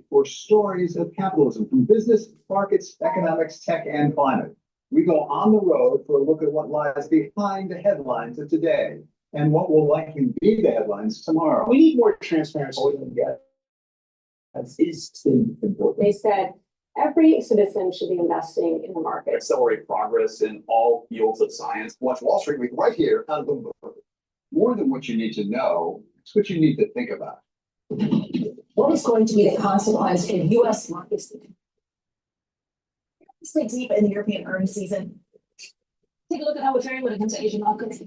story for stories of capitalism from business, markets, economics, tech, and climate. We go on the road for a look at what lies behind the headlines of today and what will likely be the headlines tomorrow. We need more transparency. Is important. They said every citizen should be investing in the market. Accelerate progress in all fields of science. Watch Wall Street Week right here on Bloomberg. More than what you need to know, it's what you need to think about. What is going to be the consequence in U.S. markets? Stay deep in the European earnings season. Take a look at how we're faring when it comes to Asian markets.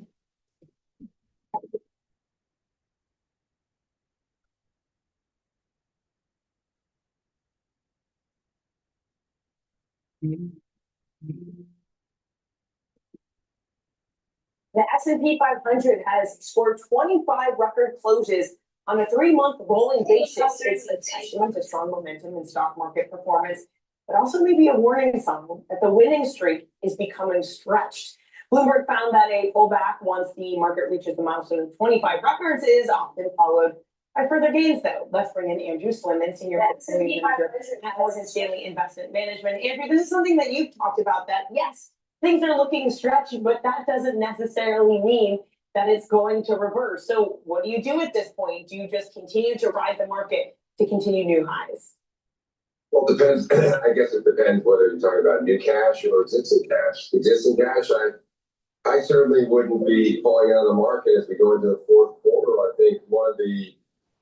The S&P 500 has scored 25 record closes on a 3-month rolling basis. It's a testament to strong momentum in stock market performance, but also maybe a warning sign that the winning streak is becoming stretched. Bloomberg found that a pullback once the market reaches the milestone of 25 records is often followed by further gains, though. Let's bring in Andrew Slimman, Senior Manager at Morgan Stanley Investment Management. Andrew, this is something that you've talked about, that yes, things are looking stretched, but that doesn't necessarily mean that it's going to reverse. So what do you do at this point? Do you just continue to ride the market to continue new highs? Well, it depends. I guess it depends whether you're talking about new cash or existing cash. Existing cash, I certainly wouldn't be pulling out of the market as we go into the fourth quarter. I think one of the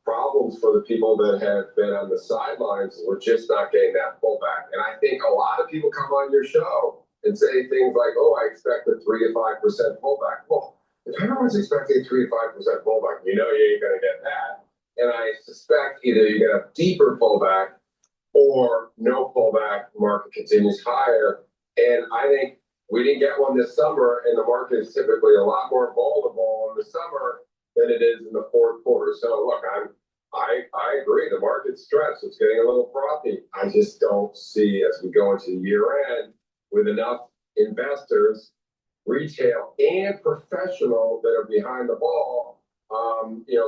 problems for the people that have been on the sidelines is we're just not getting that pullback. And I think a lot of people come on your show and say things like, oh, I expect a 3 to 5% pullback. Well, if everyone's expecting 3 to 5% pullback, you know you ain't going to get that. And I suspect either you get a deeper pullback or no pullback, market continues higher. And I think we didn't get one this summer, and the market is typically a lot more vulnerable in the summer than it is in the fourth quarter. So look, I agree. The market's stressed. It's getting a little frothy. I just don't see, as we go into the year end, with enough investors, retail and professional, that are behind the ball,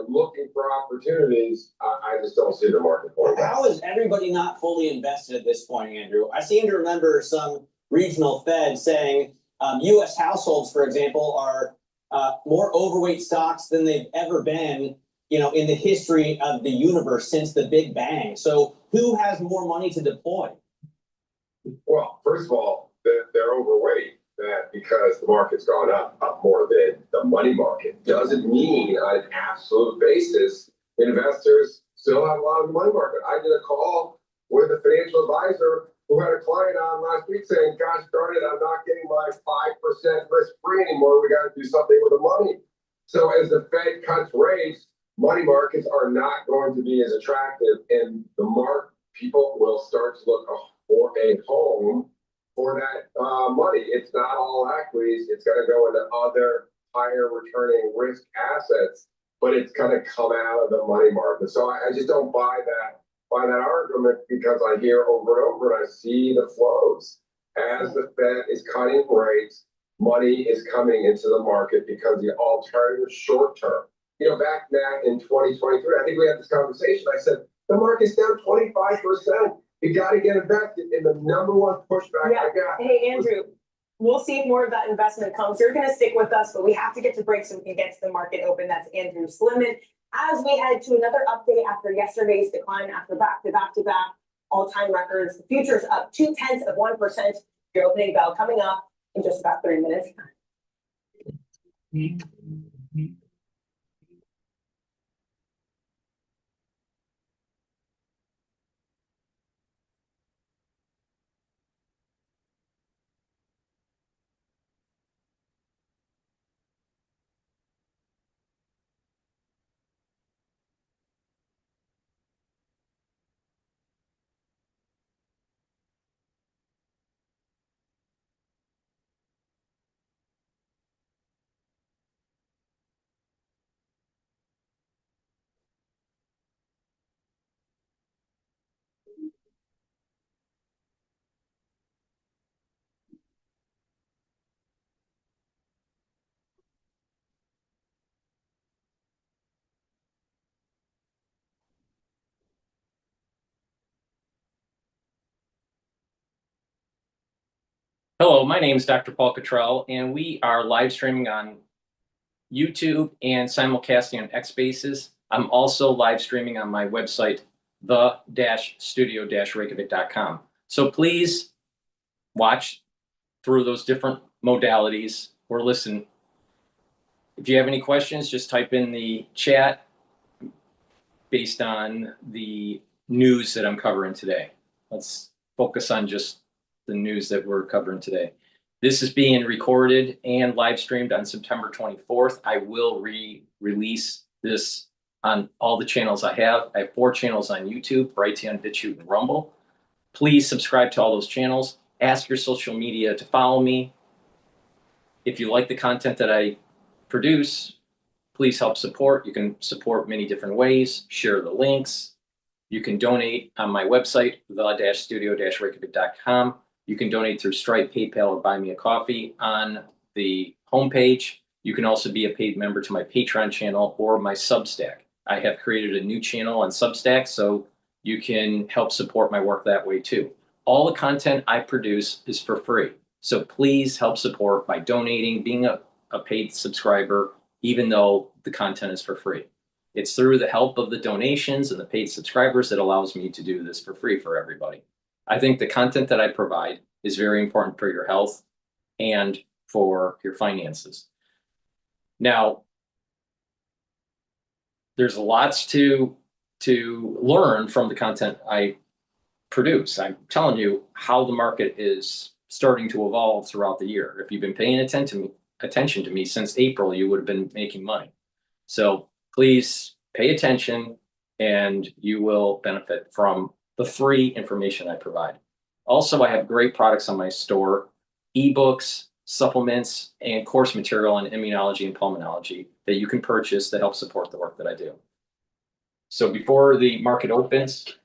looking for opportunities. I just don't see the market pulling back. How is everybody not fully invested at this point, Andrew? I seem to remember some regional Fed saying U.S. households, for example, are more overweight stocks than they've ever been, in the history of the universe since the Big Bang. So who has more money to deploy? Well, first of all, they're overweight. That because the market's gone up more than the money market doesn't mean on an absolute basis investors still have a lot of the money market. I did a call with a financial advisor who had a client on last week saying, gosh darn it, I'm not getting my 5% risk free anymore. We got to do something with the money. So as the Fed cuts rates, money markets are not going to be as attractive, and people will start to look for a home for that money. It's not all equities. It's going to go into other higher returning risk assets, but it's going to come out of the money market. So I just don't buy that argument, because I hear over and over, and I see the flows. As the Fed is cutting rates, money is coming into the market because the alternative short term. Back in 2023, I think we had this conversation. I said, the market's down 25%. You got to get invested. In the number one pushback I got. Hey, Andrew, we'll see if more of that investment comes. You're going to stick with us, but we have to get to break so we can get to the market open. That's Andrew Slimman. As we head to another update after yesterday's decline, after back-to-back all-time records, the future's up 0.2%. Your opening bell coming up in just about 3 minutes. Hello, my name is DrPaulCottrell, and we are live streaming on YouTube and simulcasting on X Spaces. I'm also live streaming on my website, the-studio-reykjavik.com. So please watch through those different modalities or listen. If you have any questions, just type in the chat based on the news that I'm covering today. Let's focus on just the news that we're covering today. This is being recorded and live streamed on September 24th. I will release this on all the channels I have. I have 4 channels on YouTube, Brighteon, Bitchute, and Rumble. Please subscribe to all those channels. Ask your social media to follow me. If you like the content that I produce, please help support. You can support many different ways. Share the links. You can donate on my website, the-studio-reykjavik.com. You can donate through Stripe, PayPal, or Buy Me a Coffee on the homepage. You can also be a paid member to my Patreon channel or my Substack. I have created a new channel on Substack, so you can help support my work that way too. All the content I produce is for free. So please help support by donating, being a paid subscriber, even though the content is for free. It's through the help of the donations and the paid subscribers that allows me to do this for free for everybody. I think the content that I provide is very important for your health and for your finances. Now, there's lots to learn from the content I produce. I'm telling you how the market is starting to evolve throughout the year. If you've been paying attention to me since April, you would have been making money. So please pay attention and you will benefit from the free information I provide. Also, I have great products on my store, ebooks, supplements, and course material on immunology and pulmonology that you can purchase to help support the work that I do. So before the market opens,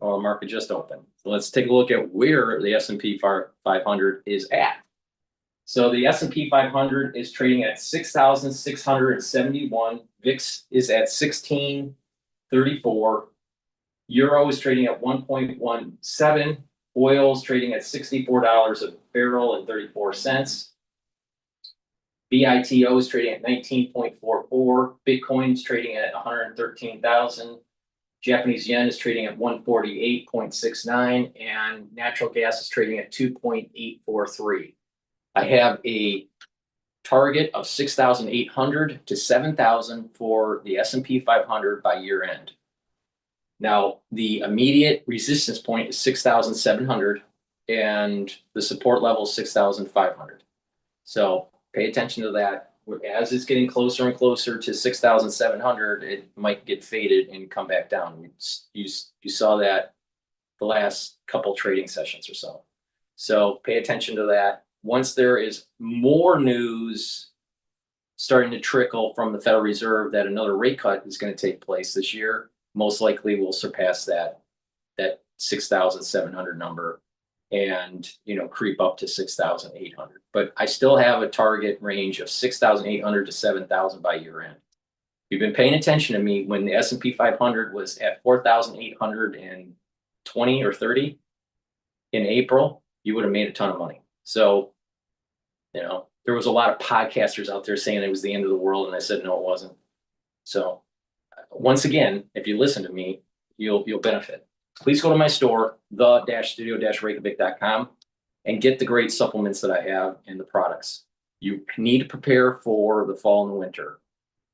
well, the market just opened. So let's take a look at where the S&P 500 is at. So the S&P 500 is trading at 6,671. VIX is at 1634. Euro is trading at 1.17. Oil is trading at $64 a barrel and 34 cents. BITO is trading at 19.44. Bitcoin is trading at 113,000. Japanese yen is trading at 148.69, and natural gas is trading at 2.843. I have a target of 6,800 to 7,000 for the S&P 500 by year end. Now, the immediate resistance point is 6,700 and the support level is 6,500. So pay attention to that. As it's getting closer and closer to 6,700, it might get faded and come back down. You saw that the last couple trading sessions or so. So pay attention to that. Once there is more news starting to trickle from the Federal Reserve that another rate cut is going to take place this year, most likely we'll surpass that 6,700 number and creep up to 6,800. But I still have a target range of 6,800 to 7,000 by year end. You've been paying attention to me when the S&P 500 was at 4,820 or 30 in April, you would have made a ton of money. So, there was a lot of podcasters out there saying it was the end of the world, and I said, no, it wasn't. So once again, if you listen to me, you'll benefit. Please go to my store, the-studio-reykjavik.com, and get the great supplements that I have and the products. You need to prepare for the fall and the winter.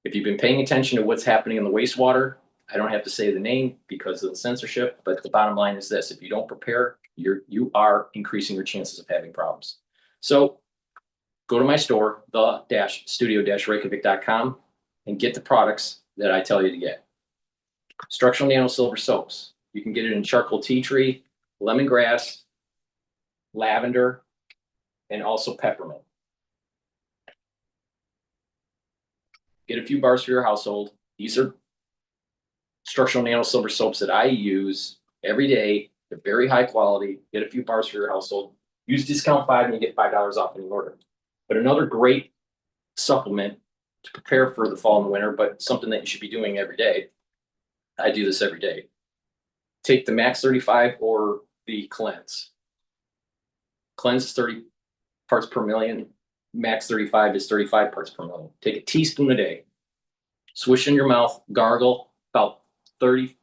If you've been paying attention to what's happening in the wastewater, I don't have to say the name because of the censorship, but the bottom line is this: if you don't prepare, you are increasing your chances of having problems. So go to my store, the-studio-reykjavik.com, and get the products that I tell you to get. Structural nano silver soaps. You can get it in charcoal tea tree, lemongrass, lavender, and also peppermint. Get a few bars for your household. These are structural nano silver soaps that I use every day. They're very high quality. Get a few bars for your household. Use discount 5 and you get $5 off any order. But another great supplement to prepare for the fall and the winter, but something that you should be doing every day. I do this every day. Take the Max 35 or the Cleanse. Cleanse is parts per million. Max 35 is 35 parts per million. Take a teaspoon a day, swish in your mouth, gargle about 30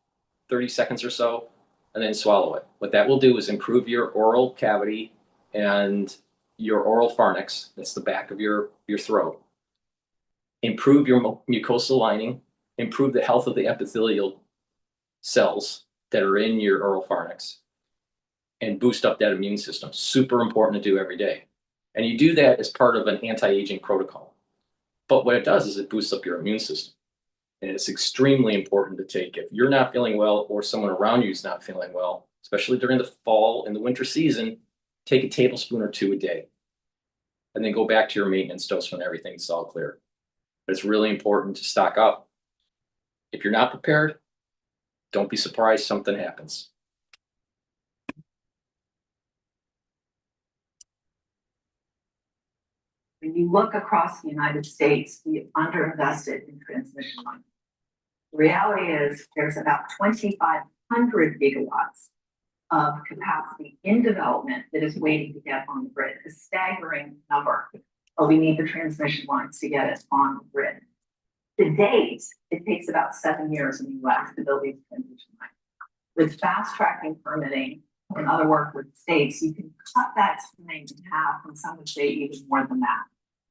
seconds or so, and then swallow it. What that will do is improve your oral cavity and your oral pharynx, that's the back of your throat, improve your mucosal lining, improve the health of the epithelial cells that are in your oral pharynx, and boost up that immune system. Super important to do every day. And you do that as part of an anti-aging protocol. But what it does is it boosts up your immune system. And it's extremely important to take if you're not feeling well or someone around you is not feeling well, especially during the fall and the winter season, take a tablespoon or two a day. And then go back to your maintenance dose when everything's all clear. But it's really important to stock up. If you're not prepared, don't be surprised something happens. When you look across the United States, we underinvested in transmission lines. The reality is there's about 2,500 gigawatts of capacity in development that is waiting to get on the grid, a staggering number. But we need the transmission lines to get it on the grid. To date, it takes about 7 years in the US to build these transmission lines. With fast tracking permitting and other work with states, you can cut that time in half, and some would say even more than that,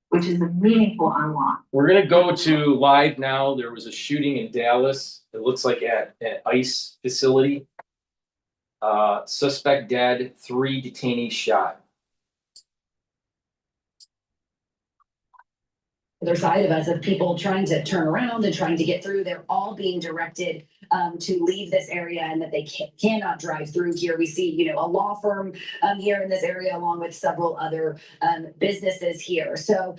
which is a meaningful unlock. We're gonna go to live now. There was a shooting in Dallas. It looks like at ICE facility. Suspect dead, 3 detainees shot. Other side of us of people trying to turn around and trying to get through, they're all being directed to leave this area and that they cannot drive through here. We see, a law firm here in this area along with several other businesses here. So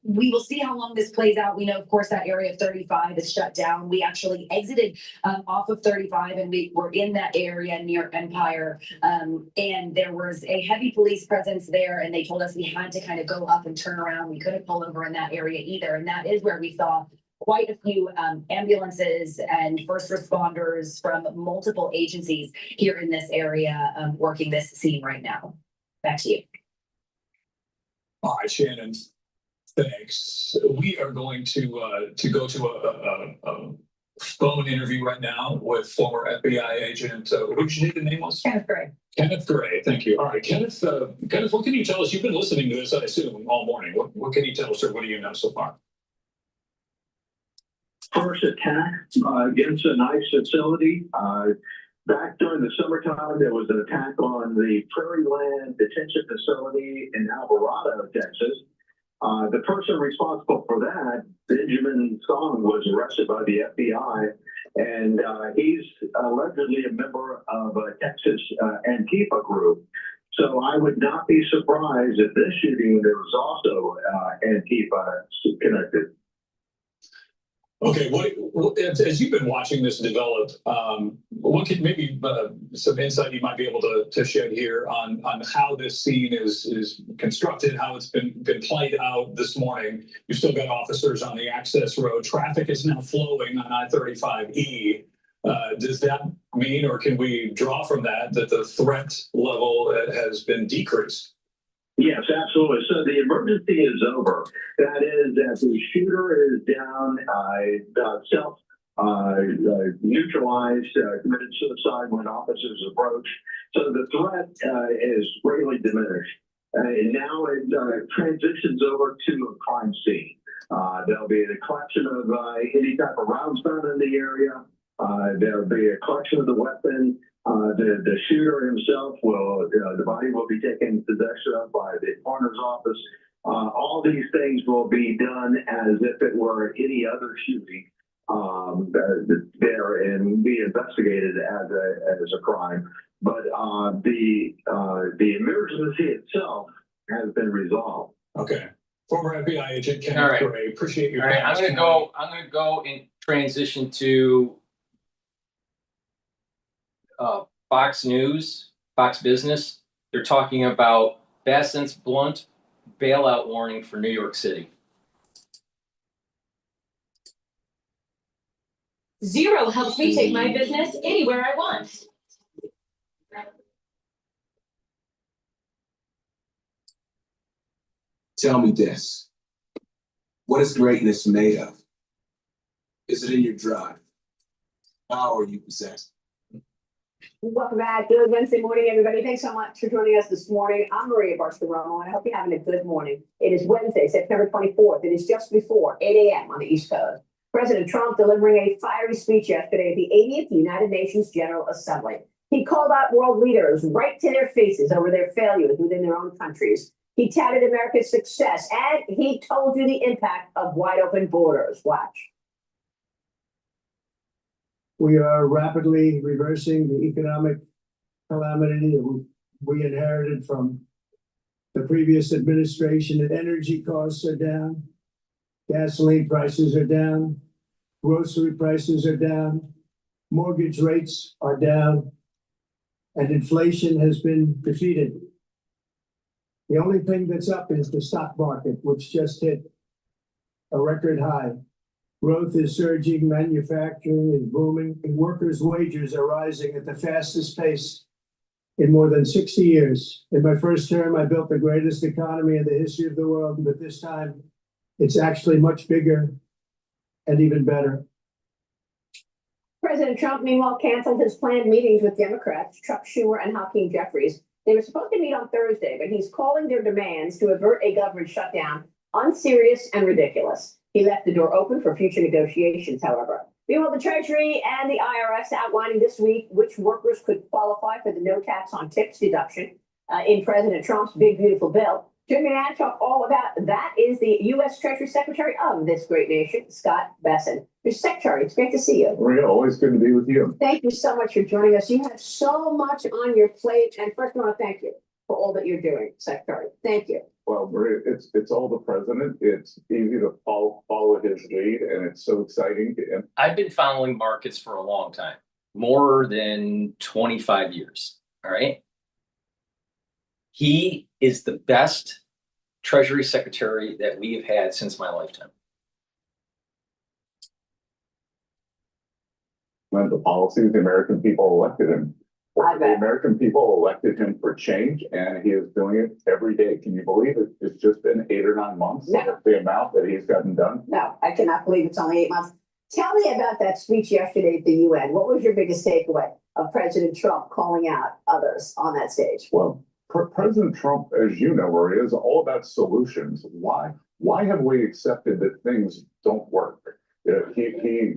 we will see how long this plays out. We know, of course, that area of 35 is shut down. We actually exited off of 35 and we were in that area near Empire, and there was a heavy police presence there, and they told us we had to kind of go up and turn around. We couldn't pull over in that area either, and that is where we saw quite a few ambulances and first responders from multiple agencies here in this area working this scene right now. Back to you. All right, Shannon, thanks. We are going to go to a phone interview right now with former FBI agent, what did you say the name was? Kenneth Gray. Kenneth Gray, thank you. All right, Kenneth, what can you tell us? You've been listening to this, I assume, all morning. What can you tell us, or what do you know so far? First attack against an ICE facility. Back during the summertime, there was an attack on the Prairie Land Detention Facility in Alvarado, Texas. The person responsible for that, Benjamin Song, was arrested by the FBI, and he's allegedly a member of a Texas Antifa group. So I would not be surprised if this shooting there was also Antifa connected. Okay, as you've been watching this develop, what could maybe some insight you might be able to shed here on how this scene is constructed, how it's been played out this morning? You've still got officers on the access road. Traffic is now flowing on I-35E. Does that mean, or can we draw from that the threat level has been decreased? Yes, absolutely. So the emergency is over. That is, that the shooter is down, neutralized, committed suicide when officers approach. So the threat is greatly diminished. And now it transitions over to a crime scene. There'll be a collection of any type of rounds found in the area. There'll be a collection of the weapon. The shooter himself will, the body will be taken possession of by the coroner's office. All these things will be done as if it were any other shooting there and be investigated as a crime. But the emergency itself has been resolved. Okay. Former FBI agent Kenneth Gray, appreciate your time. I'm gonna go and transition to Fox News, Fox Business. They're talking about Bessent's blunt bailout warning for New York City. Zero helps me take my business anywhere I want. Tell me this. What is greatness made of? Is it in your drive? How are you possessed? Welcome back. Good Wednesday morning, everybody. Thanks so much for joining us this morning. I'm Maria Barcelona, and I hope you're having a good morning. It is Wednesday, September 24th. It is just before 8 a.m. on the East Coast. President Trump delivering a fiery speech yesterday at the 80th United Nations General Assembly. He called out world leaders right to their faces over their failures within their own countries. He touted America's success, and he told you the impact of wide open borders. Watch. We are rapidly reversing the economic calamity that we inherited from the previous administration. And energy costs are down, gasoline prices are down, grocery prices are down, mortgage rates are down, and inflation has been defeated. The only thing that's up is the stock market, which just hit a record high. Growth is surging, manufacturing is booming, and workers' wages are rising at the fastest pace in more than 60 years. In my first term, I built the greatest economy in the history of the world, but this time it's actually much bigger and even better. President Trump, meanwhile, canceled his planned meetings with Democrats, Chuck Schumer and Hakeem Jeffries. They were supposed to meet on Thursday, but he's calling their demands to avert a government shutdown unserious and ridiculous. He left the door open for future negotiations, however. Meanwhile, the Treasury and the IRS outlining this week which workers could qualify for the no tax on tips deduction in President Trump's big, beautiful bill. Joining me now to talk all about that is the U.S. Treasury Secretary of this great nation, Scott Bessent. Mr. Secretary, it's great to see you. Maria, always good to be with you. Thank you so much for joining us. You have so much on your plate. And first, I want to thank you for all that you're doing, Secretary. Thank you. Well, Maria, it's all the president. It's easy to follow his lead, and it's so exciting. I've been following markets for a long time, more than 25 years. All right. He is the best Treasury Secretary that we have had since my lifetime. And the policies the American people elected him. The American people elected him for change, and he is doing it every day. Can you believe it? It's just been 8 or 9 months. No. The amount that he's gotten done. No, I cannot believe it's only 8 months. Tell me about that speech yesterday at the UN. What was your biggest takeaway of President Trump calling out others on that stage? Well, President Trump, as you know, Maria, is all about solutions. Why have we accepted that things don't work? He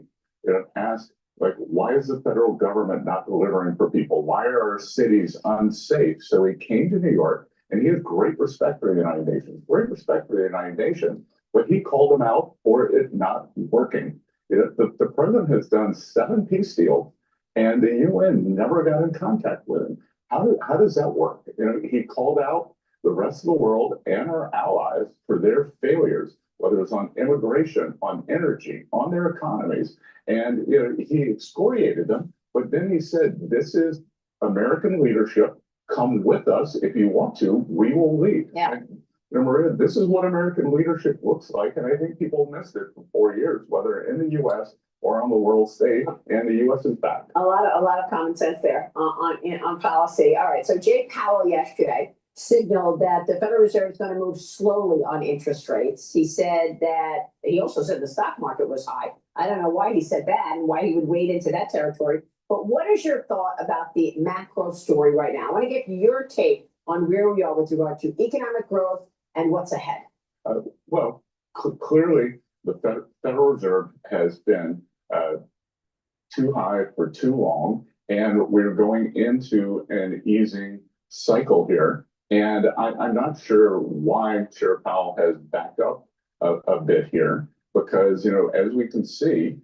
asked, like, why is the federal government not delivering for people? Why are our cities unsafe? So he came to New York, and he has great respect for the United Nations, but he called them out for it not working. The president has done 7 peace deals, and the UN never got in contact with him. How does that work? He called out the rest of the world and our allies for their failures, whether it's on immigration, on energy, on their economies. And he excoriated them, but then he said, this is American leadership. Come with us. If you want to, we will lead. Yeah. And, Maria, this is what American leadership looks like. And I think people missed it for 4 years, whether in the U.S. or on the world stage, and the U.S. is back. A lot of common sense there on policy. All right. So Jay Powell yesterday signaled that the Federal Reserve is going to move slowly on interest rates. He also said the stock market was high. I don't know why he said that and why he would wade into that territory. But what is your thought about the macro story right now? I want to get your take on where we are with regard to economic growth and what's ahead. Clearly, the Federal Reserve has been too high for too long, and we're going into an easing cycle here. And I'm not sure why Chair Powell has backed up a bit here, because, as we can see,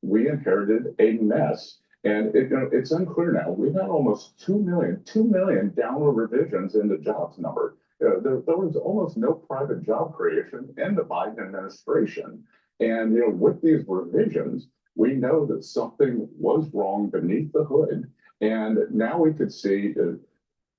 we inherited a mess. And it's unclear now. We've had almost 2 million downward revisions in the jobs number. There was almost no private job creation in the Biden administration. And with these revisions, we know that something was wrong beneath the hood. And now we could see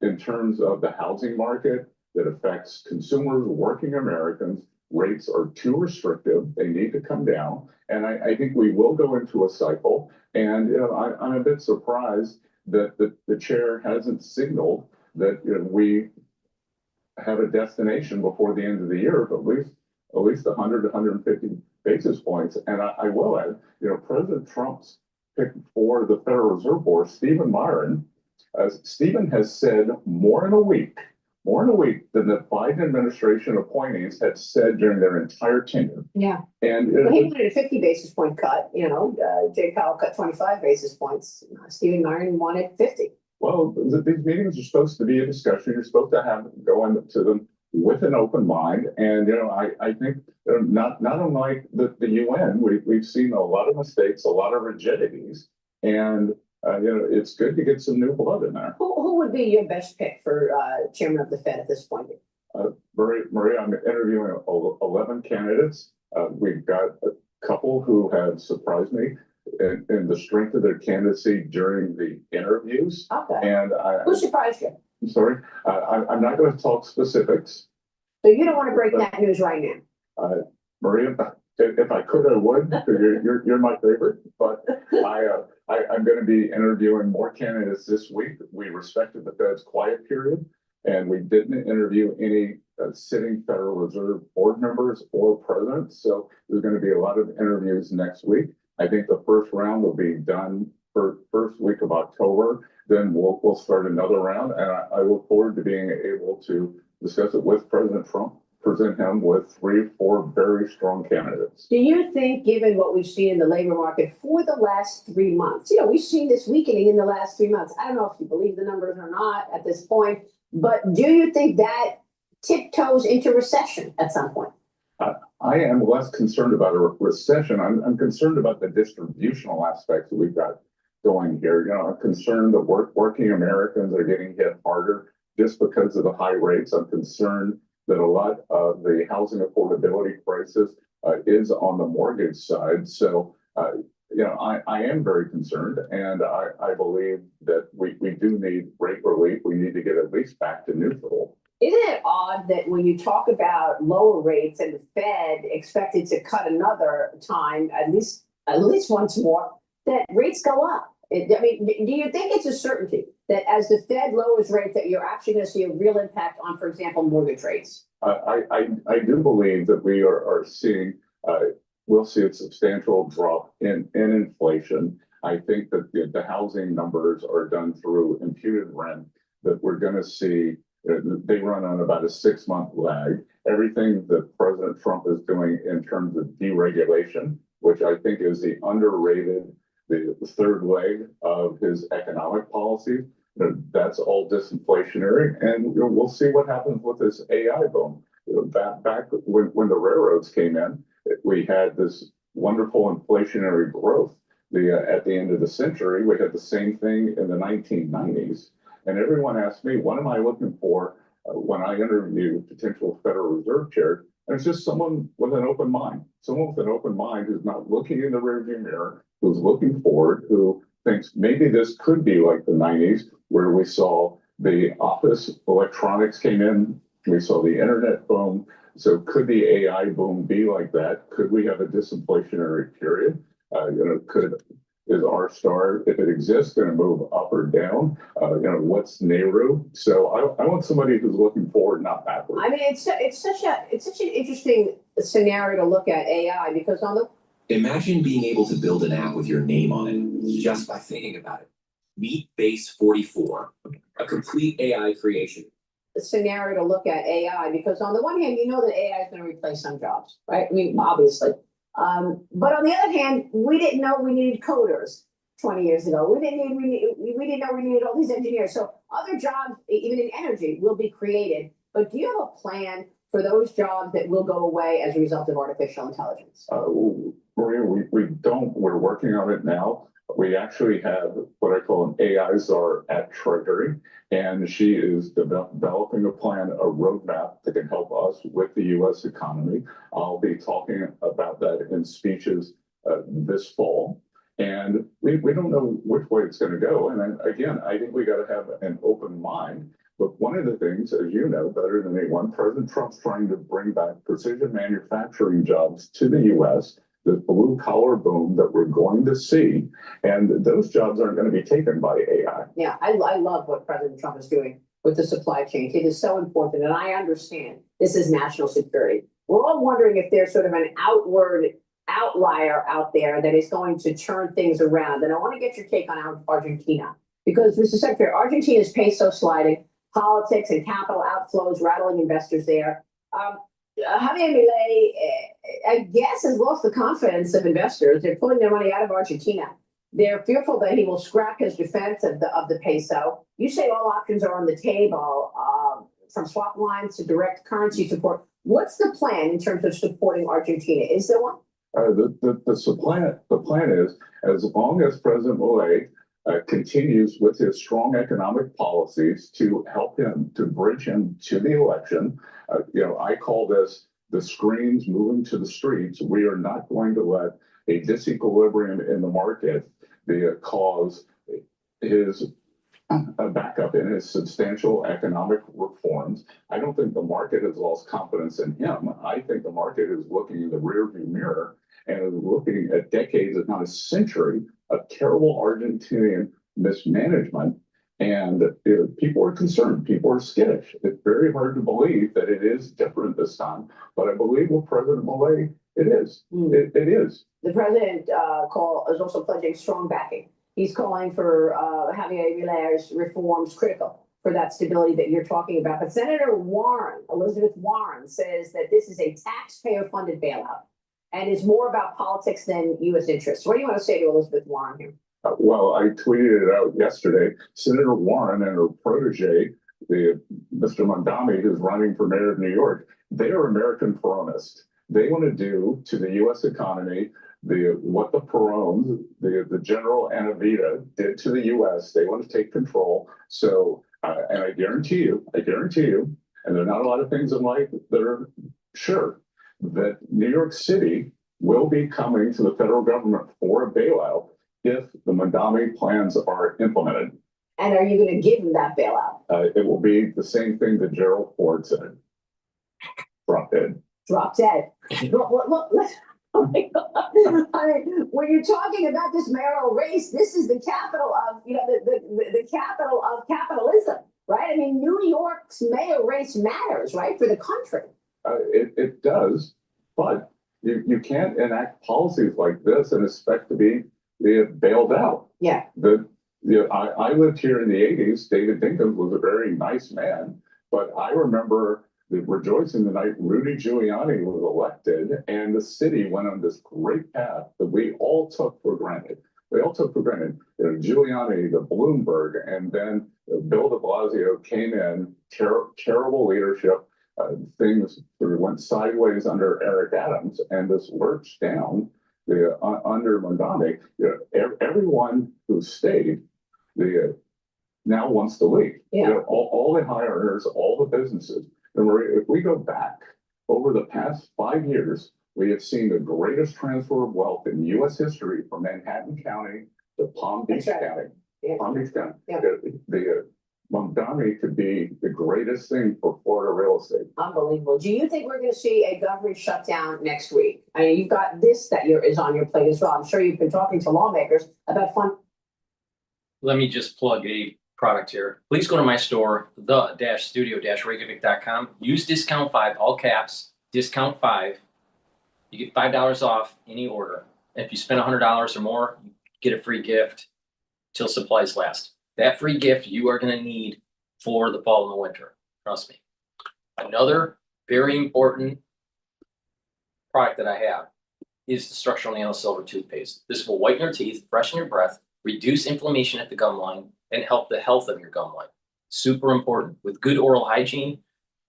in terms of the housing market that affects consumers, working Americans, rates are too restrictive. They need to come down. And I think we will go into a cycle. And I'm a bit surprised that the chair hasn't signaled that we have a destination before the end of the year of at least 100 to 150 basis points. And I will add, President Trump's pick for the Federal Reserve Board, Stephen Myron, Stephen has said more in a week than the Biden administration appointees had said during their entire tenure. Yeah. And Well, he wanted a 50 basis point cut, Jay Powell cut 25 basis points. Stephen Myron wanted 50. Well, these meetings are supposed to be a discussion. You're supposed to go into them with an open mind. And, I think not unlike the UN, we've seen a lot of mistakes, a lot of rigidities. And, it's good to get some new blood in there. Who would be your best pick for chairman of the Fed at this point? Maria, I'm interviewing 11 candidates. We've got a couple who have surprised me in the strength of their candidacy during the interviews. Okay. And Who surprised you? I'm sorry, I'm not going to talk specifics. So you don't want to break that news right now? Maria, if I could, I would, because you're my favorite. But I'm going to be interviewing more candidates this week. We respected the Fed's quiet period, and we didn't interview any sitting Federal Reserve board members or presidents. So there's going to be a lot of interviews next week. I think the first round will be done for first week of October. Then we'll start another round, and I look forward to being able to discuss it with President Trump, present him with 3 or 4 very strong candidates. Do you think, given what we've seen in the labor market for the last 3 months, we've seen this weakening in the last 3 months. I don't know if you believe the numbers or not at this point, but do you think that tiptoes into recession at some point? I am less concerned about a recession. I'm concerned about the distributional aspects that we've got going here. I'm concerned that working Americans are getting hit harder just because of the high rates. I'm concerned that a lot of the housing affordability crisis is on the mortgage side. So, I am very concerned, and I believe that we do need rate relief. We need to get at least back to neutral. Isn't it odd that when you talk about lower rates and the Fed expected to cut another time, at least once more, that rates go up? Do you think it's a certainty that as the Fed lowers rates, that you're actually going to see a real impact on, for example, mortgage rates? I do believe that we are seeing, we'll see a substantial drop in inflation. I think that the housing numbers are done through imputed rent, that we're going to see. They run on about a 6-month lag. Everything that President Trump is doing in terms of deregulation, which I think is the underrated, the third leg of his economic policy, that's all disinflationary. And we'll see what happens with this AI boom. Back when the railroads came in, we had this wonderful inflationary growth. At the end of the century, we had the same thing in the 1990s. And everyone asked me, what am I looking for when I interview potential Federal Reserve chair? And it's just someone with an open mind, who's not looking in the rearview mirror, who's looking forward, who thinks maybe this could be like the 90s, where we saw the office electronics came in, we saw the internet boom. So could the AI boom be like that? Could we have a disinflationary period? Is our star, if it exists, going to move up or down? What's Nehru? So I want somebody who's looking forward, not backward. It's such an interesting scenario to look at AI, because imagine being able to build an app with your name on it just by thinking about it. Meet Base 44, a complete AI creation. Scenario to look at AI, because on the one hand, that AI is going to replace some jobs, right? Obviously. But on the other hand, we didn't know we needed coders 20 years ago. We didn't know we needed all these engineers. So other jobs, even in energy, will be created. But do you have a plan for those jobs that will go away as a result of artificial intelligence? Maria, we don't. We're working on it now. We actually have what I call an AI czar at Treasury, and she is developing a plan, a roadmap that can help us with the U.S. economy. I'll be talking about that in speeches this fall. And we don't know which way it's going to go. And again, I think we got to have an open mind. But one of the things, as you know better than anyone, President Trump's trying to bring back precision manufacturing jobs to the U.S., the blue collar boom that we're going to see, and those jobs aren't going to be taken by AI. Yeah, I love what President Trump is doing. with the supply chain. It is so important, and I understand this is national security. We're all wondering if there's sort of an outlier out there that is going to turn things around. And I want to get your take on Argentina, because Mr. Secretary, Argentina's peso sliding, politics and capital outflows rattling investors there. Javier Milei, I guess, has lost the confidence of investors. They're pulling their money out of Argentina. They're fearful that he will scrap his defense of the peso. You say all options are on the table, from swap lines to direct currency support. What's the plan in terms of supporting Argentina? Is there one? The plan is, as long as President Milei continues with his strong economic policies to help him, to bridge him to the election. I call this the screens moving to the streets. We are not going to let a disequilibrium in the market cause his backup in his substantial economic reforms. I don't think the market has lost confidence in him. I think the market is looking in the rearview mirror and is looking at decades, if not a century, of terrible Argentinian mismanagement. And people are concerned. People are skittish. It's very hard to believe that it is different this time. But I believe with President Milei, it is. It is. The president is also pledging strong backing. He's calling for Javier Milei's reforms critical for that stability that you're talking about. But Senator Warren, Elizabeth Warren, says that this is a taxpayer-funded bailout and is more about politics than U.S. interests. What do you want to say to Elizabeth Warren here? Well, I tweeted it out yesterday. Senator Warren and her protege, Mr. Mondami, who's running for mayor of New York, they are American Peronists. They want to do to the U.S. economy what the Perones, the General Anavita did to the U.S. They want to take control. So, and I guarantee you, and there are not a lot of things in life that are sure, that New York City will be coming to the federal government for a bailout if the Mondami plans are implemented. And are you going to give them that bailout? It will be the same thing that Gerald Ford said. Drop dead. Drop dead. Look, oh my God. I mean, when you're talking about this mayoral race, this is the capital of, the capital of capitalism, right? I mean, New York's mayor race matters, right, for the country. It does, but you can't enact policies like this and expect to be bailed out. Yeah. I lived here in the 80s. David Dinkins was a very nice man, but I remember rejoicing the night Rudy Giuliani was elected and the city went on this great path that we all took for granted. Giuliani, the Bloomberg, and then Bill de Blasio came in, terrible leadership. Things sort of went sideways under Eric Adams, and this lurched down under Mondami. Everyone who stayed now wants to leave. Yeah. All the high earners, all the businesses. And if we go back over the past 5 years, we have seen the greatest transfer of wealth in U.S. history from Manhattan County to Palm Beach County. Yeah. Palm Beach County. Yeah. The Mondami could be the greatest thing for Florida real estate. Unbelievable. Do you think we're going to see a government shutdown next week? I mean, you've got this that is on your plate as well. I'm sure you've been talking to lawmakers about fund. Let me just plug a product here. Please go to my store, the-studio-reykjavik.com. Use discount 5, all caps, discount 5. You get $5 off any order. If you spend $100 or more, you get a free gift till supplies last. That free gift you are going to need for the fall and the winter. Trust me. Another very important product that I have is the structural nano silver toothpaste. This will whiten your teeth, freshen your breath, reduce inflammation at the gum line, and help the health of your gum line. Super important. With good oral hygiene,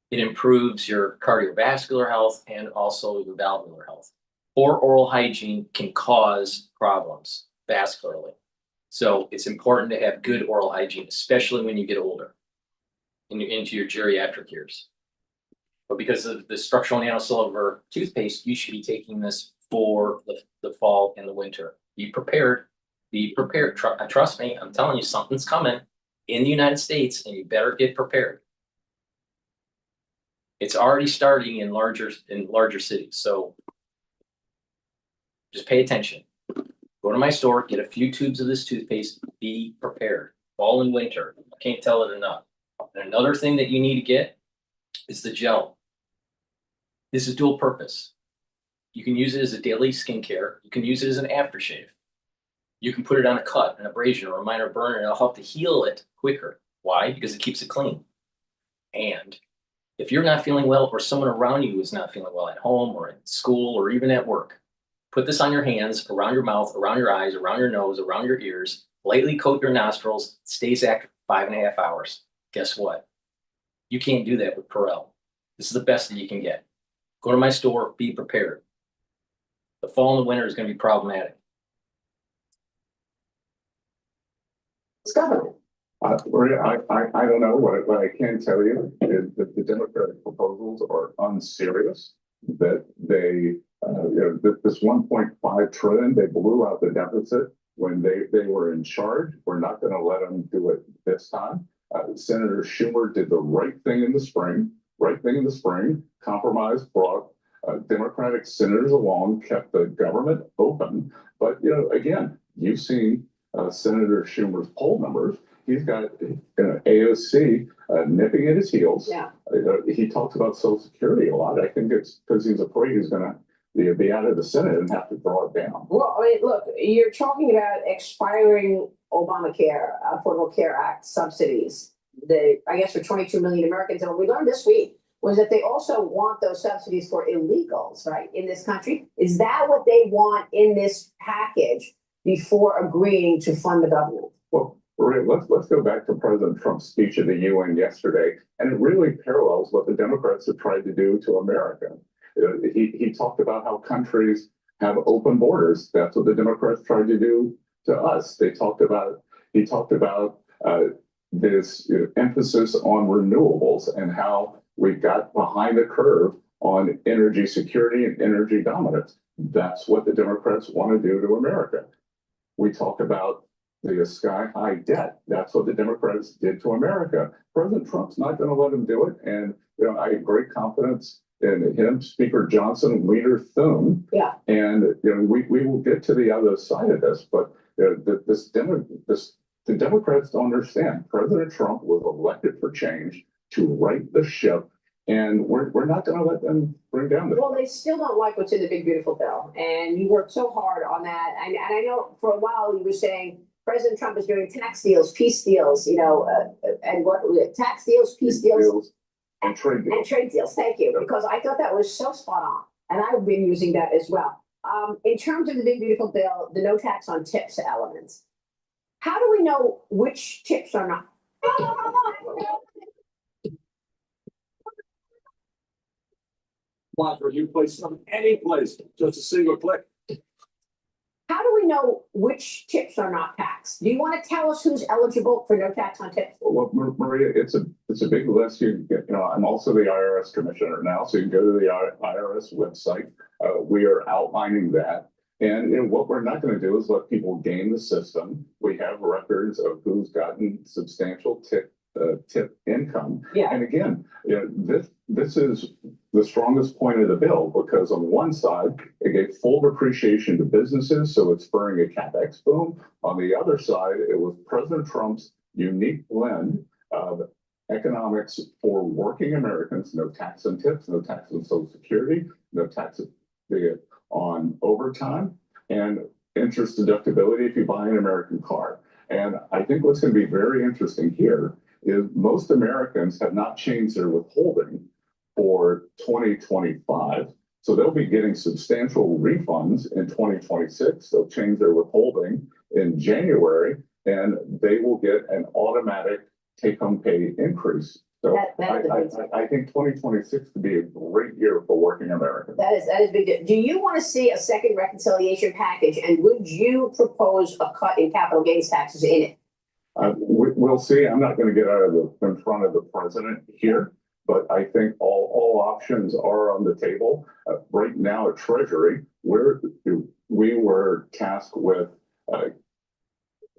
it improves your cardiovascular health and also your valvular health. Poor oral hygiene can cause problems vascularly. So it's important to have good oral hygiene, especially when you get older and into your geriatric years. But because of the structural nano silver toothpaste, you should be taking this for the fall and the winter. Be prepared. Be prepared. Trust me, I'm telling you, something's coming in the United States, and you better get prepared. It's already starting in larger cities, so just pay attention. Go to my store, get a few tubes of this toothpaste. Be prepared. Fall and winter. I can't tell it enough. And another thing that you need to get is the gel. This is dual purpose. You can use it as a daily skincare. You can use it as an aftershave. You can put it on a cut, an abrasion, or a minor burn, and it'll help to heal it quicker. Why? Because it keeps it clean. And if you're not feeling well, or someone around you is not feeling well at home or at school or even at work, put this on your hands, around your mouth, around your eyes, around your nose, around your ears, lightly coat your nostrils, stays active for 5.5 hours. Guess what? You can't do that with Perel. This is the best that you can get. Go to my store, be prepared. The fall and the winter is going to be problematic. Government. Maria, I don't know. What I can tell you is that the Democratic proposals are unserious, that they, this 1.5 trillion, they blew out the deficit when they were in charge. We're not going to let them do it this time. Senator Schumer did the right thing in the spring, compromise, brought Democratic senators along, kept the government open. But, again, you've seen Senator Schumer's poll numbers. He's got AOC nipping at his heels. Yeah. He talks about Social Security a lot. I think it's because he's afraid he's going to be out of the Senate and have to draw it down. Well, I mean, look, you're talking about expiring Obamacare, Affordable Care Act subsidies. I guess for 22 million Americans. And what we learned this week was that they also want those subsidies for illegals, right, in this country. Is that what they want in this package before agreeing to fund the government? Well, let's go back to President Trump's speech at the UN yesterday, and it really parallels what the Democrats have tried to do to America. He talked about how countries have open borders. That's what the Democrats tried to do to us. He talked about this emphasis on renewables and how we got behind the curve on energy security and energy dominance. That's what the Democrats want to do to America. We talk about the sky-high debt. That's what the Democrats did to America. President Trump's not going to let them do it. And, I have great confidence in him, Speaker Johnson, Leader Thune. Yeah. And, we will get to the other side of this. But the Democrats don't understand. President Trump was elected for change to right the ship. And we're not going to let them bring down the. Well, they still don't like what's in the big, beautiful bill. And you worked so hard on that. And I know for a while you were saying President Trump is doing tax deals, peace deals, and what tax deals, peace deals, and trade deals. And trade deals. Thank you. Because I thought that was so spot on. And I've been using that as well. In terms of the big, beautiful bill, the no tax on tips elements, how do we know which tips are not? Apply for a new place from any place, just a single click. How do we know which tips are not taxed? Do you want to tell us who's eligible for no tax on tips? Well, Maria, it's a big list. I'm also the IRS commissioner now, so you can go to the IRS website. We are outlining that. And what we're not going to do is let people game the system. We have records of who's gotten substantial tip income. Yeah. And again, this is the strongest point of the bill, because on one side, it gave full depreciation to businesses, so it's spurring a CapEx boom. On the other side, it was President Trump's unique blend of economics for working Americans: no tax on tips, no tax on Social Security, no tax on overtime, and interest deductibility if you buy an American car. And I think what's going to be very interesting here is most Americans have not changed their withholding for 2025. So they'll be getting substantial refunds in 2026. They'll change their withholding in January, and they will get an automatic take-home pay increase. So I think 2026 could be a great year for working Americans. That is big. Do you want to see a second reconciliation package? And would you propose a cut in capital gains taxes in it? We'll see. I'm not going to get in front of the president here, but I think all options are on the table. Right now at Treasury, we were tasked with,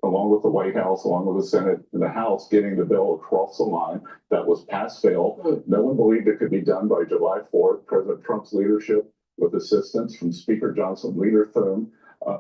along with the White House, along with the Senate and the House, getting the bill across the line. That was pass-fail. No one believed it could be done by July 4th. President Trump's leadership, with assistance from Speaker Johnson, Leader Thune,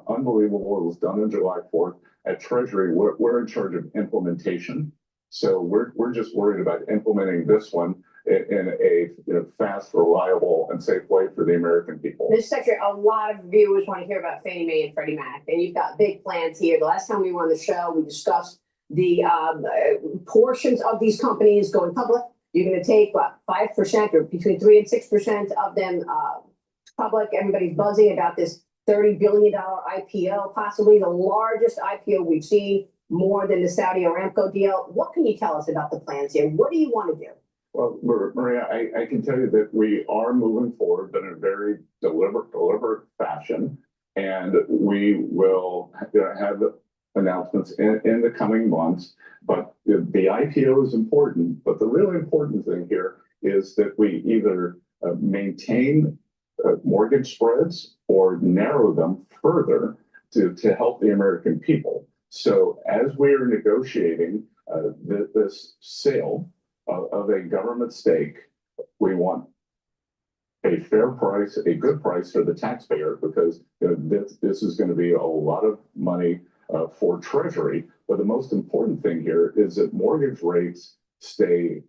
unbelievable. It was done on July 4th. At Treasury, we're in charge of implementation. So we're just worried about implementing this one in a fast, reliable, and safe way for the American people. Mr. Secretary, a lot of viewers want to hear about Fannie Mae and Freddie Mac, and you've got big plans here. The last time we were on the show, we discussed the portions of these companies going public. You're going to take what, 5% or between 3 and 6% of them public. Everybody's buzzing about this $30 billion IPO, possibly the largest IPO we've seen, more than the Saudi Aramco deal. What can you tell us about the plans here? What do you want to do? Well, Maria, I can tell you that we are moving forward, but in a very deliberate fashion, and we will have announcements in the coming months. But the IPO is important, but the really important thing here is that we either maintain mortgage spreads or narrow them further to help the American people. So as we are negotiating this sale of a government stake, we want a fair price, a good price for the taxpayer, because this is going to be a lot of money for Treasury. But the most important thing here is that mortgage rates stay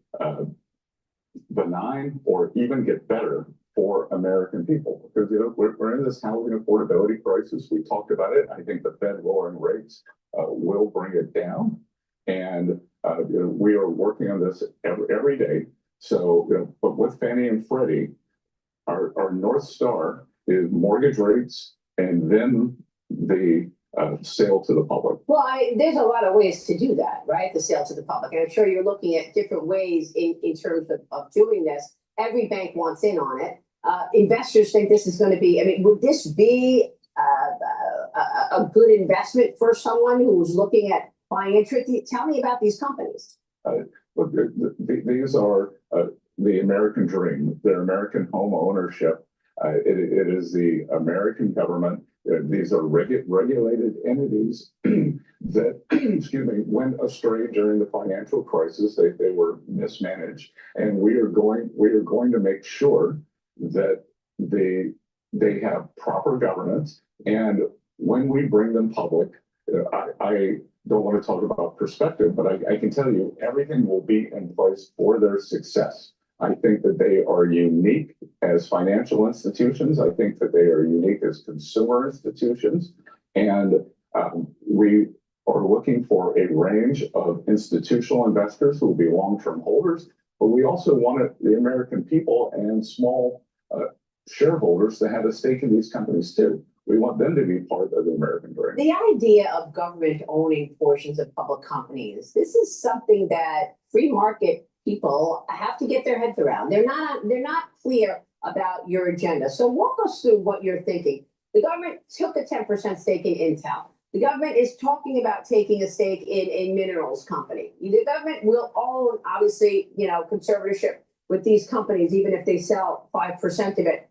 benign or even get better for American people, because we're in this housing affordability crisis. We talked about it. I think the Fed lowering rates will bring it down, and we are working on this every day. So, but with Fannie and Freddie, our North Star is mortgage rates, and then the sale to the public. Well, there's a lot of ways to do that, right? The sale to the public. And I'm sure you're looking at different ways in terms of doing this. Every bank wants in on it. Investors think this is going to be, I mean, would this be a good investment for someone who's looking at buying interest? Tell me about these companies. Look, these are the American dream, their American home ownership. It is the American government. These are regulated entities that, excuse me, went astray during the financial crisis. They were mismanaged, and we are going to make sure that they have proper governance. And when we bring them public, I don't want to talk about perspective, but I can tell you everything will be in place for their success. I think that they are unique as financial institutions. I think that they are unique as consumer institutions. And we are looking for a range of institutional investors who will be long-term holders, but we also want the American people and small shareholders to have a stake in these companies too. We want them to be part of the American dream. The idea of government owning portions of public companies, this is something that free market people have to get their heads around. They're not clear about your agenda. So walk us through what you're thinking. The government took a 10% stake in Intel. The government is talking about taking a stake in a minerals company. The government will own, obviously, conservatorship with these companies, even if they sell 5% of it.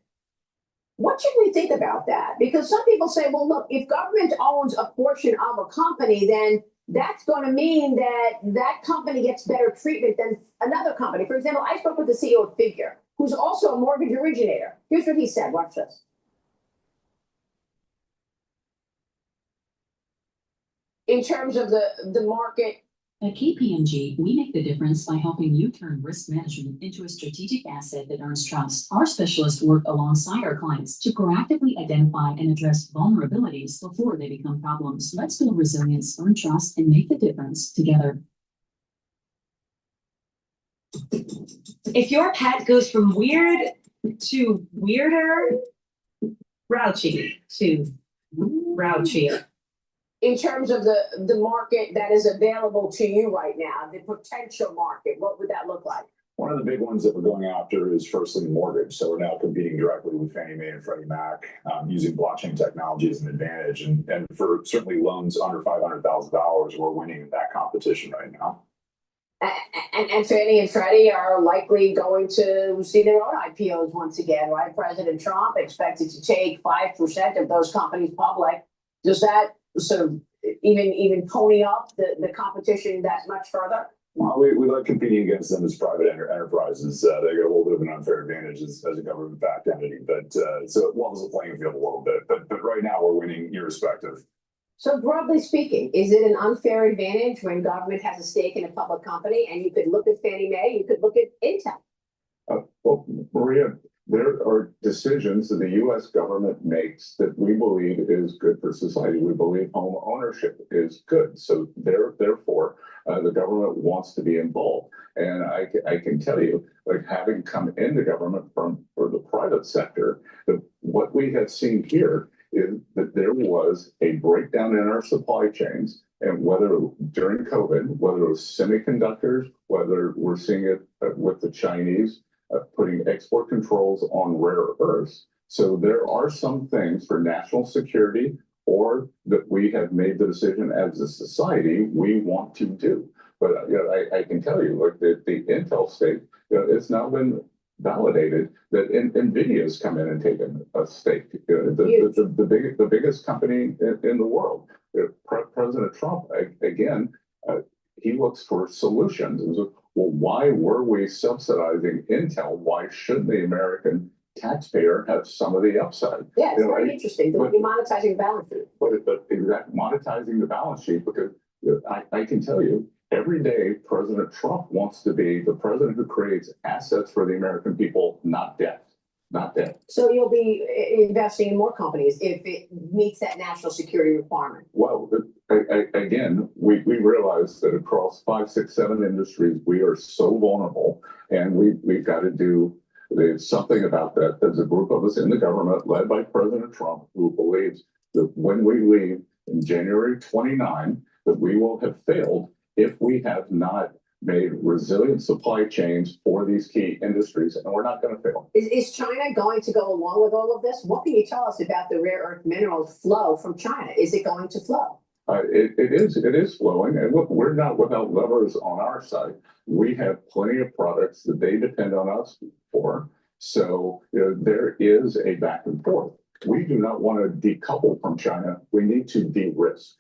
What should we think about that? Because some people say, well, look, if government owns a portion of a company, then that's going to mean that that company gets better treatment than another company. For example, I spoke with the CEO of Figure, who's also a mortgage originator. Here's what he said. Watch this. In terms of the market. At KPMG, we make the difference by helping you turn risk management into a strategic asset that earns trust. Our specialists work alongside our clients to proactively identify and address vulnerabilities before they become problems. Let's build resilience, earn trust, and make the difference together. If your pet goes from weird to weirder, grouchy to grouchier. In terms of the market that is available to you right now, the potential market, what would that look like? One of the big ones that we're going after is first lien mortgage. So we're now competing directly with Fannie Mae and Freddie Mac using blockchain technology as an advantage. And for certainly loans under $500,000, we're winning that competition right now. And Fannie and Freddie are likely going to see their own IPOs once again, right? President Trump expected to take 5% of those companies public. Does that sort of even pony up the competition that much further? Well, we like competing against them as private enterprises. They get a little bit of an unfair advantage as a government-backed entity, but so it levels the playing field a little bit. But right now we're winning irrespective. So broadly speaking, is it an unfair advantage when government has a stake in a public company and you could look at Fannie Mae, you could look at Intel? Well, Maria, there are decisions that the U.S. government makes that we believe is good for society. We believe home ownership is good. So therefore, the government wants to be involved. And I can tell you, like having come into government for the private sector, that what we have seen here is that there was a breakdown in our supply chains. And whether during COVID, whether it was semiconductors, whether we're seeing it with the Chinese, putting export controls on rare earths. So there are some things for national security or that we have made the decision as a society we want to do. But I can tell you, like the Intel stake, it's now been validated that NVIDIA has come in and taken a stake. The biggest company in the world. President Trump, again, he looks for solutions. Well, why were we subsidizing Intel? Why shouldn't the American taxpayer have some of the upside? Yeah, it's very interesting. You're monetizing the balance sheet. But exactly, monetizing the balance sheet, because I can tell you, every day President Trump wants to be the president who creates assets for the American people, not debt. Not debt. So you'll be investing in more companies if it meets that national security requirement. Well, again, we realize that across 5, 6, 7 industries, we are so vulnerable, and we've got to do something about that. There's a group of us in the government led by President Trump who believes that when we leave in January 29, that we will have failed if we have not made resilient supply chains for these key industries, and we're not going to fail. Is China going to go along with all of this? What can you tell us about the rare earth minerals flow from China? Is it going to flow? It is flowing, and look, we're not without levers on our side. We have plenty of products that they depend on us for. So there is a back and forth. We do not want to decouple from China. We need to de-risk.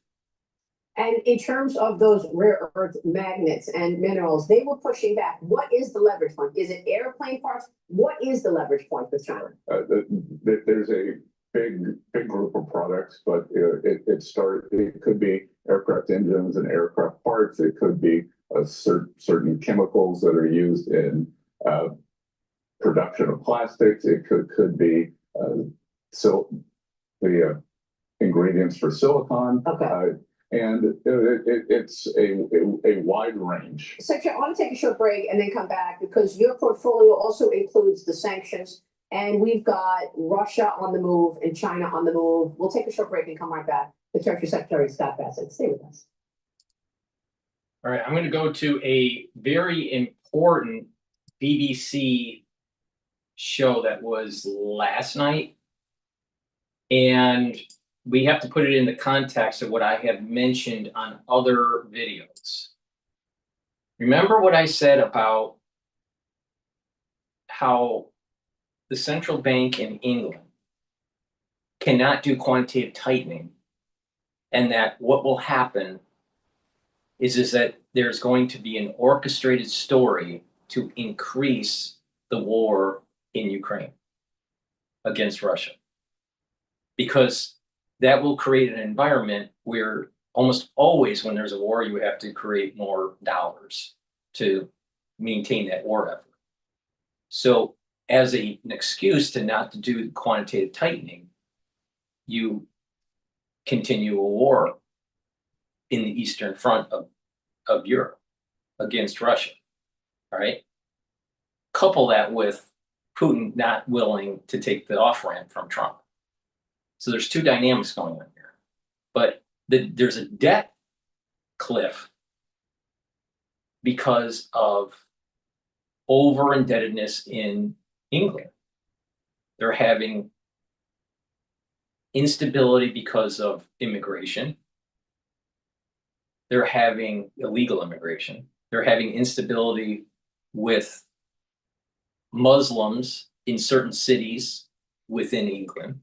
And in terms of those rare earth magnets and minerals, they were pushing back. What is the leverage point? Is it airplane parts? What is the leverage point with China? There's a big group of products, but it could be aircraft engines and aircraft parts. It could be certain chemicals that are used in production of plastics. It could be the ingredients for silicon. Okay. And it's a wide range. Secretary, I want to take a short break and then come back because your portfolio also includes the sanctions, and we've got Russia on the move and China on the move. We'll take a short break and come right back. The Treasury Secretary Scott Bessent, stay with us. All right, I'm going to go to a very important BBC show that was last night, and we have to put it in the context of what I have mentioned on other videos. Remember what I said about how the central bank in England cannot do quantitative tightening, and that what will happen is that there's going to be an orchestrated story to increase the war in Ukraine against Russia. Because that will create an environment where almost always when there's a war, you have to create more dollars to maintain that war effort. So as an excuse to not to do quantitative tightening, you continue a war in the Eastern Front of Europe against Russia, all right? Couple that with Putin not willing to take the off-ramp from Trump. So there's two dynamics going on here. But there's a debt cliff because of over-indebtedness in England. They're having instability because of immigration. They're having illegal immigration. They're having instability with Muslims in certain cities within England.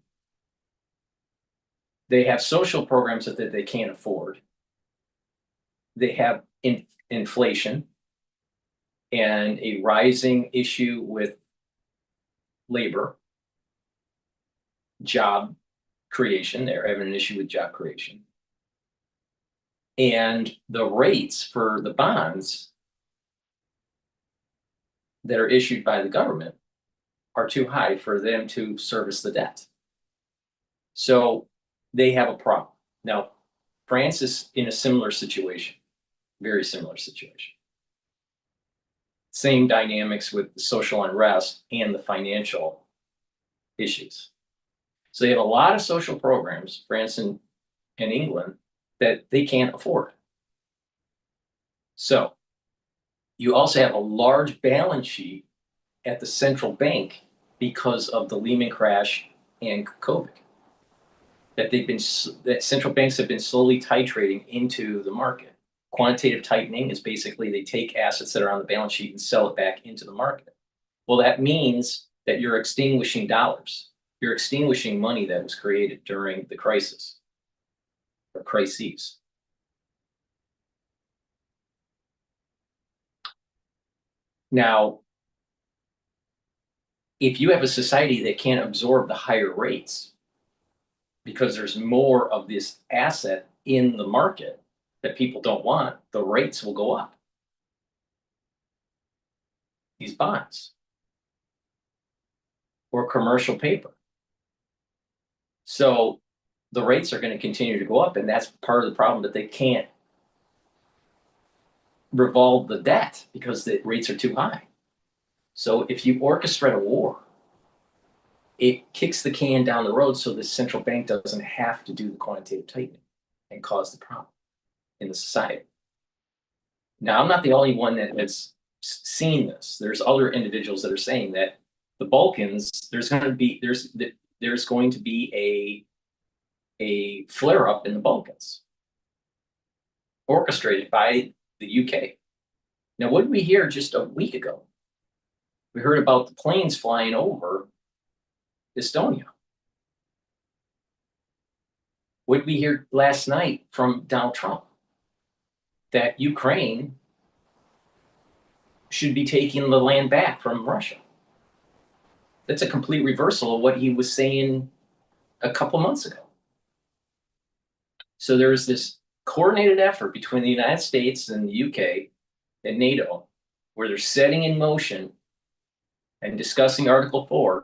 They have social programs that they can't afford. They have inflation and a rising issue with labor, job creation. They're having an issue with job creation. And the rates for the bonds that are issued by the government are too high for them to service the debt. So they have a problem. Now, France is in a similar situation, very similar situation. Same dynamics with the social unrest and the financial issues. So they have a lot of social programs, France and England, that they can't afford. So you also have a large balance sheet at the central bank because of the Lehman crash and COVID. That central banks have been slowly titrating into the market. Quantitative tightening is basically they take assets that are on the balance sheet and sell it back into the market. Well, that means that you're extinguishing dollars. You're extinguishing money that was created during the crisis or crises. Now, if you have a society that can't absorb the higher rates because there's more of this asset in the market that people don't want, the rates will go up. These bonds or commercial paper. So the rates are going to continue to go up, and that's part of the problem, that they can't revolve the debt because the rates are too high. So if you orchestrate a war, it kicks the can down the road so the central bank doesn't have to do the quantitative tightening and cause the problem in the society. Now, I'm not the only one that has seen this. There's other individuals that are saying that the Balkans, there's going to be a flare up in the Balkans, orchestrated by the UK. Now, what did we hear just a week ago? We heard about the planes flying over Estonia. What did we hear last night from Donald Trump? That Ukraine should be taking the land back from Russia. That's a complete reversal of what he was saying a couple months ago. So there's this coordinated effort between the United States and the UK and NATO, where they're setting in motion and discussing Article 4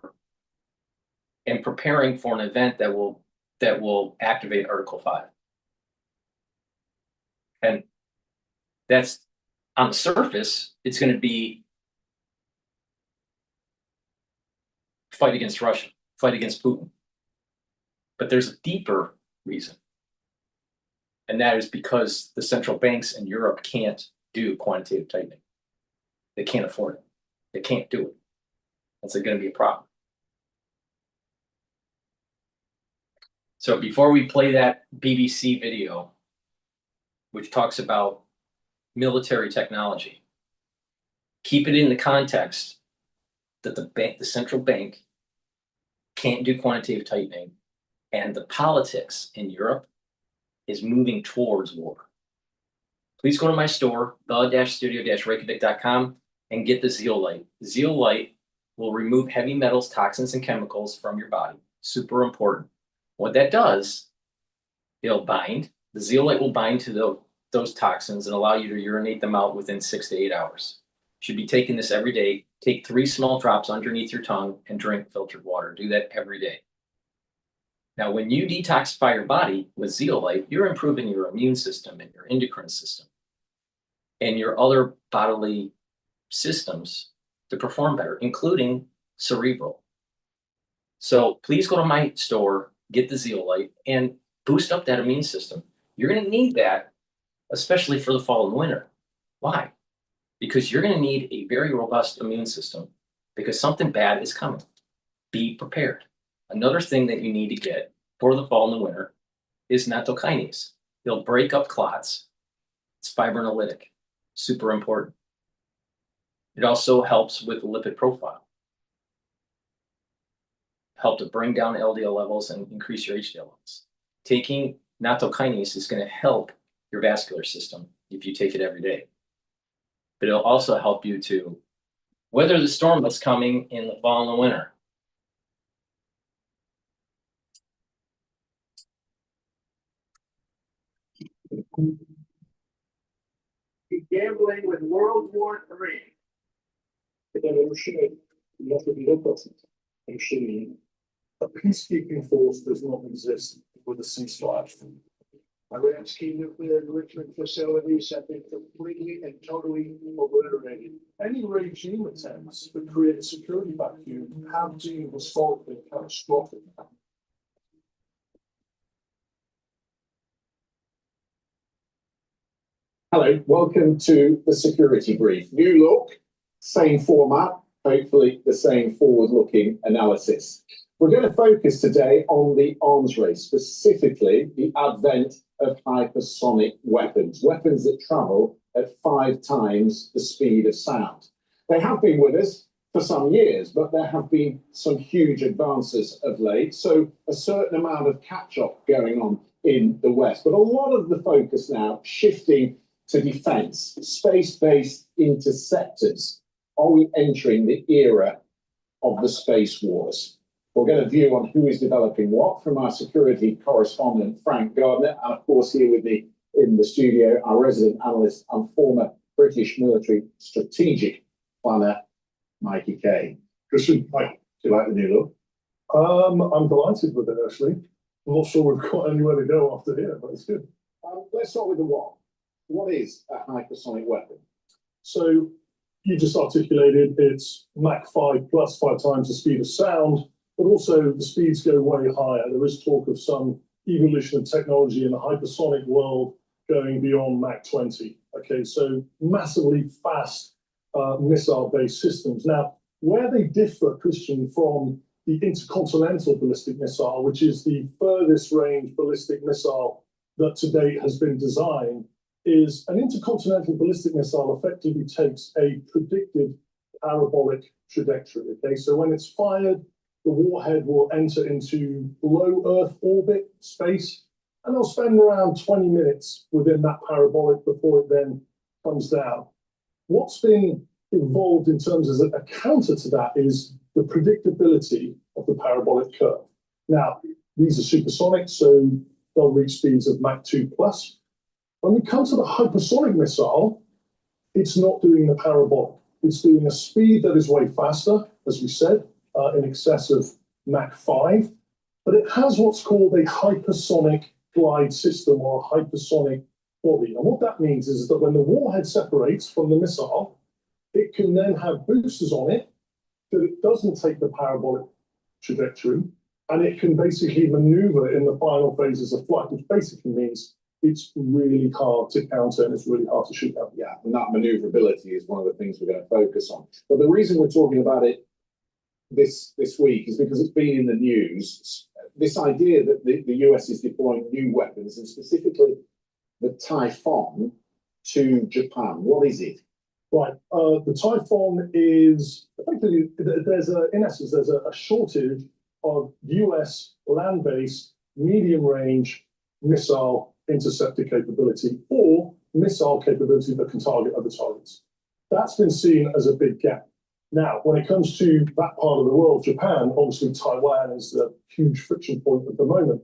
and preparing for an event that will activate Article 5. And that's, on the surface, it's going to be fight against Russia, fight against Putin. But there's a deeper reason. And that is because the central banks in Europe can't do quantitative tightening. They can't afford it. They can't do it. That's going to be a problem. So before we play that BBC video, which talks about military technology, keep it in the context that the central bank can't do quantitative tightening, and the politics in Europe is moving towards war. Please go to my store, the-studio-reykjavik.com, and get the zeolite. The zeolite will remove heavy metals, toxins, and chemicals from your body. Super important. What that does, it'll bind. The zeolite will bind to those toxins and allow you to urinate them out within 6 to 8 hours. Should be taking this every day. Take 3 small drops underneath your tongue and drink filtered water. Do that every day. Now, when you detoxify your body with zeolite, you're improving your immune system and your endocrine system and your other bodily systems to perform better, including cerebral. So please go to my store, get the zeolite, and boost up that immune system. You're going to need that, especially for the fall and winter. Why? Because you're going to need a very robust immune system because something bad is coming. Be prepared. Another thing that you need to get for the fall and the winter is nattokinase. It'll break up clots. It's fibrinolytic. Super important. It also helps with the lipid profile. Help to bring down LDL levels and increase your HDL levels. Taking nattokinase is going to help your vascular system if you take it every day. But it'll also help you to weather the storm that's coming in the fall and the winter. gambling with World War III. A peacekeeping force does not exist with a ceasefire. Iraqi nuclear enrichment facilities have been completely and totally obliterated. Any regime attempts to create a security vacuum have been historically catastrophic. Hello, welcome to the security brief. New look, same format, hopefully the same forward-looking analysis. We're going to focus today on the arms race, specifically the advent of hypersonic weapons, weapons that travel at 5 times the speed of sound. They have been with us for some years, but there have been some huge advances of late, so a certain amount of catch-up going on in the West. But a lot of the focus now shifting to defence, space-based interceptors. Are we entering the era of the space wars? We'll get a view on who is developing what from our security correspondent, Frank Gardner, and of course here with me in the studio, our resident analyst and former British military strategic planner, Mikey Kay. Christian, Mike, do you like the new look? I'm delighted with it, actually. I'm not sure we've got anywhere to go after here, but it's good. Let's start with the what. What is a hypersonic weapon? So you just articulated it's Mach 5 plus 5 times the speed of sound, but also the speeds go way higher. There is talk of some evolution of technology in the hypersonic world going beyond Mach 20. Okay, so massively fast missile-based systems. Now, where they differ, Christian, from the intercontinental ballistic missile, which is the furthest range ballistic missile that to date has been designed, is an intercontinental ballistic missile effectively takes a predicted parabolic trajectory. Okay, so when it's fired, the warhead will enter into low Earth orbit space, and they'll spend around 20 minutes within that parabolic before it then comes down. What's been involved in terms of a counter to that is the predictability of the parabolic curve. Now, these are supersonic, so they'll reach speeds of Mach 2 plus. When we come to the hypersonic missile, it's not doing the parabolic. It's doing a speed that is way faster, as we said, in excess of Mach 5, but it has what's called a hypersonic glide system or a hypersonic body. And what that means is that when the warhead separates from the missile, it can then have boosters on it that it doesn't take the parabolic trajectory, and it can basically maneuver in the final phases of flight, which basically means it's really hard to counter and it's really hard to shoot out. Yeah, and that maneuverability is one of the things we're going to focus on. But the reason we're talking about it this week is because it's been in the news. This idea that the US is deploying new weapons, and specifically the Typhoon to Japan. What is it? Right, the Typhoon is effectively, in essence, there's a shortage of US land-based medium-range missile interceptor capability or missile capability that can target other targets. That's been seen as a big gap. Now, when it comes to that part of the world, Japan, obviously Taiwan is the huge friction point at the moment.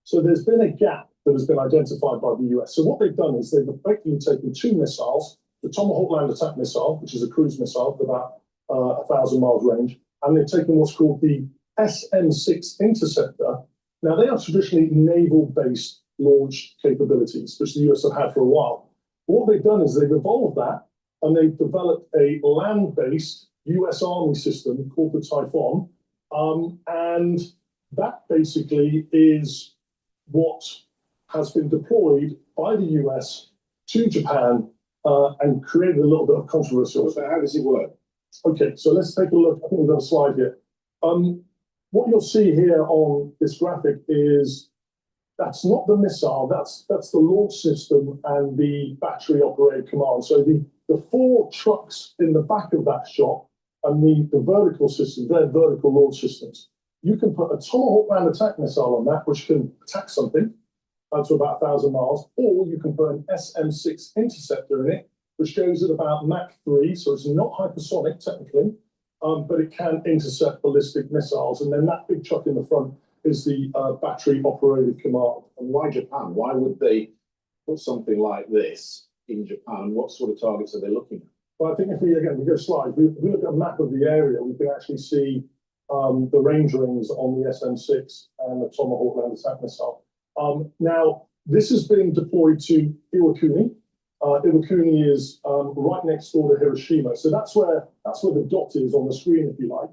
So there's been a gap that has been identified by the US. So what they've done is they've effectively taken 2 missiles, the Tomahawk land attack missile, which is a cruise missile with about 1,000 miles range, and they've taken what's called the SM-6 interceptor. Now, they are traditionally naval-based launch capabilities, which the US have had for a while. What they've done is they've evolved that, and they've developed a land-based US Army system called the Typhoon, and that basically is what has been deployed by the US to Japan and created a little bit of controversy. So how does it work? Okay, so let's take a look. I think we've got a slide here. What you'll see here on this graphic is that's not the missile, that's the launch system and the battery operated command. So the 4 trucks in the back of that shot and the vertical systems, they're vertical launch systems. You can put a Tomahawk land attack missile on that, which can attack something to about 1,000 miles, or you can put an SM-6 interceptor in it, which goes at about Mach 3, so it's not hypersonic technically, but it can intercept ballistic missiles. And then that big truck in the front is the battery operated command. And why Japan? Why would they put something like this in Japan? What sort of targets are they looking at? Well, I think if we go slide, if we look at a map of the area, we can actually see the range rings on the SM-6 and the Tomahawk land attack missile. Now, this has been deployed to Iwakuni. Iwakuni is right next door to Hiroshima, so that's where the dot is on the screen, if you like.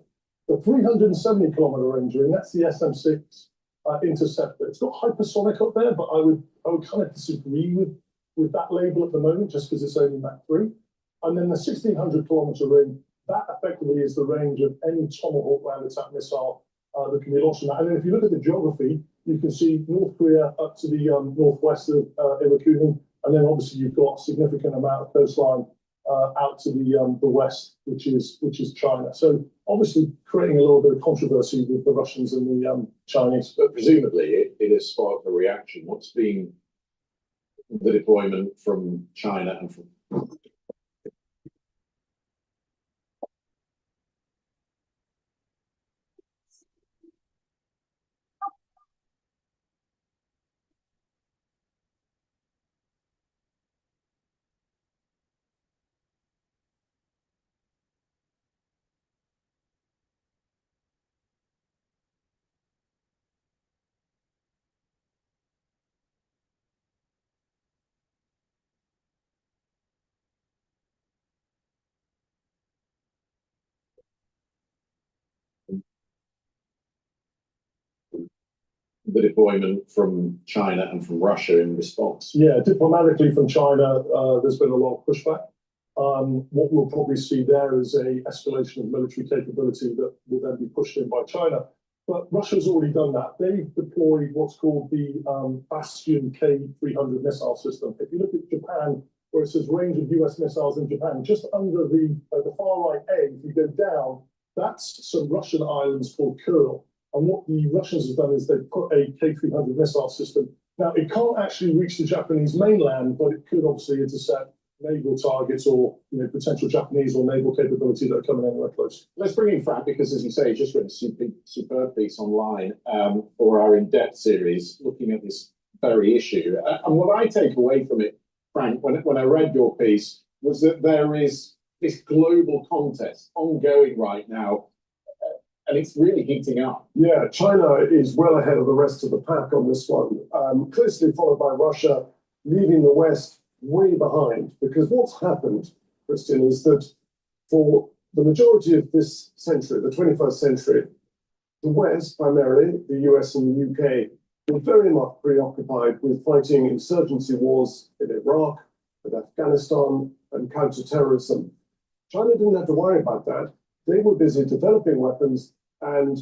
The 370-kilometer range ring, that's the SM-6 interceptor. It's got hypersonic up there, but I would kind of disagree with that label at the moment, just because it's only Mach 3. And then the 1,600-kilometer ring, that effectively is the range of any Tomahawk land attack missile that can be launched from that. And then if you look at the geography, you can see North Korea up to the northwest of Iwakuni, and then obviously you've got a significant amount of coastline out to the west, which is China. So obviously creating a little bit of controversy with the Russians and the Chinese. But presumably it has sparked a reaction. What's been the deployment from China and from the deployment from China and from Russia in response? Yeah, diplomatically from China, there's been a lot of pushback. What we'll probably see there is a escalation of military capability that will then be pushed in by China. But Russia's already done that. They've deployed what's called the Bastion K-300 missile system. If you look at Japan, where it says range of US missiles in Japan, just under the far right A, if you go down, that's some Russian islands called Kuril. And what the Russians have done is they've put a K-300 missile system. Now, it can't actually reach the Japanese mainland, but it could obviously intercept naval targets or potential Japanese or naval capability that are coming anywhere close. Let's bring in Frank, because as you say, he's just written a superb piece online for our in-depth series looking at this very issue. And what I take away from it, Frank, when I read your piece, was that there is this global contest ongoing right now, and it's really heating up. Yeah, China is well ahead of the rest of the pack on this one, closely followed by Russia, leaving the West way behind. Because what's happened, Christian, is that for the majority of this century, the 21st century, the West, primarily the US and the UK, were very much preoccupied with fighting insurgency wars in Iraq, in Afghanistan, and counterterrorism. China didn't have to worry about that. They were busy developing weapons and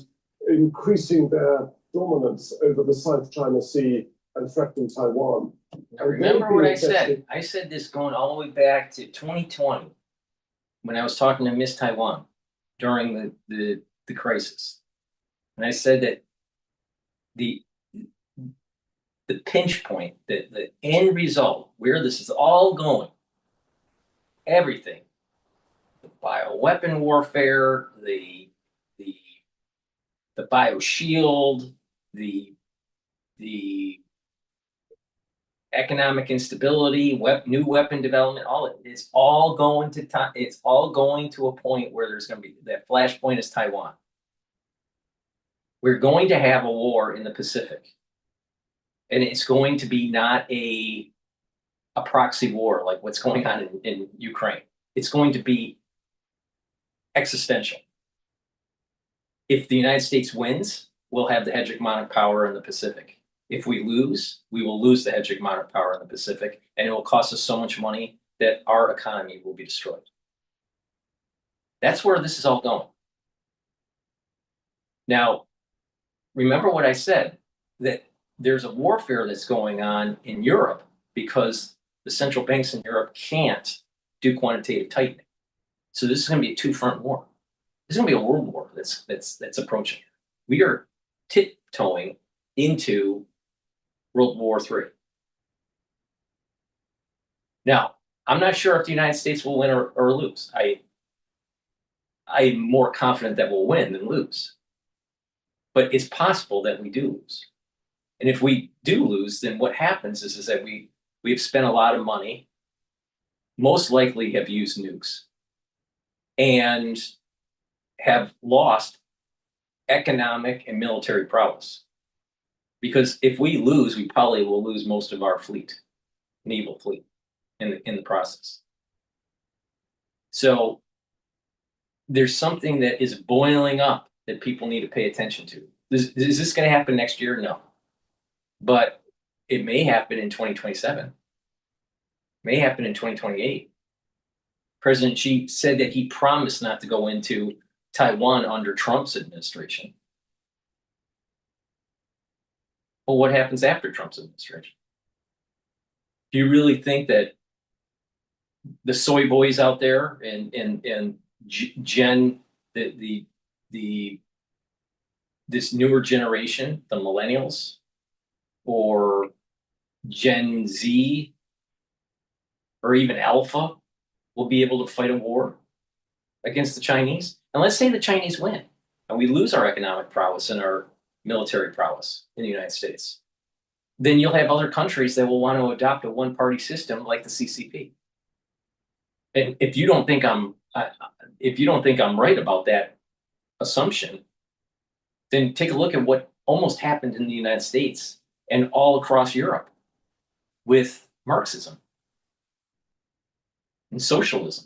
increasing their dominance over the South China Sea and threatening Taiwan. Now, remember what I said? I said this going all the way back to 2020 when I was talking to Miss Taiwan during the crisis. And I said that the pinch point, the end result, where this is all going, everything, the bioweapon warfare, the bioshield, the economic instability, new weapon development, it's all going to time. It's all going to a point where there's going to be that flashpoint is Taiwan. We're going to have a war in the Pacific, and it's going to be not a proxy war like what's going on in Ukraine. It's going to be existential. If the United States wins, we'll have the hegemonic power in the Pacific. If we lose, we will lose the hegemonic power in the Pacific, and it will cost us so much money that our economy will be destroyed. That's where this is all going. Now, remember what I said, that there's a warfare that's going on in Europe because the central banks in Europe can't do quantitative tightening. So this is going to be a two-front war. This is going to be a world war that's approaching. We are tiptoeing into World War III. Now, I'm not sure if the United States will win or lose. I'm more confident that we'll win than lose. But it's possible that we do lose. And if we do lose, then what happens is that we've spent a lot of money most likely have used nukes and have lost economic and military prowess. Because if we lose, we probably will lose most of our fleet, naval fleet, in the process. So there's something that is boiling up that people need to pay attention to. Is this going to happen next year? No. But it may happen in 2027. May happen in 2028. President Xi said that he promised not to go into Taiwan under Trump's administration. Well, what happens after Trump's administration? Do you really think that the soy boys out there and Gen this newer generation, the millennials, or Gen Z, or even Alpha, will be able to fight a war against the Chinese? And let's say the Chinese win, and we lose our economic prowess and our military prowess in the United States. Then you'll have other countries that will want to adopt a one-party system like the CCP. And if you don't think I'm right about that assumption, then take a look at what almost happened in the United States and all across Europe with Marxism and socialism.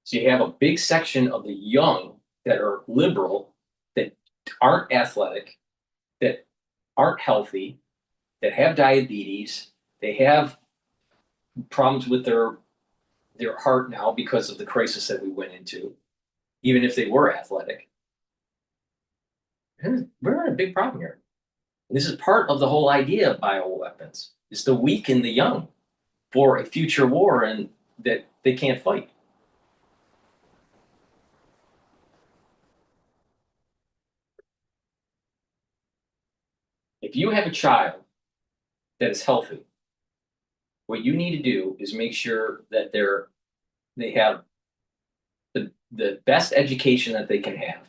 So you have a big section of the young that are liberal, that aren't athletic, that aren't healthy, that have diabetes, they have problems with their heart now because of the crisis that we went into, even if they were athletic. And we're in a big problem here. And this is part of the whole idea of bioweapons, is to weaken the young for a future war and that they can't fight. If you have a child that is healthy, what you need to do is make sure that they have the best education that they can have,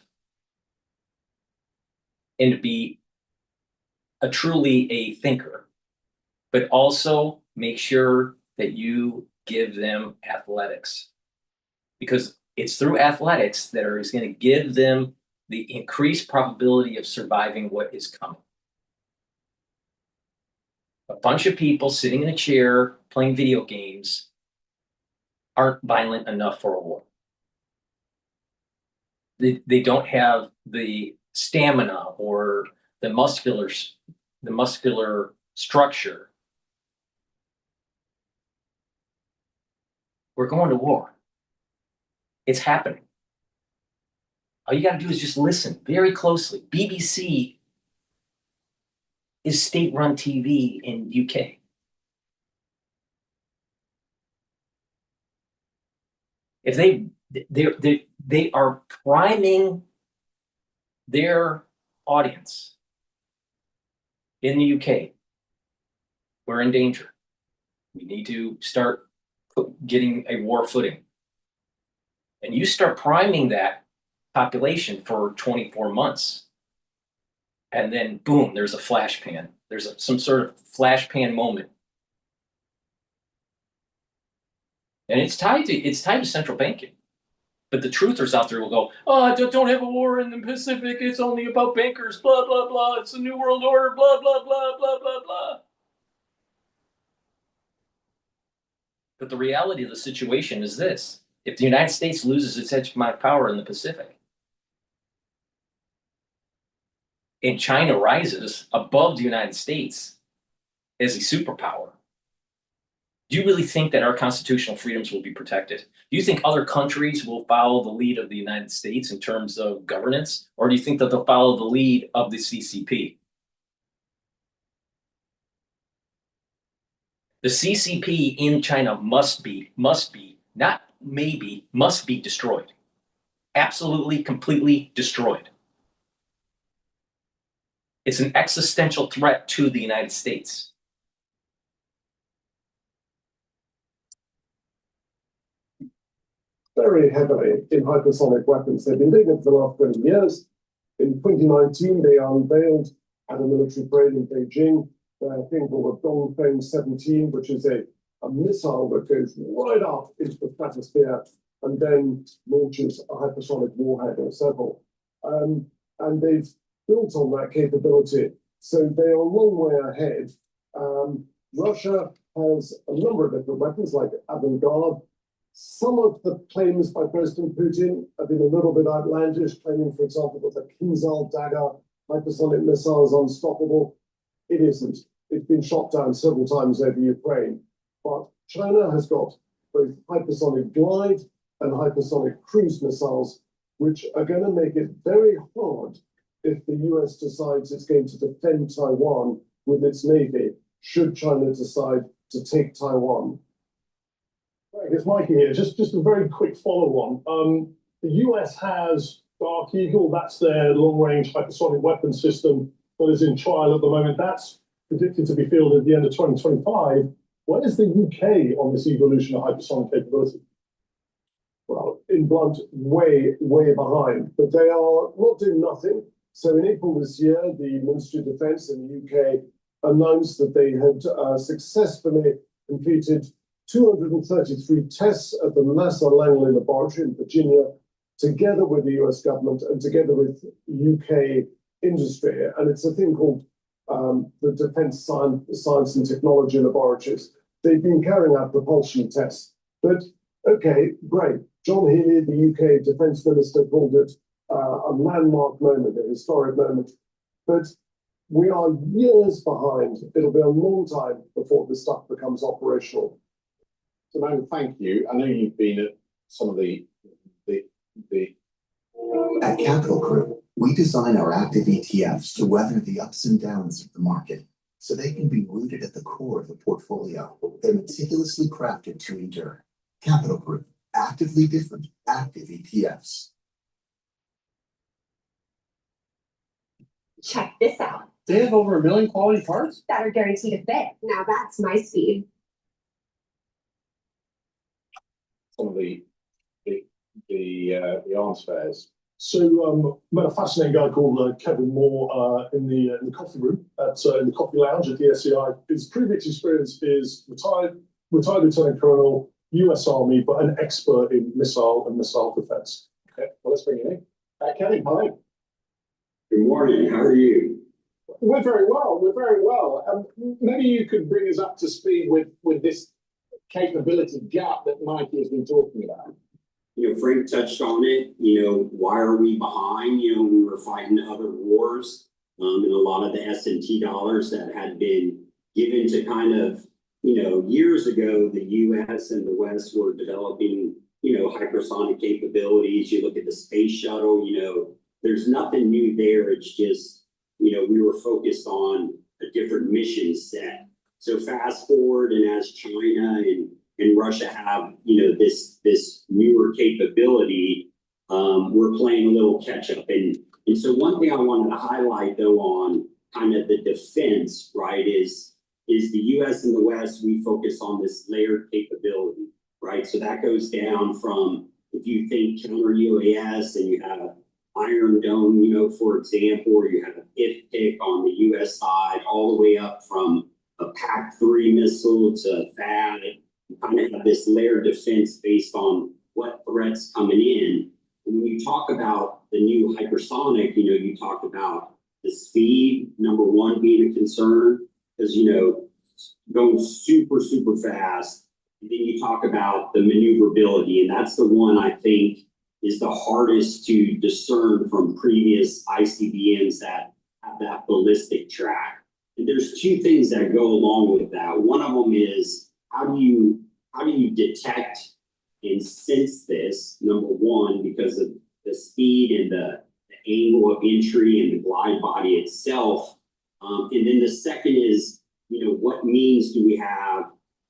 and to be truly a thinker, but also make sure that you give them athletics, because it's through athletics that is going to give them the increased probability of surviving what is coming. A bunch of people sitting in a chair playing video games aren't violent enough for a war. They don't have the stamina or the muscular structure. We're going to war. It's happening. All you got to do is just listen very closely. BBC is state-run TV in UK. If they are priming their audience in the UK, we're in danger. We need to start getting a war footing. And you start priming that population for 24 months. And then boom, there's a flash pan. There's some sort of flash pan moment. And it's tied to central banking. But the truthers out there will go, oh, don't have a war in the Pacific. It's only about bankers, blah, blah, blah. It's a new world order, blah, blah, blah, blah, blah, blah. But the reality of the situation is this. If the United States loses its hegemonic power in the Pacific, and China rises above the United States as a superpower, do you really think that our constitutional freedoms will be protected? Do you think other countries will follow the lead of the United States in terms of governance? Or do you think that they'll follow the lead of the CCP? The CCP in China must be, not maybe, must be destroyed. Absolutely, completely destroyed. It's an existential threat to the United States. Very heavily in hypersonic weapons. They've been doing it for the last 20 years. In 2019, they unveiled at a military parade in Beijing their thing called the Dongfeng 17, which is a missile that goes right up into the stratosphere and then launches a hypersonic warhead or several. And they've built on that capability. So they are a long way ahead. Russia has a number of different weapons like avant-garde. Some of the claims by President Putin have been a little bit outlandish, claiming, for example, that the Kimmel dagger hypersonic missile is unstoppable. It isn't. It's been shot down several times over Ukraine. But China has got both hypersonic glide and hypersonic cruise missiles, which are going to make it very hard if the US decides it's going to defend Taiwan with its navy, should China decide to take Taiwan. I guess Mikey here, just a very quick follow-on. The US has Dark Eagle, that's their long-range hypersonic weapon system that is in trial at the moment. That's predicted to be fielded at the end of 2025. Where is the UK on this evolution of hypersonic capability? Well, in blunt, way behind, but they are not doing nothing. So in April this year, the Ministry of Defence in the UK announced that they had successfully completed 233 tests at the NASA Langley Laboratory in Virginia, together with the US government and together with UK industry. And it's a thing called the Defence Science and Technology Laboratories. They've been carrying out propulsion tests. But okay, great. John Healey, the UK Defence Minister, called it a landmark moment, a historic moment. But we are years behind. It'll be a long time before this stuff becomes operational. Simone, thank you. I know you've been at some of the At Capital Group, we design our active ETFs to weather the ups and downs of the market, so they can be rooted at the core of the portfolio. They're meticulously crafted to endure. Capital Group, actively different, active ETFs. Check this out. They have over 1 million quality parts that are guaranteed to fit. Now that's my speed. Some of the arms fairs. So met a fascinating guy called Kevin Moore in the coffee room in the coffee lounge at the SEI. His previous experience is retired Lieutenant Colonel, US Army, but an expert in missile and missile defense. Okay, well, let's bring it in. Kevin, hi. Good morning. How are you? We're very well. We're very well. Maybe you could bring us up to speed with this capability gap that Mikey has been talking about. Frank touched on it. Why are we behind? We were fighting other wars, and a lot of the S&T dollars that had been given to kind of, years ago, the U.S. and the West were developing, hypersonic capabilities. You look at the space shuttle, there's nothing new there. It's just, we were focused on a different mission set. So fast forward, and as China and Russia have, this newer capability, we're playing a little catch up. And so one thing I wanted to highlight though on kind of the defense, right, is the US and the West, we focus on this layered capability, right? So that goes down from, if you think counter UAS and you have Iron Dome, for example, or you have an IFPC on the US side, all the way up from a PAC-3 missile to THAAD. You kind of have this layered defense based on what threats coming in. And when you talk about the new hypersonic, you talk about the speed, number one, being a concern, because, going super, super fast. And then you talk about the maneuverability, and that's the one I think is the hardest to discern from previous ICBMs that have that ballistic track. And there's two things that go along with that. One of them is how do you detect and sense this, number one, because of the speed and the angle of entry and the glide body itself. And then the second is, what means do we have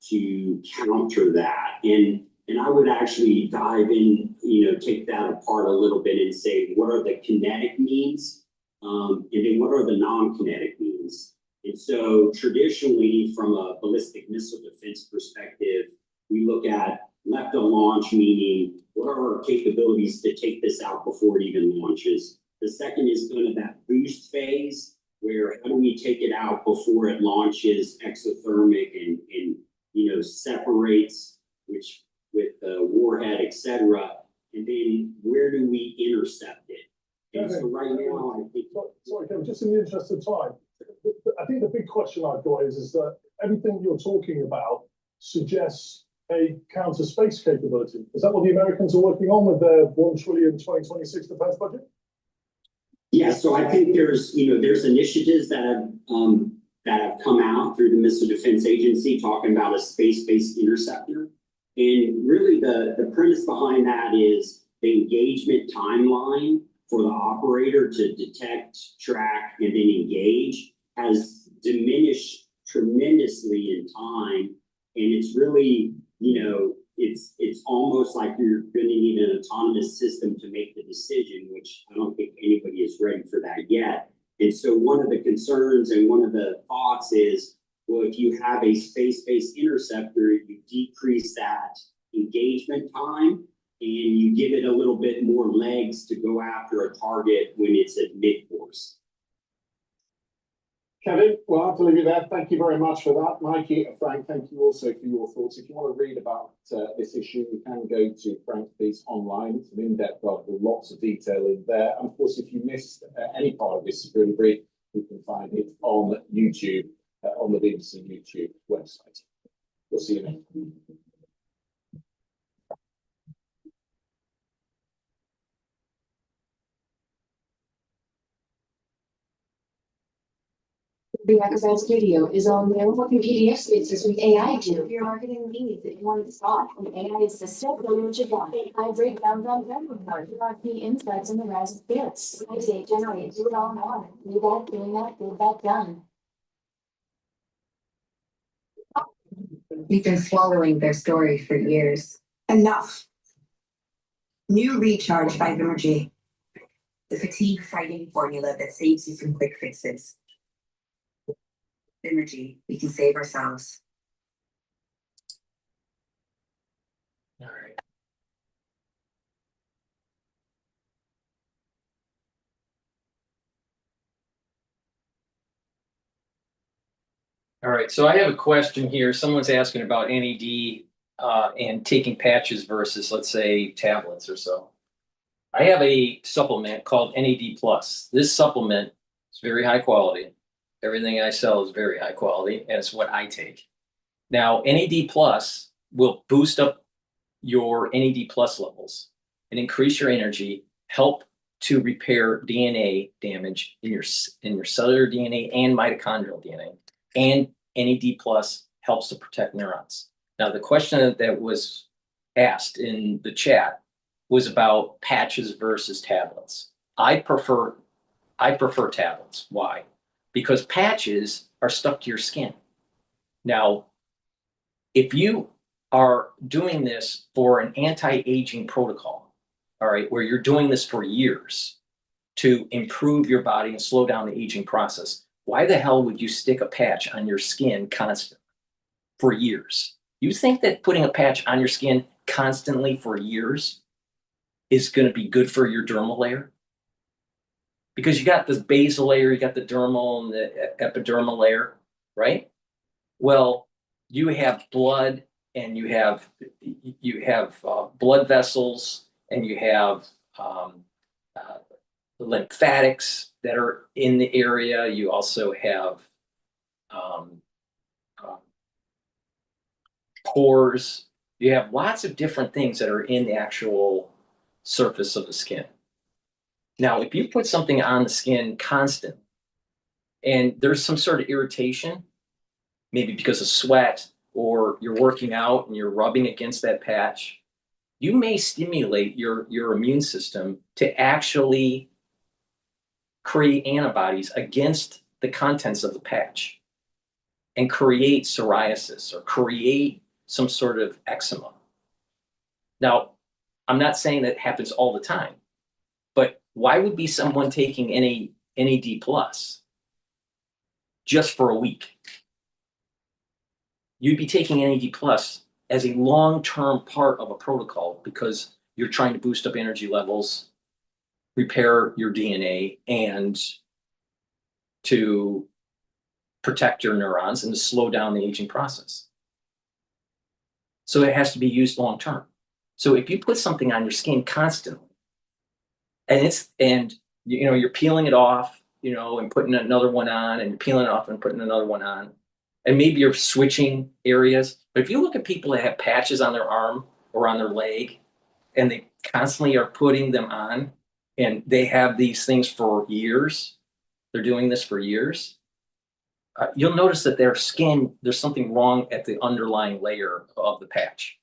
to counter that? And I would actually dive in, take that apart a little bit and say, what are the kinetic means? And then what are the non-kinetic means? And so traditionally, from a ballistic missile defense perspective, we look at left of launch, meaning what are our capabilities to take this out before it even launches? The second is kind of that boost phase, where how do we take it out before it launches exothermic and separates, which with the warhead, etc. And then where do we intercept it? And so right now, I think. Sorry, Kevin, just in the interest of time, I think the big question I've got is that everything you're talking about suggests a counter space capability. Is that what the Americans are working on with their $1 trillion 2026 defense budget? Yeah, so I think there's initiatives that have come out through the Missile Defense Agency talking about a space-based interceptor. And really the premise behind that is the engagement timeline for the operator to detect, track, and then engage has diminished tremendously in time. And it's really, it's almost like you're going to need an autonomous system to make the decision, which I don't think anybody is ready for that yet. And so one of the concerns and one of the thoughts is, well, if you have a space-based interceptor, you decrease that engagement time and you give it a little bit more legs to go after a target when it's at mid-course. Kevin, we'll have to leave you there. Thank you very much for that. Mikey and Frank, thank you also for your thoughts. If you want to read about this issue, you can go to Frank's piece online. It's an in-depth article, lots of detail in there. And of course, if you missed any part of this security brief, you can find it on YouTube, on the BBC YouTube website. We'll see you next week. The Acrobat Studio is on there working PDF spaces with AI too. If your marketing needs that you want to start an AI assistant, go to what you want. I break down from everyone. There are key insights in the rise of bits. I say generate, do it all in one. Do that, doing that, get that done. We've been swallowing their story for years. Enough. New Recharge by Bitchute. The fatigue fighting formula that saves you from quick fixes. Bitchute, we can save ourselves. All right. All right, so I have a question here. Someone's asking about NAD and taking patches versus, let's say, tablets or so. I have a supplement called NAD+. This supplement is very high quality. Everything I sell is very high quality, and it's what I take. Now, NAD+ will boost up your NAD+ levels and increase your energy, help to repair DNA damage in your cellular DNA and mitochondrial DNA. And NAD+ helps to protect neurons. Now, the question that was asked in the chat was about patches versus tablets. I prefer tablets. Why? Because patches are stuck to your skin. Now, if you are doing this for an anti-aging protocol, all right, where you're doing this for years to improve your body and slow down the aging process, why the hell would you stick a patch on your skin constantly for years? You think that putting a patch on your skin constantly for years is going to be good for your dermal layer? Because you got this basal layer, you got the dermal and the epidermal layer, right? Well, you have blood and you have blood vessels and you have lymphatics that are in the area. You also have pores. You have lots of different things that are in the actual surface of the skin. Now, if you put something on the skin constant and there's some sort of irritation, maybe because of sweat or you're working out and you're rubbing against that patch, you may stimulate your immune system to actually create antibodies against the contents of the patch and create psoriasis or create some sort of eczema. Now, I'm not saying that happens all the time, but why would be someone taking NAD+ just for a week? You'd be taking NAD+ as a long-term part of a protocol because you're trying to boost up energy levels repair your DNA and to protect your neurons and to slow down the aging process. So it has to be used long term. So if you put something on your skin constantly, and you're peeling it off, and putting another one on, and peeling it off and putting another one on, and maybe you're switching areas. But if you look at people that have patches on their arm or on their leg, and they constantly are putting them on, and they have these things for years, they're doing this for years, you'll notice that their skin, there's something wrong at the underlying layer of the patch.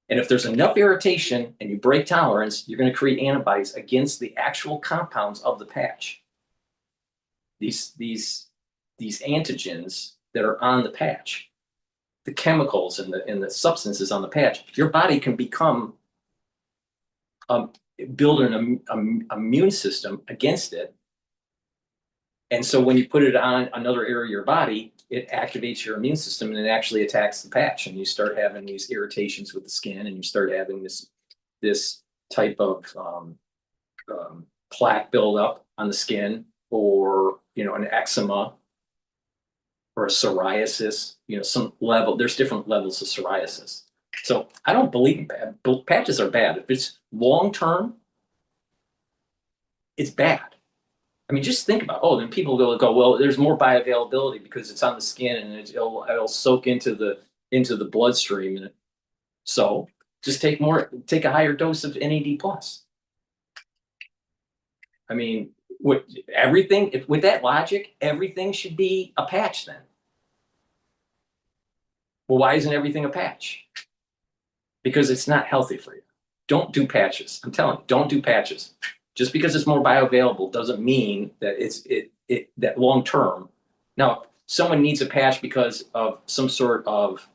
And if there's enough irritation and you break tolerance, you're going to create antibodies against the actual compounds of the patch. These antigens that are on the patch, the chemicals and the substances on the patch, your body can become build an immune system against it. And so when you put it on another area of your body, it activates your immune system and it actually attacks the patch, and you start having these irritations with the skin, and you start having this type of plaque buildup on the skin, or an eczema or a psoriasis. Some level. There's different levels of psoriasis. So I don't believe bad. Patches are bad. If it's long term, it's bad. I mean, just think about, then people go, well, there's more bioavailability because it's on the skin and it'll soak into the bloodstream. And so just take a higher dose of NAD+. I mean, with that logic, everything should be a patch then. Well, why isn't everything a patch? Because it's not healthy for you. Don't do patches. I'm telling you, don't do patches. Just because it's more bioavailable doesn't mean that that long term. Now, if someone needs a patch because of some sort of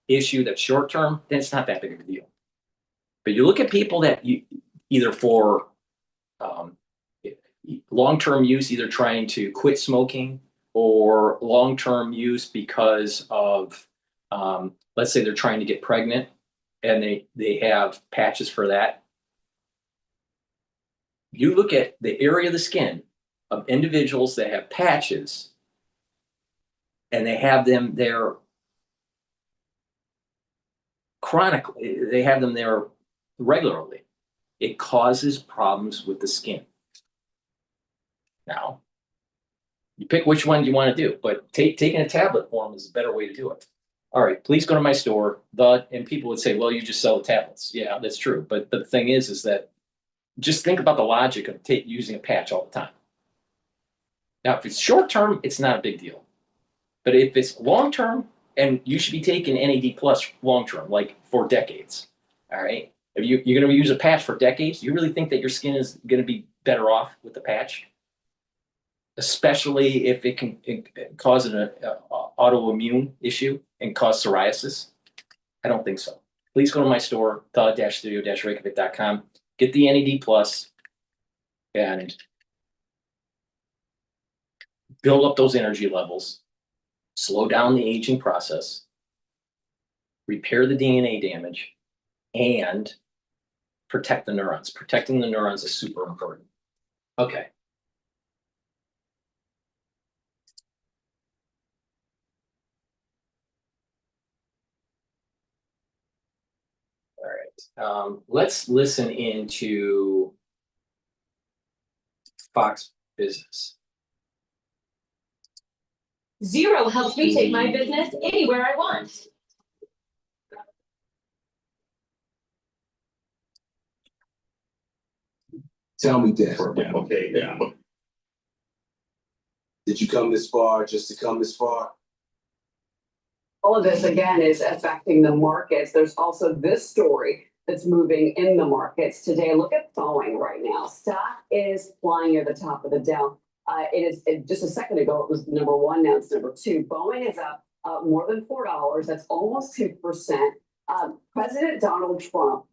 issue that's short term, then it's not that big of a deal. But you look at people that either for long term use, either trying to quit smoking, or long term use because of, let's say they're trying to get pregnant and they have patches for that. You look at the area of the skin of individuals that have patches and they have them there chronically, they have them there regularly, it causes problems with the skin. Now, you pick which one you want to do, but taking a tablet form is a better way to do it. All right, please go to my store. And people would say, well, you just sell the tablets. Yeah, that's true. But the thing is that just think about the logic of using a patch all the time. Now, if it's short term, it's not a big deal. But if it's long term, and you should be taking NAD+ long term, like for decades. All right. If you're going to use a patch for decades, you really think that your skin is going to be better off with the patch? Especially if it can cause an autoimmune issue and cause psoriasis? I don't think so. Please go to my store, the-studio-reykjavik.com. Get the NAD+ and build up those energy levels, slow down the aging process, repair the DNA damage, and protect the neurons. Protecting the neurons is super important. Okay. All right. Let's listen into Fox Business. Zero helps me take my business anywhere I want. Tell me, Dad. Okay, yeah. Did you come this far just to come this far? All of this, again, is affecting the markets. There's also this story that's moving in the markets today. Look at Boeing right now. Stock is flying at the top of the Dow. Just a second ago, it was number one, now it's number two. Boeing is up more than $4. That's almost 2%. President Donald Trump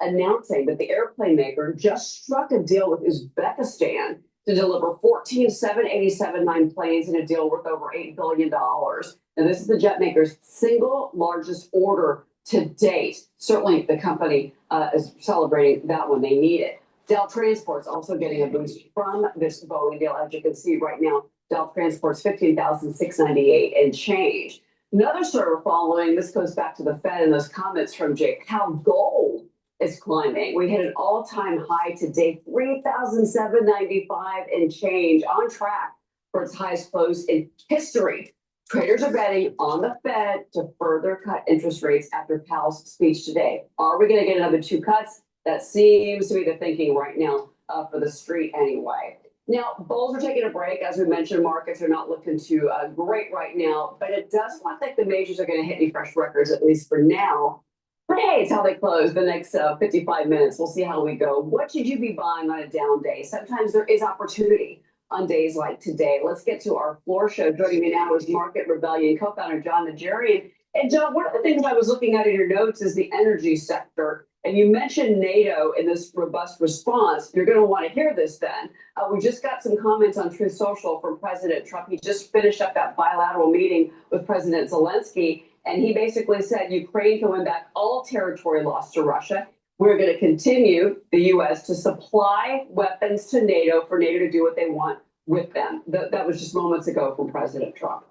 announcing that the airplane maker just struck a deal with Uzbekistan to deliver 14 787-9 planes in a deal worth over $8 billion. Now, this is the jet maker's single largest order to date. Certainly, the company is celebrating that one. They need it. Dow Transport's also getting a boost from this Boeing deal. As you can see right now, Dow Transport's 15,698 and change. Another story we're following, this goes back to the Fed and those comments from Jake, how gold is climbing. We hit an all-time high today, 3,795 and change, on track for its highest close in history. Traders are betting on the Fed to further cut interest rates after Powell's speech today. Are we going to get another 2 cuts? That seems to be the thinking right now for the street anyway. Now, bulls are taking a break. As we mentioned, markets are not looking too great right now, but it does look like the majors are going to hit any fresh records, at least for now. But hey, it's how they close the next 55 minutes. We'll see how we go. What should you be buying on a down day? Sometimes there is opportunity on days like today. Let's get to our floor show. Joining me now is Market Rebellion co-founder John Najarian. And John, one of the things I was looking at in your notes is the energy sector. And you mentioned NATO in this robust response. You're going to want to hear this then. We just got some comments on Truth Social from President Trump. He just finished up that bilateral meeting with President Zelensky. And he basically said Ukraine can win back all territory lost to Russia. We're going to continue, the U.S., to supply weapons to NATO for NATO to do what they want with them. That was just moments ago from President Trump.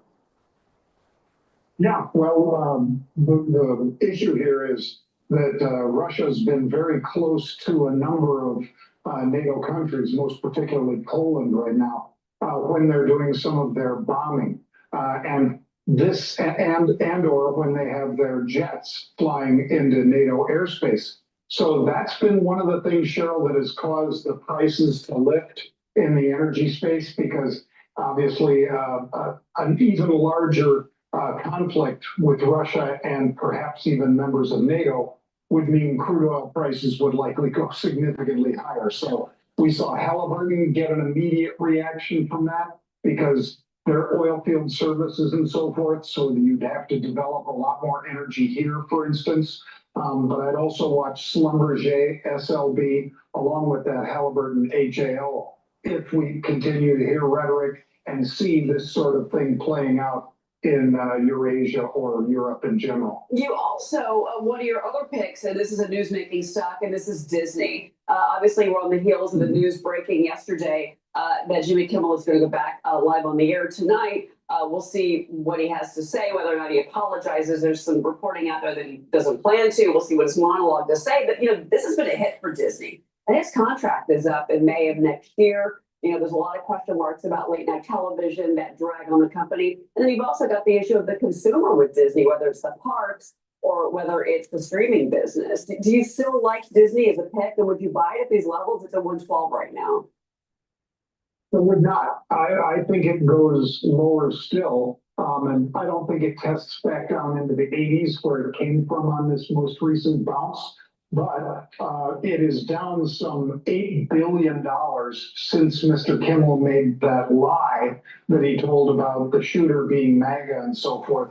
Yeah, well, the issue here is that Russia's been very close to a number of NATO countries, most particularly Poland right now, when they're doing some of their bombing. And or when they have their jets flying into NATO airspace. So that's been one of the things, Cheryl, that has caused the prices to lift in the energy space, because obviously an even larger conflict with Russia and perhaps even members of NATO would mean crude oil prices would likely go significantly higher. So we saw Halliburton get an immediate reaction from that because their oil field services and so forth. So you'd have to develop a lot more energy here, for instance. But I'd also watch Schlumberger, SLB, along with that Halliburton HAL, if we continue to hear rhetoric and see this sort of thing playing out in Eurasia or Europe in general. You also, one of your other picks, and this is a news-making stock, and this is Disney. Obviously, we're on the heels of the news breaking yesterday that Jimmy Kimmel is going to go back live on the air tonight. We'll see what he has to say, whether or not he apologizes. There's some reporting out there that he doesn't plan to. We'll see what his monologue to say. But, this has been a hit for Disney. And his contract is up in May of next year. There's a lot of question marks about late night television, that drag on the company. And then you've also got the issue of the consumer with Disney, whether it's the parks or whether it's the streaming business. Do you still like Disney as a pick? And would you buy it at these levels? It's at 112 right now. It would not. I think it goes lower still. And I don't think it tests back down into the 80s where it came from on this most recent bounce. But it is down some $8 billion since Mr. Kimmel made that lie that he told about the shooter being MAGA and so forth.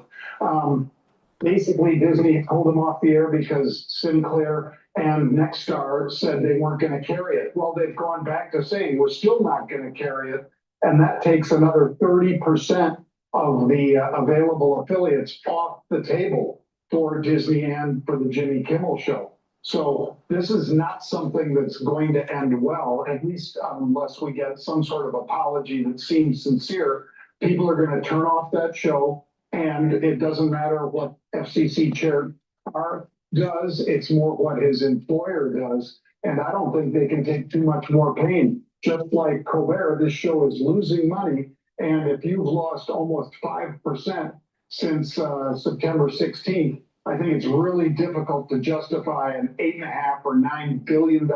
Basically, Disney pulled him off the air because Sinclair and Nexstar said they weren't going to carry it. Well, they've gone back to saying we're still not going to carry it. And that takes another 30% of the available affiliates off the table for Disney and for the Jimmy Kimmel Show. So this is not something that's going to end well, at least unless we get some sort of apology that seems sincere. People are going to turn off that show, and it doesn't matter what FCC Chair Carr does. It's more what his employer does. And I don't think they can take too much more pain. Just like Colbert, this show is losing money. And if you've lost almost 5% since September 16th, I think it's really difficult to justify an $8.5 or $9 billion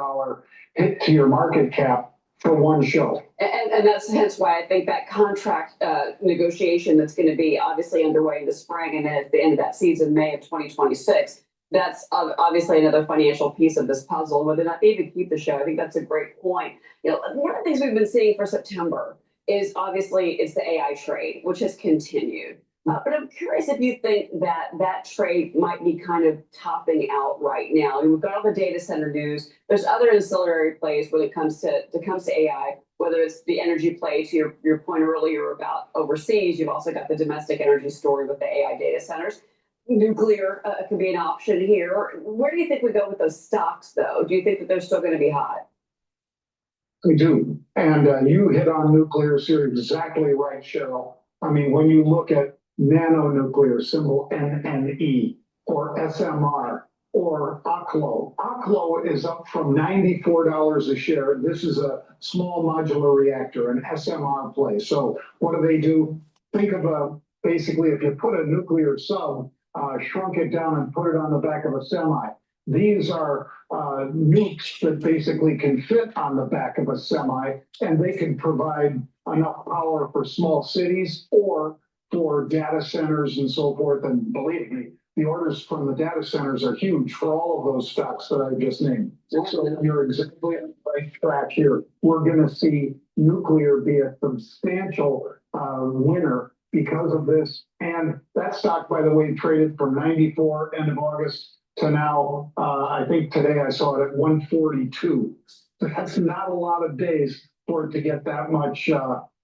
hit to your market cap for one show. And that's hence why I think that contract negotiation that's going to be obviously underway in the spring and then at the end of that season, May of 2026, that's obviously another financial piece of this puzzle. Whether or not they even keep the show, I think that's a great point. One of the things we've been seeing for September is obviously it's the AI trade, which has continued. But I'm curious if you think that trade might be kind of topping out right now. We've got all the data center news. There's other ancillary plays when it comes to AI, whether it's the energy play to your point earlier about overseas. You've also got the domestic energy story with the AI data centers. Nuclear could be an option here. Where do you think we go with those stocks, though? Do you think that they're still going to be hot? We do. And you hit on nuclear, so you're exactly right, Cheryl. I mean, when you look at nanonuclear, symbol NNE, or SMR, or ACLO is up from $94 a share. This is a small modular reactor, an SMR play. So what do? Think of basically, if you put a nuclear sub, shrunk it down and put it on the back of a semi. These are nukes that basically can fit on the back of a semi, and they can provide enough power for small cities or for data centers and so forth. And believe me, the orders from the data centers are huge for all of those stocks that I just named. So you're exactly on the right track here. We're going to see nuclear be a substantial winner because of this. And that stock, by the way, traded from 94 end of August to now, I think today I saw it at 142. That's not a lot of days for it to get that much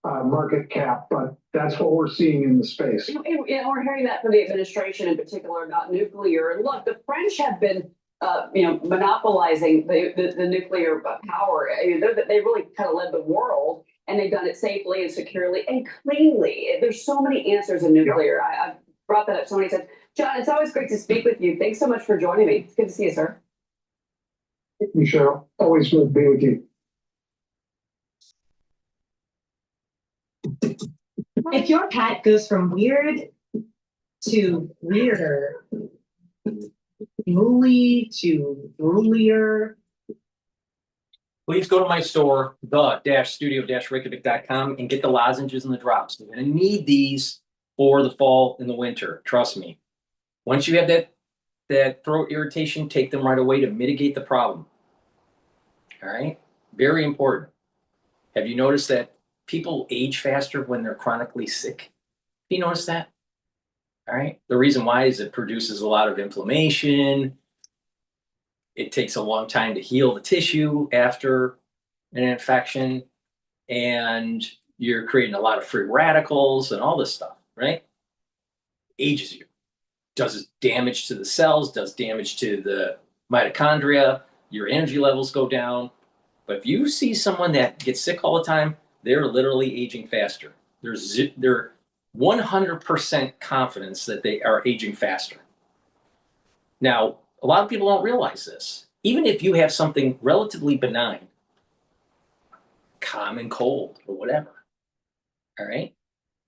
market cap, but that's what we're seeing in the space. And we're hearing that from the administration in particular about nuclear. And look, the French have been, monopolizing the nuclear power. They really kind of led the world, and they've done it safely and securely and cleanly. There's so many answers in nuclear. Yep. I've brought that up so many times. John, it's always great to speak with you. Thanks so much for joining me. It's good to see you, sir. Thank you, Cheryl. Always good to be with you. If your pet goes from weird to weirder, mooly to droolier, please go to my store, the-studio-reykjavik.com, and get the lozenges and the drops. You're going to need these for the fall and the winter. Trust me. Once you have that throat irritation, take them right away to mitigate the problem. All right? Very important. Have you noticed that people age faster when they're chronically sick? Have you noticed that? All right? The reason why is it produces a lot of inflammation. It takes a long time to heal the tissue after an infection, and you're creating a lot of free radicals and all this stuff, right? Ages you. Does damage to the cells, does damage to the mitochondria, your energy levels go down. But if you see someone that gets sick all the time, they're literally aging faster. They're 100% confidence that they are aging faster. Now, a lot of people don't realize this. Even if you have something relatively benign, common cold or whatever, all right?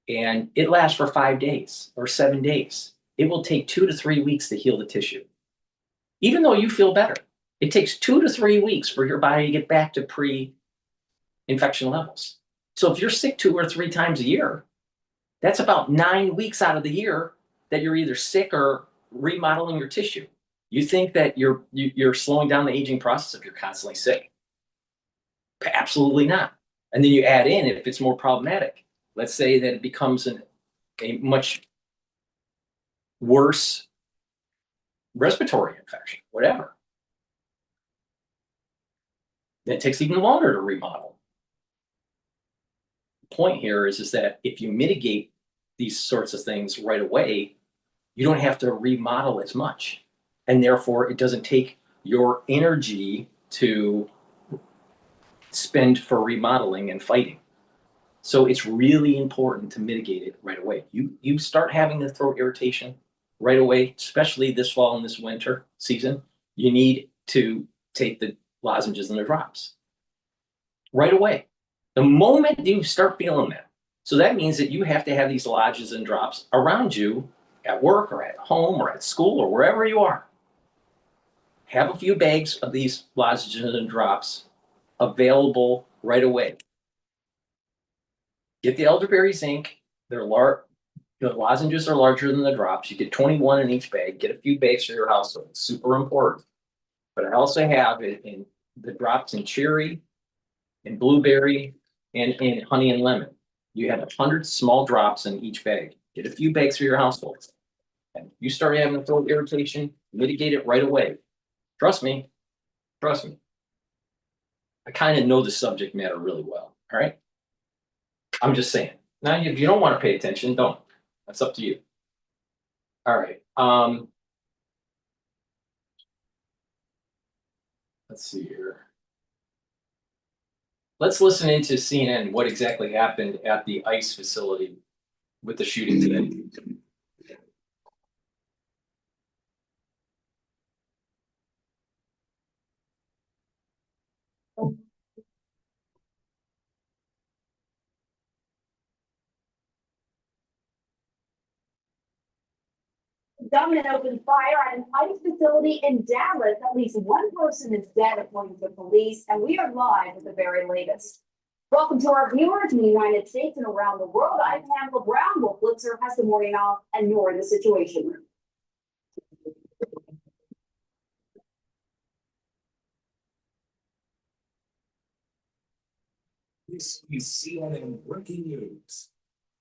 And it lasts for 5 days or 7 days. It will take 2 to 3 weeks to heal the tissue. Even though you feel better, it takes 2 to 3 weeks for your body to get back to pre-infection levels. So if you're sick 2 or 3 times a year, that's about 9 weeks out of the year that you're either sick or remodeling your tissue. You think that you're slowing down the aging process if you're constantly sick? Absolutely not. And then you add in, if it's more problematic, let's say that it becomes a much worse respiratory infection, whatever. Then it takes even longer to remodel. The point here is that if you mitigate these sorts of things right away, you don't have to remodel as much. And therefore, it doesn't take your energy to spend for remodeling and fighting. So it's really important to mitigate it right away. You start having the throat irritation right away, especially this fall and this winter season, you need to take the lozenges and the drops right away. The moment you start feeling that. So that means that you have to have these lozenges and drops around you at work or at home or at school or wherever you are. Have a few bags of these lozenges and drops available right away. Get the elderberry zinc. They're large. The lozenges are larger than the drops. You get 21 in each bag. Get a few bags for your household. It's super important. But I also have it in the drops in cherry, in blueberry, and in honey and lemon. You have 100 small drops in each bag. Get a few bags for your household. And you start having a throat irritation, mitigate it right away. Trust me. Trust me. I kind of know the subject matter really well. All right. I'm just saying. Now, if you don't want to pay attention, don't. That's up to you. All right. Let's see here. Let's listen into CNN what exactly happened at the ICE facility with the shooting today. Government opened fire at an ICE facility in Dallas. At least one person is dead, according to police, and we are live with the very latest. Welcome to our viewers in the United States and around the world. I'm Pamela Brown. Wolf Blitzer has the morning off, and you're in the Situation Room. This is CNN breaking news.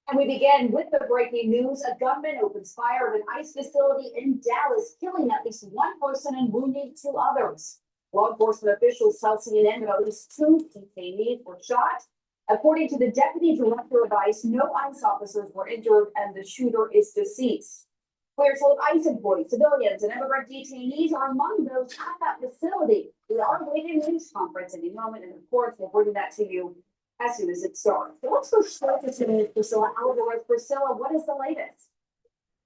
And we begin with the breaking news. A gunman opens fire at an ICE facility in Dallas, killing at least one person and wounding two others. Law enforcement officials tell CNN that at least two detainees were shot. According to the deputy director of ICE, no ICE officers were injured and the shooter is deceased. We're told ICE employees, civilians, and immigrant detainees are among those at that facility. We are awaiting a news conference any moment, and of course, we'll bring that to you as soon as it starts. So let's go straight to today's Priscilla Alvarez. Priscilla, what is the latest?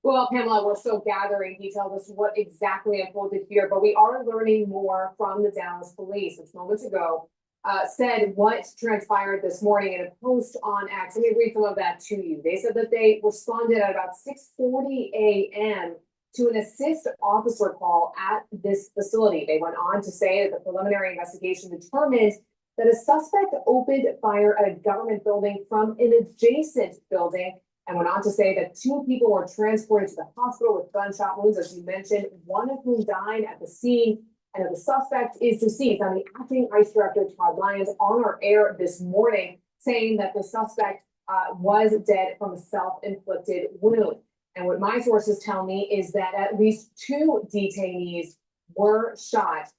Well, Pamela, we're still gathering details as to what exactly unfolded here, but we are learning more from the Dallas police, which moments ago said what transpired this morning in a post on X. Let me read some of that to you. They said that they responded at about 6:40 a.m. to an assist officer call at this facility. They went on to say that the preliminary investigation determined that a suspect opened fire at a government building from an adjacent building, and went on to say that two people were transported to the hospital with gunshot wounds, as you mentioned, one of whom died at the scene, and that the suspect is deceased. Now, the acting ICE director, Todd Lyons, on our air this morning, saying that the suspect was dead from a self-inflicted wound. And what my sources tell me is that at least two detainees were shot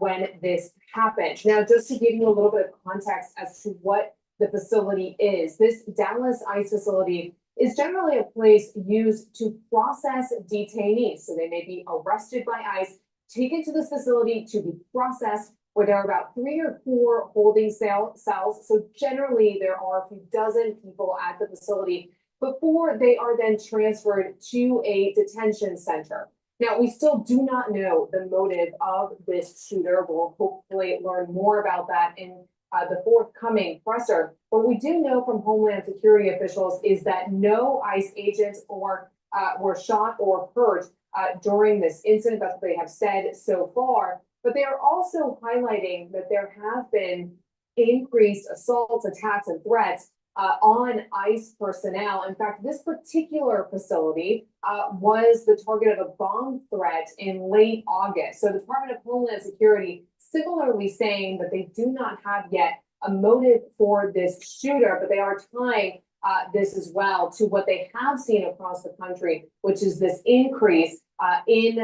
when this happened. Now, just to give you a little bit of context as to what the facility is, this Dallas ICE facility is generally a place used to process detainees. So they may be arrested by ICE, taken to this facility to be processed, where there are about 3 or 4 holding cells. So generally there are a few dozen people at the facility before they are then transferred to a detention center. Now, we still do not know the motive of this shooter. We'll hopefully learn more about that in the forthcoming presser. What we do know from Homeland Security officials is that no ICE agents or were shot or hurt during this incident. That's what they have said so far. But they are also highlighting that there have been increased assaults, attacks, and threats on ICE personnel. In fact, this particular facility was the target of a bomb threat in late August. So the Department of Homeland Security similarly saying that they do not have yet a motive for this shooter, but they are tying this as well to what they have seen across the country, which is this increase in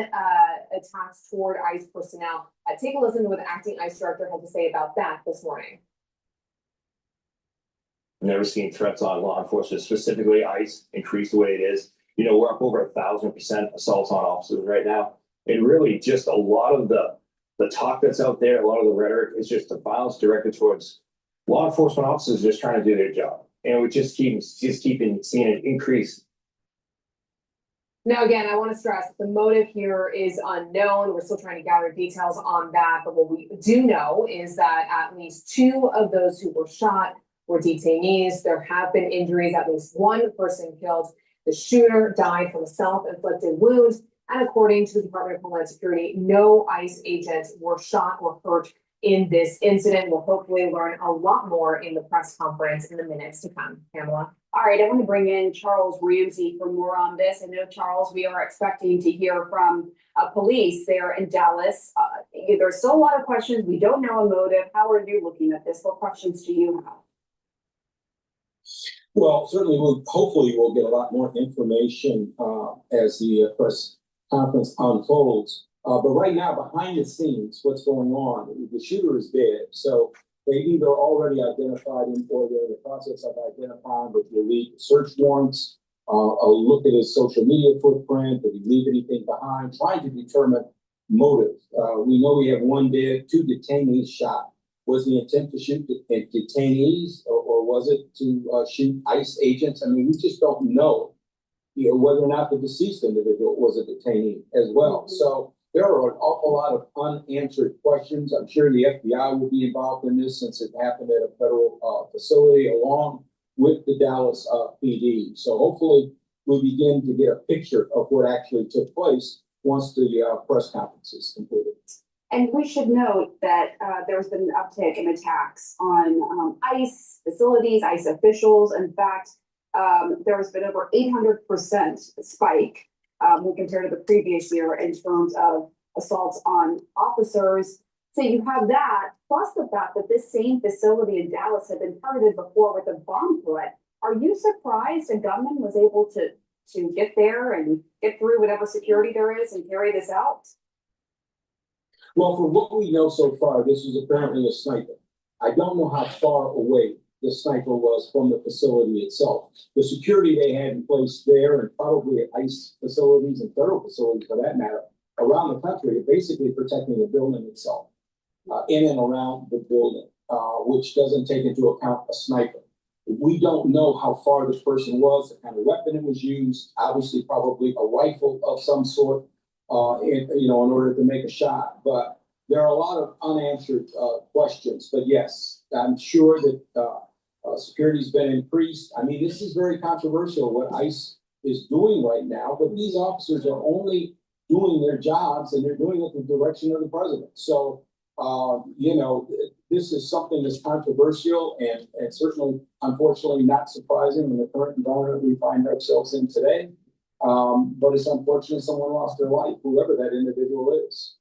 attacks toward ICE personnel. Take a listen to what the acting ICE director had to say about that this morning. I've never seen threats on law enforcement, specifically ICE, increase the way it is. You know, we're up over 1,000% assaults on officers right now. And really just a lot of the talk that's out there, a lot of the rhetoric is just the violence directed towards law enforcement officers just trying to do their job. And we just keep seeing an increase. Now, again, I want to stress the motive here is unknown. We're still trying to gather details on that. But what we do know is that at least 2 of those who were shot were detainees. There have been injuries, at least 1 person killed. The shooter died from a self-inflicted wound. And according to the Department of Homeland Security, no ICE agents were shot or hurt in this incident. We'll hopefully learn a lot more in the press conference in the minutes to come. Pamela. All right, I want to bring in Charles Ramsey for more on this. I know, Charles, we are expecting to hear from police there in Dallas. There's still a lot of questions. We don't know a motive. How are you looking at this? What questions do you have? Well, certainly, hopefully we'll get a lot more information as the press conference unfolds. But right now, behind the scenes, what's going on? The shooter is dead. So they either already identified him or they're in the process of identifying with the elite search warrants, a look at his social media footprint, did he leave anything behind, trying to determine motive. We know we have 1 dead, 2 detainees shot. Was the intent to shoot detainees, or was it to shoot ICE agents? I mean, we just don't know, whether or not the deceased individual was a detainee as well. So there are an awful lot of unanswered questions. I'm sure the FBI will be involved in this since it happened at a federal facility along with the Dallas PD. So hopefully we begin to get a picture of what actually took place once the press conference is completed. And we should note that there's been an uptick in attacks on ICE facilities, ICE officials. In fact, there's been over 800% spike when compared to the previous year in terms of assaults on officers. So you have that, plus the fact that this same facility in Dallas had been targeted before with a bomb threat. Are you surprised a gunman was able to get there and get through whatever security there is and carry this out? Well, from what we know so far, this was apparently a sniper. I don't know how far away the sniper was from the facility itself. The security they had in place there, and probably at ICE facilities and federal facilities for that matter, around the country, are basically protecting the building itself, in and around the building, which doesn't take into account a sniper. We don't know how far this person was, the kind of weapon it was used, obviously probably a rifle of some sort, in order to make a shot. But there are a lot of unanswered questions. But yes, I'm sure that security's been increased. I mean, this is very controversial what ICE is doing right now, but these officers are only doing their jobs, and they're doing it in the direction of the president. So, this is something that's controversial and certainly, unfortunately, not surprising in the current environment we find ourselves in today. But it's unfortunate someone lost their life, whoever that individual is.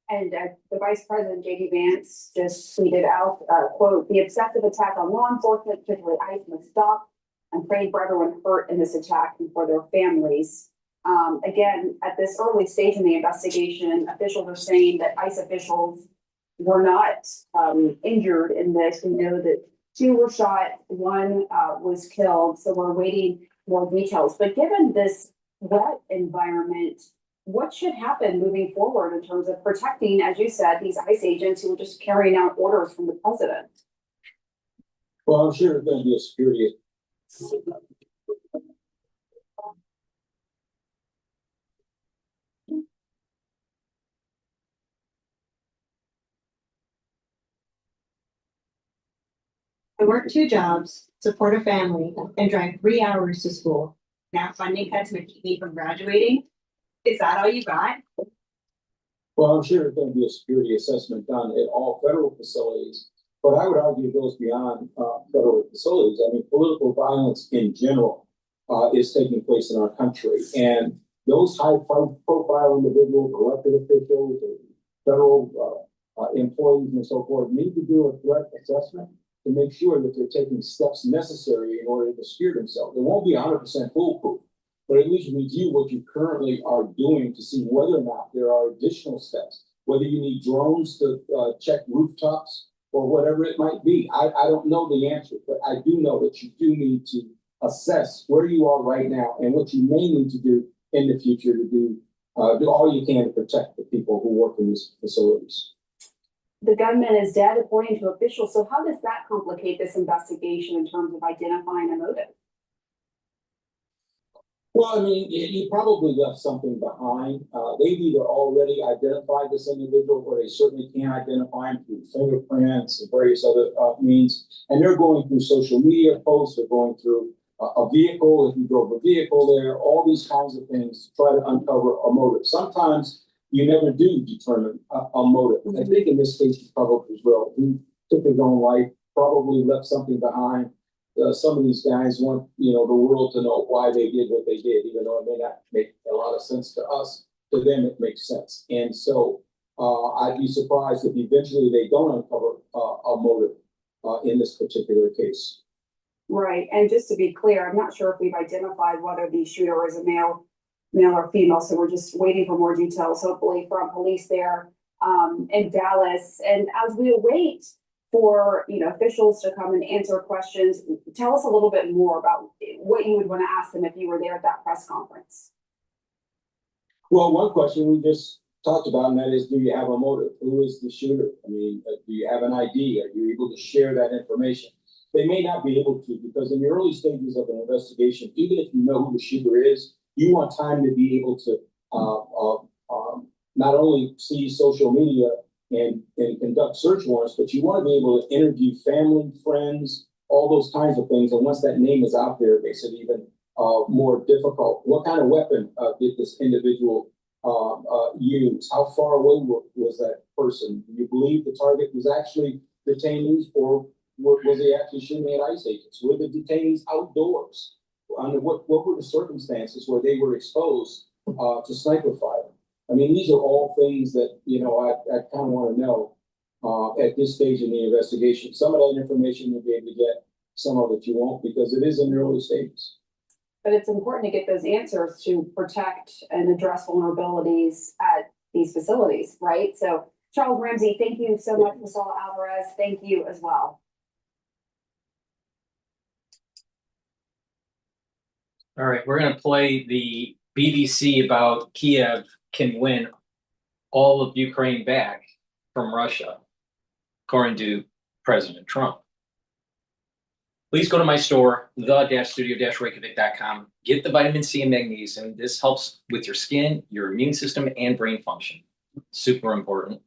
And the Vice President, J.D. Vance, just tweeted out, quote, "The obsessive attack on law enforcement, particularly ICE, must stop. I'm praying for everyone hurt in this attack and for their families." Again, at this early stage in the investigation, officials are saying that ICE officials were not injured in this. We know that 2 were shot, 1 was killed, so we're waiting more details. But given this wet environment, what should happen moving forward in terms of protecting, as you said, these ICE agents who are just carrying out orders from the president? Well, I'm sure there's going to be a security. I work 2 jobs, support a family, and drive 3 hours to school. Now funding cuts would keep me from graduating. Is that all you got? Well, I'm sure there's going to be a security assessment done at all federal facilities, but I would argue it goes beyond federal facilities. I mean, political violence in general is taking place in our country, and those high-profile individuals, elected officials, federal employees, and so forth, need to do a threat assessment to make sure that they're taking steps necessary in order to secure themselves. It won't be 100% foolproof, but at least review what you currently are doing to see whether or not there are additional steps, whether you need drones to check rooftops or whatever it might be. I don't know the answer, but I do know that you do need to assess where you are right now and what you may need to do in the future to do all you can to protect the people who work in these facilities. The gunman is dead, according to officials. So how does that complicate this investigation in terms of identifying a motive? Well, I mean, he probably left something behind. They've either already identified this individual, or they certainly can identify him through fingerprints and various other means. And they're going through social media posts. They're going through a vehicle, if you drove a vehicle there, all these kinds of things to try to uncover a motive. Sometimes you never do determine a motive. And I think in this case, he probably will. He took his own life, probably left something behind. Some of these guys want, the world to know why they did what they did, even though it may not make a lot of sense to us. To them, it makes sense. And so I'd be surprised if eventually they don't uncover a motive in this particular case. Right. And just to be clear, I'm not sure if we've identified whether the shooter is a male or female. So we're just waiting for more details, hopefully from police there in Dallas. And as we await for officials to come and answer questions, tell us a little bit more about what you would want to ask them if you were there at that press conference. Well, one question we just talked about, and that is, do you have a motive? Who is the shooter? I mean, do you have an ID? Are you able to share that information? They may not be able to, because in the early stages of an investigation, even if you know who the shooter is, you want time to be able to not only see social media and conduct search warrants, but you want to be able to interview family, friends, all those kinds of things. And once that name is out there, it makes it even more difficult. What kind of weapon did this individual use? How far away was that person? Do you believe the target was actually detainees, or was he actually shooting at ICE agents? Were the detainees outdoors? Under what were the circumstances where they were exposed to sniper fire? I mean, these are all things that, you know, I kind of want to know at this stage in the investigation. Some of that information you'll be able to get, some of it you won't, because it is in the early stages. But it's important to get those answers to protect and address vulnerabilities at these facilities, right? So Charles Ramsey, thank you so much. Marcelo Alvarez, thank you as well. All right, we're going to play the BBC about Kiev can win all of Ukraine back from Russia, according to President Trump. Please go to my store, the-studio-reykjavik.com. Get the vitamin C and magnesium. This helps with your skin, your immune system, and brain function. Super important.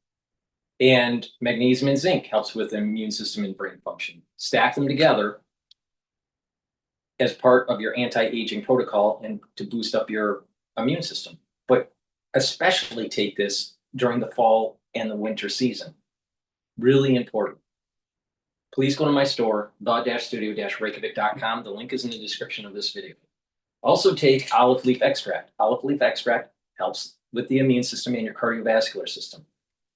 And magnesium and zinc helps with the immune system and brain function. Stack them together as part of your anti-aging protocol and to boost up your immune system. But especially take this during the fall and the winter season. Really important. Please go to my store, the-studio-reykjavik.com. The link is in the description of this video. Also take olive leaf extract. Olive leaf extract helps with the immune system and your cardiovascular system.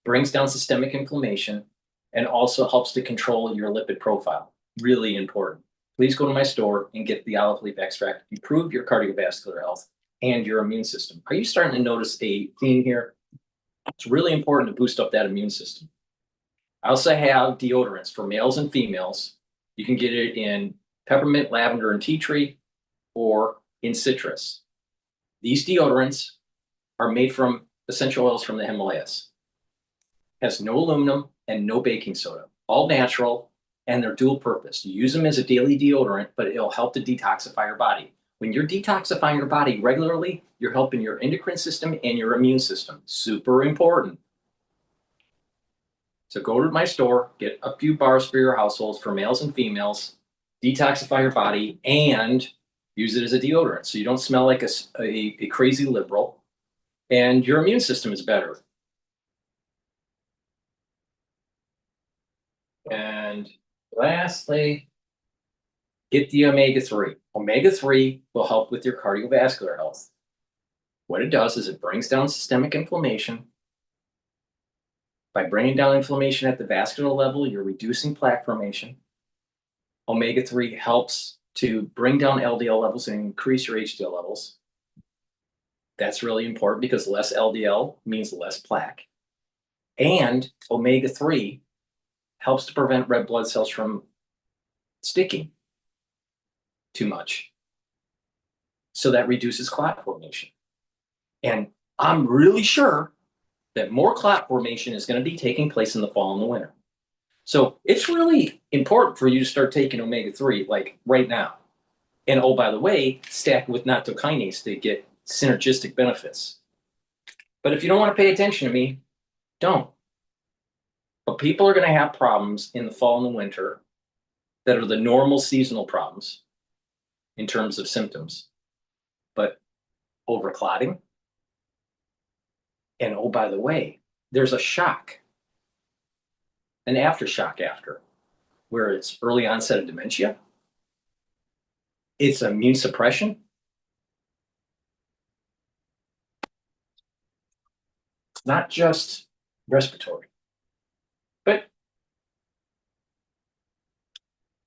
Brings down systemic inflammation and also helps to control your lipid profile. Really important. Please go to my store and get the olive leaf extract. Improve your cardiovascular health and your immune system. Are you starting to notice a theme here? It's really important to boost up that immune system. I also have deodorants for males and females. You can get it in peppermint, lavender, and tea tree, or in citrus. These deodorants are made from essential oils from the Himalayas. Has no aluminum and no baking soda. All natural, and they're dual purpose. You use them as a daily deodorant, but it'll help to detoxify your body. When you're detoxifying your body regularly, you're helping your endocrine system and your immune system. Super important. So go to my store, get a few bars for your households for males and females, detoxify your body, and use it as a deodorant so you don't smell like a crazy liberal, and your immune system is better. And lastly, get the omega-3. Omega-3 will help with your cardiovascular health. What it does is it brings down systemic inflammation. By bringing down inflammation at the vascular level, you're reducing plaque formation. Omega-3 helps to bring down LDL levels and increase your HDL levels. That's really important because less LDL means less plaque. And omega-3 helps to prevent red blood cells from sticking too much. So that reduces clot formation. And I'm really sure that more clot formation is going to be taking place in the fall and the winter. So it's really important for you to start taking omega-3 like right now. And oh, by the way, stack with nattokinase to get synergistic benefits. But if you don't want to pay attention to me, don't. But people are going to have problems in the fall and the winter that are the normal seasonal problems in terms of symptoms. But overclotting, and oh, by the way, there's a shock, an aftershock after, where it's early onset of dementia. It's immune suppression. It's not just respiratory. But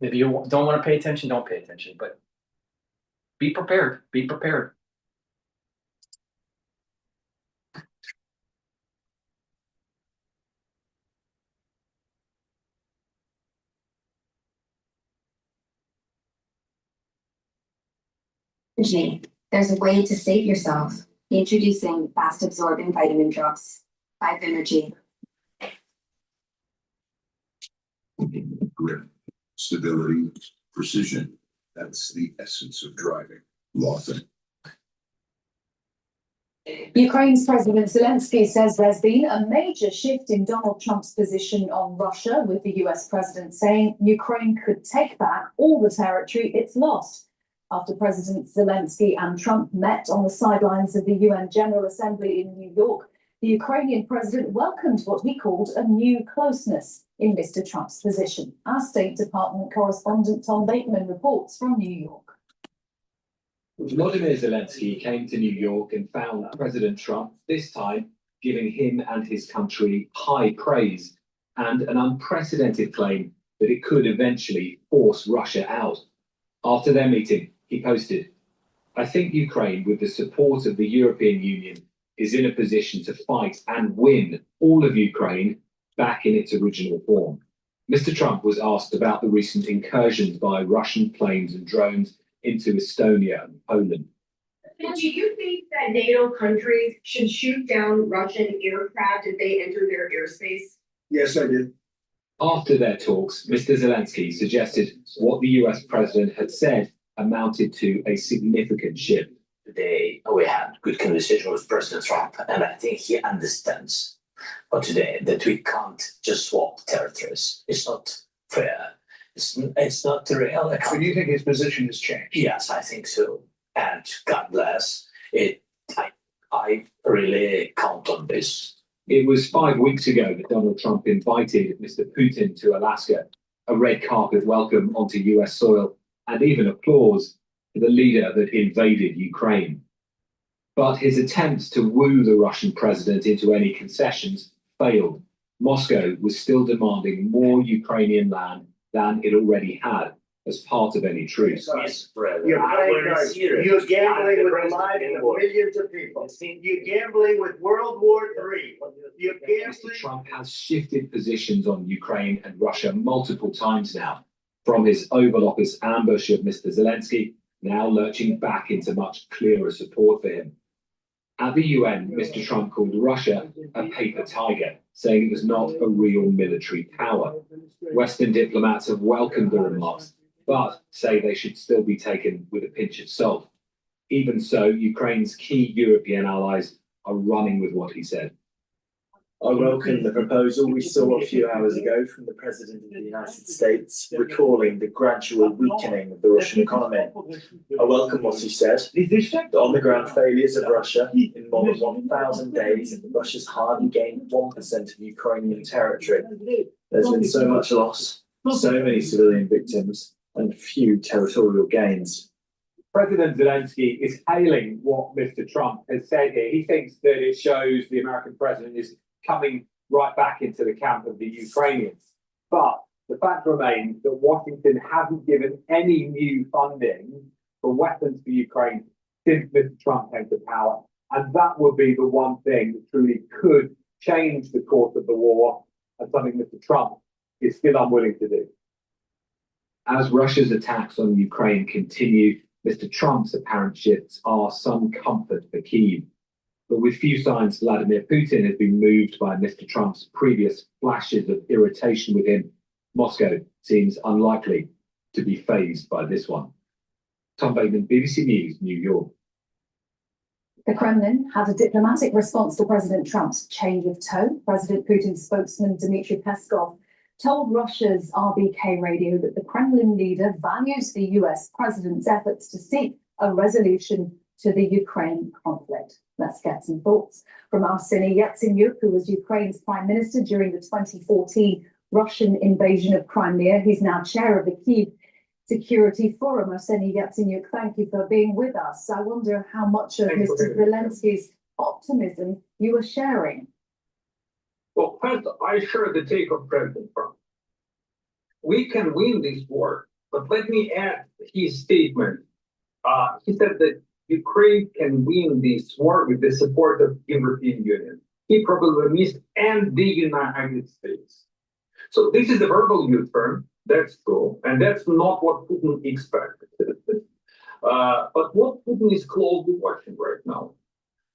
if you don't want to pay attention, don't pay attention. But be prepared. Be prepared. There's a way to save yourself. Introducing fast absorbing vitamin drops. Hive Energy. Grip, stability, precision. That's the essence of driving. Lawson. Ukraine's President Zelensky says there's been a major shift in Donald Trump's position on Russia, with the US president saying Ukraine could take back all the territory it's lost. After President Zelensky and Trump met on the sidelines of the UN General Assembly in New York, the Ukrainian president welcomed what he called a new closeness in Mr. Trump's position. Our State Department correspondent Tom Bateman reports from New York. Volodymyr Zelensky came to New York and found President Trump, this time giving him and his country high praise and an unprecedented claim that it could eventually force Russia out. After their meeting, he posted, "I think Ukraine, with the support of the European Union, is in a position to fight and win all of Ukraine back in its original form." Mr. Trump was asked about the recent incursions by Russian planes and drones into Estonia and Poland. Do you think that NATO countries should shoot down Russian aircraft if they enter their airspace? Yes, I did. After their talks, Mr. Zelensky suggested what the US president had said amounted to a significant shift. Today, we had good conversation with President Trump, and I think he understands but today that we can't just swap territories. It's not fair. It's not the real. So you think his position has changed? Yes, I think so. And God bless it. I really count on this. It was 5 weeks ago that Donald Trump invited Mr. Putin to Alaska, a red carpet welcome onto US soil, and even applause for the leader that invaded Ukraine. But his attempts to woo the Russian president into any concessions failed. Moscow was still demanding more Ukrainian land than it already had as part of any truce. You're gambling with the lives of millions of people. You're gambling with World War III. You're gambling. Mr. Trump has shifted positions on Ukraine and Russia multiple times now, from his Oval Office ambush of Mr. Zelensky, now lurching back into much clearer support for him. At the UN, Mr. Trump called Russia a paper tiger, saying it was not a real military power. Western diplomats have welcomed the remarks, but say they should still be taken with a pinch of salt. Even so, Ukraine's key European allies are running with what he said. I welcome the proposal we saw a few hours ago from the President of the United States, recalling the gradual weakening of the Russian economy. I welcome what he said, the on-the-ground failures of Russia. In more than 1,000 days, Russia's hardly gained 1% of Ukrainian territory. There's been so much loss, so many civilian victims, and few territorial gains. President Zelensky is hailing what Mr. Trump has said here. He thinks that it shows the American president is coming right back into the camp of the Ukrainians. But the fact remains that Washington hasn't given any new funding for weapons for Ukraine since Mr. Trump came to power. And that would be the one thing that truly could change the course of the war, and something Mr. Trump is still unwilling to do. As Russia's attacks on Ukraine continue, Mr. Trump's apparent shifts are some comfort for Kyiv. But with few signs Vladimir Putin has been moved by Mr. Trump's previous flashes of irritation with him, Moscow seems unlikely to be fazed by this one. Tom Bateman, BBC News, New York. The Kremlin had a diplomatic response to President Trump's change of tone. President Putin's spokesman, Dmitry Peskov, told Russia's RBK radio that the Kremlin leader values the US president's efforts to seek a resolution to the Ukraine conflict. Let's get some thoughts from Arseniy Yatsenyuk, who was Ukraine's prime minister during the 2014 Russian invasion of Crimea. He's now chair of the Kyiv Security Forum. Arseniy Yatsenyuk, thank you for being with us. I wonder how much of Mr. Zelensky's optimism you are sharing. Well, first, I share the take of President Trump. We can win this war, but let me add his statement. He said that Ukraine can win this war with the support of the European Union. He probably missed and the United States. So this is a verbal U-turn. That's true, and that's not what Putin expected. But what Putin is closely watching right now.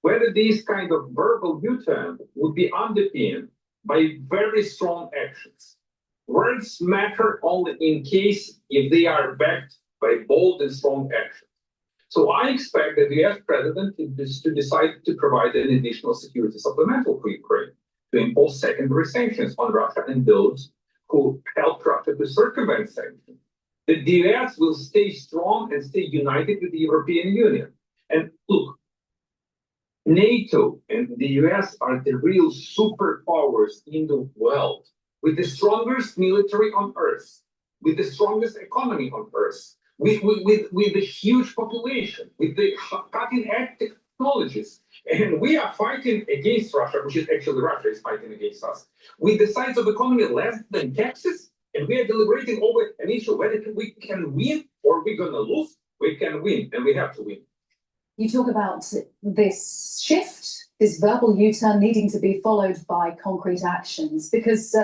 whether these kind of verbal U-turn would be underpinned by very strong actions. Words matter only in case if they are backed by bold and strong actions. So I expect that the US president is to decide to provide an additional security supplemental for Ukraine, to impose secondary sanctions on Russia and those who help Russia to circumvent sanctions. That the US will stay strong and stay united with the European Union. And look, NATO and the US are the real superpowers in the world, with the strongest military on earth, with the strongest economy on earth, with a huge population, with the cutting-edge technologies. And we are fighting against Russia, which is actually Russia is fighting against us, with the size of economy less than Texas, and we are deliberating over an issue whether we can win or we're going to lose. We can win, and we have to win. You talk about this shift, this verbal U-turn needing to be followed by concrete actions, because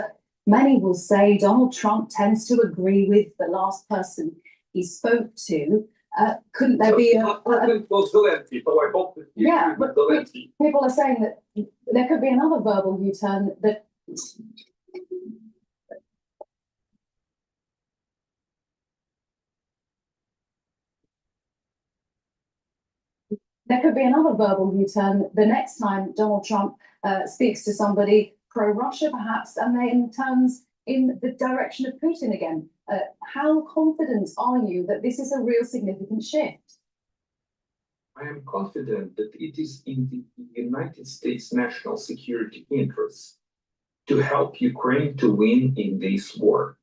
many will say Donald Trump tends to agree with the last person he spoke to. Couldn't there be yeah, but people are saying that there could be another verbal U-turn that there could be another verbal U-turn the next time Donald Trump speaks to somebody pro-Russia, perhaps, and then turns in the direction of Putin again. How confident are you that this is a real significant shift? I am confident that it is in the United States national security interests to help Ukraine to win in this war.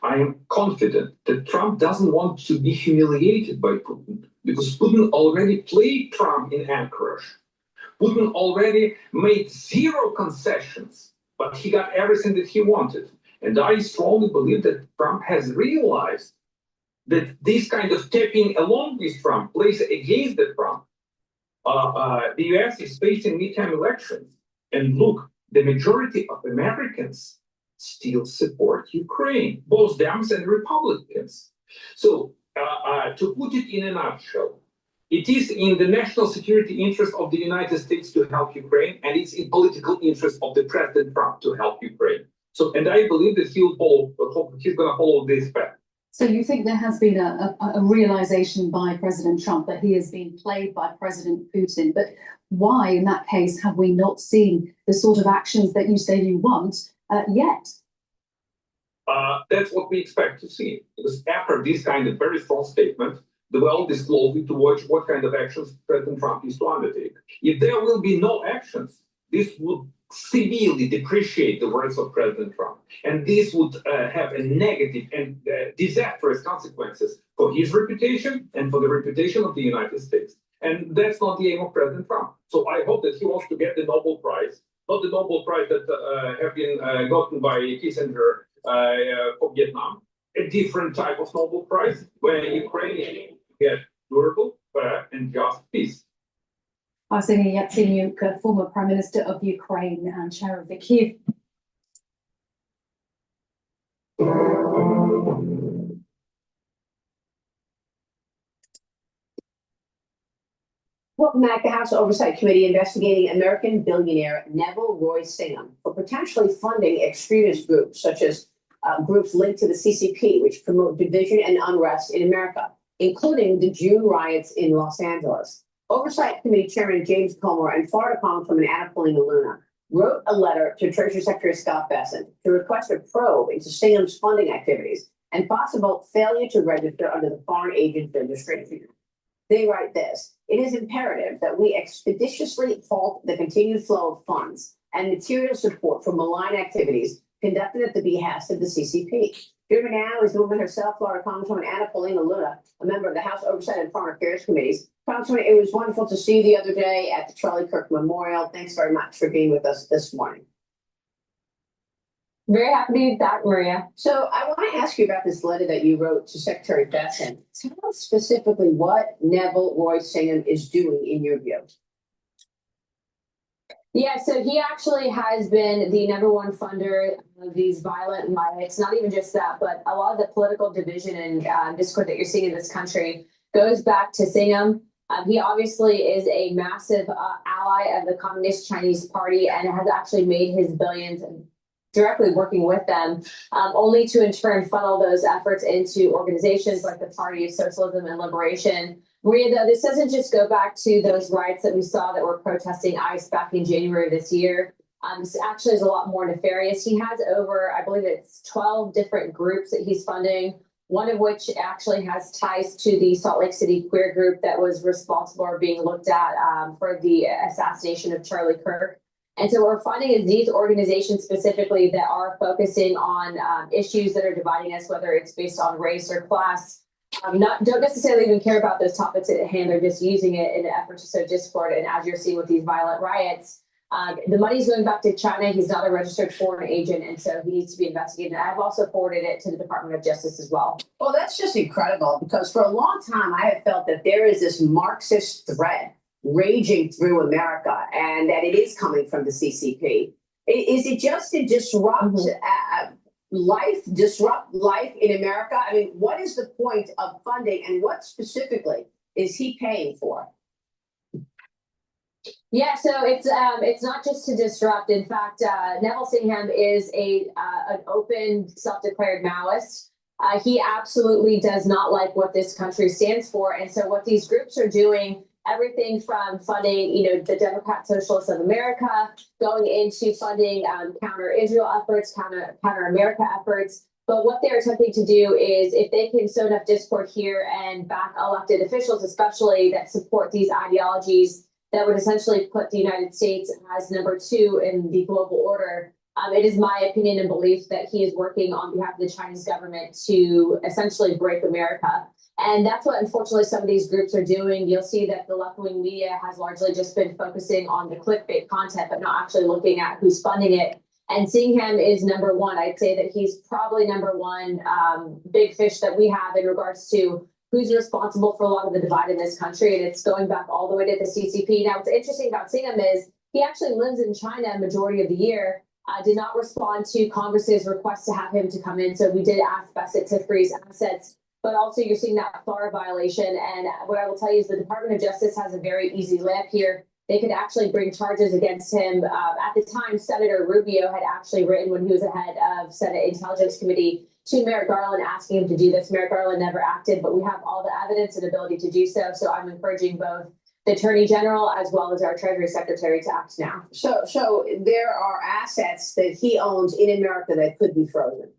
I am confident that Trump doesn't want to be humiliated by Putin, because Putin already played Trump in Anchorage. Putin already made zero concessions, but he got everything that he wanted. And I strongly believe that Trump has realized that this kind of tapping along with Trump plays against the Trump. The US is facing midterm elections. And look, the majority of Americans still support Ukraine, both Dems and Republicans. So to put it in a nutshell, it is in the national security interest of the United States to help Ukraine, and it's in political interest of the President Trump to help Ukraine. So, and I believe that he's going to follow this path. So you think there has been a realization by President Trump that he has been played by President Putin, but why, in that case, have we not seen the sort of actions that you say you want yet? That's what we expect to see. Because after this kind of very strong statement, the world is closely to watch what kind of actions President Trump is to undertake. If there will be no actions, this would severely depreciate the words of President Trump. And this would have a negative and disastrous consequences for his reputation and for the reputation of the United States. And that's not the aim of President Trump. So I hope that he wants to get the Nobel Prize, not the Nobel Prize that have been gotten by Kissinger for Vietnam, a different type of Nobel Prize where Ukraine get durable, fair, and just peace. Arsenij Yatsenyuk, former Prime Minister of Ukraine and chair of the Kyiv. Welcome back. The House Oversight Committee investigating American billionaire Neville Roy Singham for potentially funding extremist groups, such as groups linked to the CCP, which promote division and unrest in America, including the June riots in Los Angeles. Oversight Committee Chairman James Comer and Florida Congresswoman Anna Paulina Luna wrote a letter to Treasury Secretary Scott Bessent to request a probe into Singham's funding activities and possible failure to register under the Foreign Agent Registration. They write this: "It is imperative that we expeditiously halt the continued flow of funds and material support for malign activities conducted at the behest of the CCP." Here now is the woman herself, Florida Congresswoman Anna Paulina Luna, a member of the House Oversight and Foreign Affairs Committees. Congresswoman, it was wonderful to see you the other day at the Charlie Kirk Memorial. Thanks very much for being with us this morning. Very happy to be back, Maria. So I want to ask you about this letter that you wrote to Secretary Bessent. Tell us specifically what Neville Roy Singham is doing in your view. Yeah, so he actually has been the #1 funder of these violent riots. Not even just that, but a lot of the political division and discord that you're seeing in this country goes back to Singham. He obviously is a massive ally of the Communist Chinese Party and has actually made his billions directly working with them, only to in turn funnel those efforts into organizations like the Party of Socialism and Liberation. Maria, though, this doesn't just go back to those riots that we saw that were protesting ICE back in January of this year. This actually is a lot more nefarious. He has over, I believe it's 12 different groups that he's funding, one of which actually has ties to the Salt Lake City queer group that was responsible or being looked at for the assassination of Charlie Kirk. And so what we're finding is these organizations specifically that are focusing on issues that are dividing us, whether it's based on race or class, don't necessarily even care about those topics at hand. They're just using it in an effort to sow discord. And as you're seeing with these violent riots, the money's going back to China. He's not a registered foreign agent, and so he needs to be investigated. And I've also forwarded it to the Department of Justice as well. Well, that's just incredible because for a long time I have felt that there is this Marxist thread raging through America and that it is coming from the CCP. Is it just to disrupt life in America? I mean, what is the point of funding and what specifically is he paying for? Yeah, so it's not just to disrupt. In fact, Neville Singham is an open, self-declared Maoist. He absolutely does not like what this country stands for, and so what these groups are doing, everything from funding, the Democrat Socialists of America, going into funding counter-Israel efforts, counter-America efforts. But what they're attempting to do is, if they can sow enough discord here and back elected officials, especially that support these ideologies, that would essentially put the United States as number 2 in the global order. It is my opinion and belief that he is working on behalf of the Chinese government to essentially break America. And that's what, unfortunately, some of these groups are doing. You'll see that the left-wing media has largely just been focusing on the clickbait content, but not actually looking at who's funding it. And Singham is number 1. I'd say that he's probably number 1 big fish that we have in regards to who's responsible for a lot of the divide in this country. And it's going back all the way to the CCP. Now, what's interesting about Singham is he actually lives in China a majority of the year, did not respond to Congress's request to have him to come in. So we did ask Bessent to freeze assets, but also you're seeing that FAR violation. And what I will tell you is the Department of Justice has a very easy layup here. They could actually bring charges against him. At the time, Senator Rubio had actually written, when he was the head of Senate Intelligence Committee, to Merrick Garland asking him to do this. Merrick Garland never acted, but we have all the evidence and ability to do so. So I'm encouraging both the Attorney General as well as our Treasury Secretary to act now. So there are assets that he owns in America that could be frozen.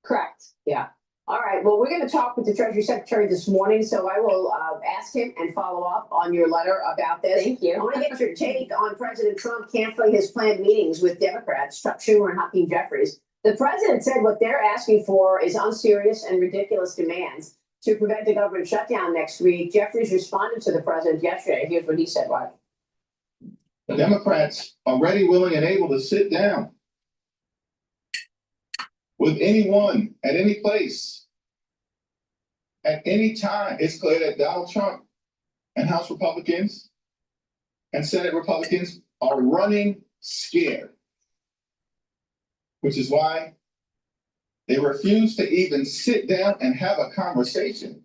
Correct. Yeah. All right. Well, we're going to talk with the Treasury Secretary this morning, so I will ask him and follow up on your letter about this. Thank you. I want to get your take on President Trump canceling his planned meetings with Democrats, Chuck Schumer and Hakeem Jeffries. The president said what they're asking for is unserious and ridiculous demands to prevent a government shutdown next week. Jeffries responded to the president yesterday. Here's what he said. Why? The Democrats are ready, willing, and able to sit down with anyone at any place at any time. It's clear that Donald Trump and House Republicans and Senate Republicans are running scared, which is why they refuse to even sit down and have a conversation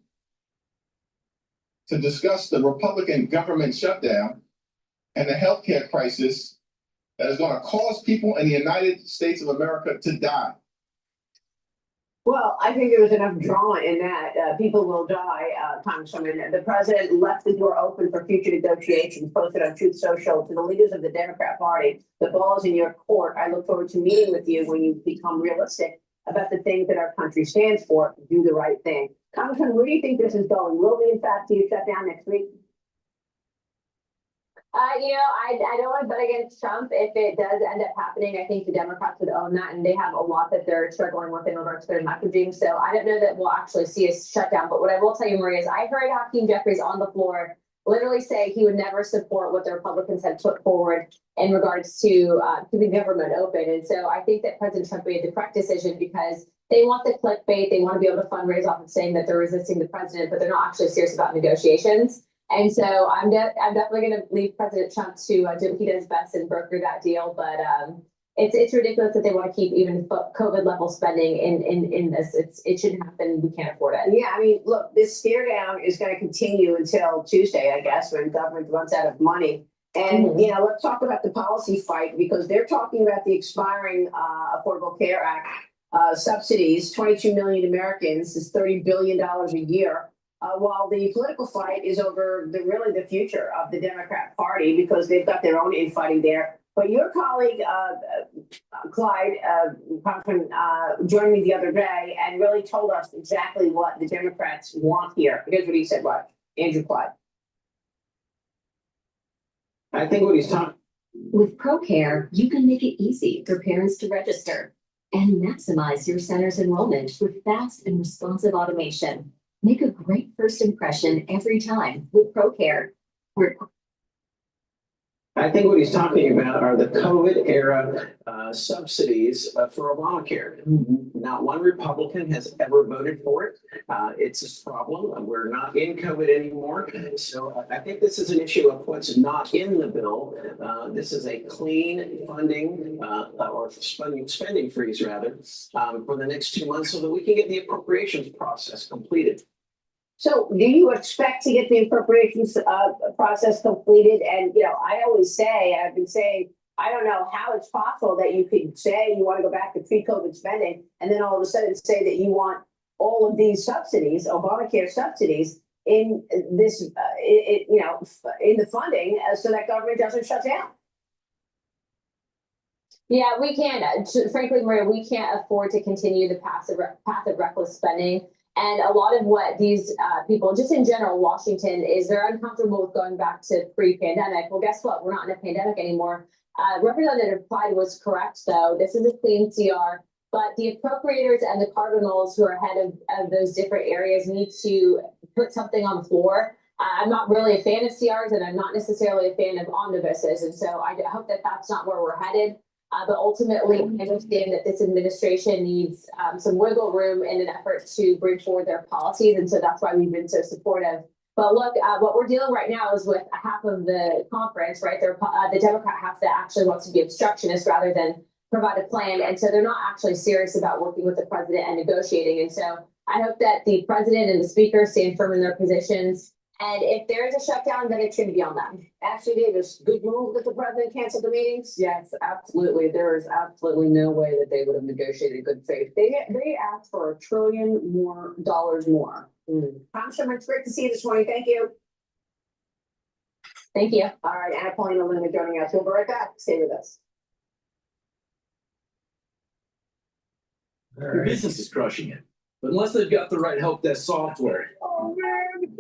to discuss the Republican government shutdown and the healthcare crisis that is going to cause people in the United States of America to die. Well, I think there was enough drama in that. People will die, Congresswoman. The president left the door open for future negotiations, posted on Truth Social to the leaders of the Democrat Party. The ball is in your court. I look forward to meeting with you when you become realistic about the things that our country stands for. Do the right thing. Congressman, where do you think this is going? Will we, in fact, see a shutdown next week? I don't want to bet against Trump. If it does end up happening, I think the Democrats would own that, and they have a lot that they're struggling with in regards to their messaging. So I don't know that we'll actually see a shutdown. But what I will tell you, Maria, is I heard Hakeem Jeffries on the floor literally say he would never support what the Republicans had put forward in regards to keeping government open. And so I think that President Trump made the correct decision because they want the clickbait. They want to be able to fundraise off of saying that they're resisting the president, but they're not actually serious about negotiations. And so I'm definitely going to leave President Trump to do what he does best and broker that deal. But it's ridiculous that they want to keep even COVID level spending in this. It shouldn't happen. We can't afford it. Yeah, I mean, look, this stare down is going to continue until Tuesday, I guess, when government runs out of money. And, you know, let's talk about the policy fight, because they're talking about the expiring Affordable Care Act subsidies. 22 million Americans is $30 billion a year. While the political fight is over really the future of the Democrat Party, because they've got their own infighting there. But your colleague, Clyde, Congressman, joined me the other day and really told us exactly what the Democrats want here. Here's what he said, watch. Andrew Clyde. I think what he's talking. With ProCare, you can make it easy for parents to register and maximize your center's enrollment with fast and responsive automation. Make a great first impression every time with ProCare. I think what he's talking about are the COVID era subsidies for Obamacare. Not one Republican has ever voted for it. It's a problem. We're not in COVID anymore. So I think this is an issue of what's not in the bill. This is a clean funding or spending freeze rather for the next 2 months so that we can get the appropriations process completed. So do you expect to get the appropriations process completed? And, you know, I always say, I've been saying, I don't know how it's possible that you could say you want to go back to pre-COVID spending and then all of a sudden say that you want all of these subsidies, Obamacare subsidies, in this, you know, in the funding so that government doesn't shut down. Yeah, we can't, frankly, Maria, we can't afford to continue the path of reckless spending. And a lot of what these people, just in general, Washington, is they're uncomfortable with going back to pre-pandemic. Well, guess what? We're not in a pandemic anymore. Representative Clyde was correct, though. This is a clean CR, but the appropriators and the cardinals who are head of those different areas need to put something on the floor. I'm not really a fan of CRs, and I'm not necessarily a fan of omnibuses. And so I hope that that's not where we're headed. But ultimately, I understand that this administration needs some wiggle room in an effort to bring forward their policies. And so that's why we've been so supportive. But look, what we're dealing right now is with half of the conference, right? The Democrat half that actually wants to be obstructionist rather than provide a plan. And so they're not actually serious about working with the president and negotiating. And so I hope that the president and the speaker stand firm in their positions. And if there is a shutdown, then it's going to be on them. Ashley Davis, good move that the president canceled the meetings? Yes, absolutely. There is absolutely no way that they would have negotiated good faith. They asked for $1 trillion more. Congressman, it's great to see you this morning. Thank you. Thank you. All right, Anna Paulina Luna joining us. We'll be right back. Stay with us. Your business is crushing it, but unless they've got the right help desk software. Oh man,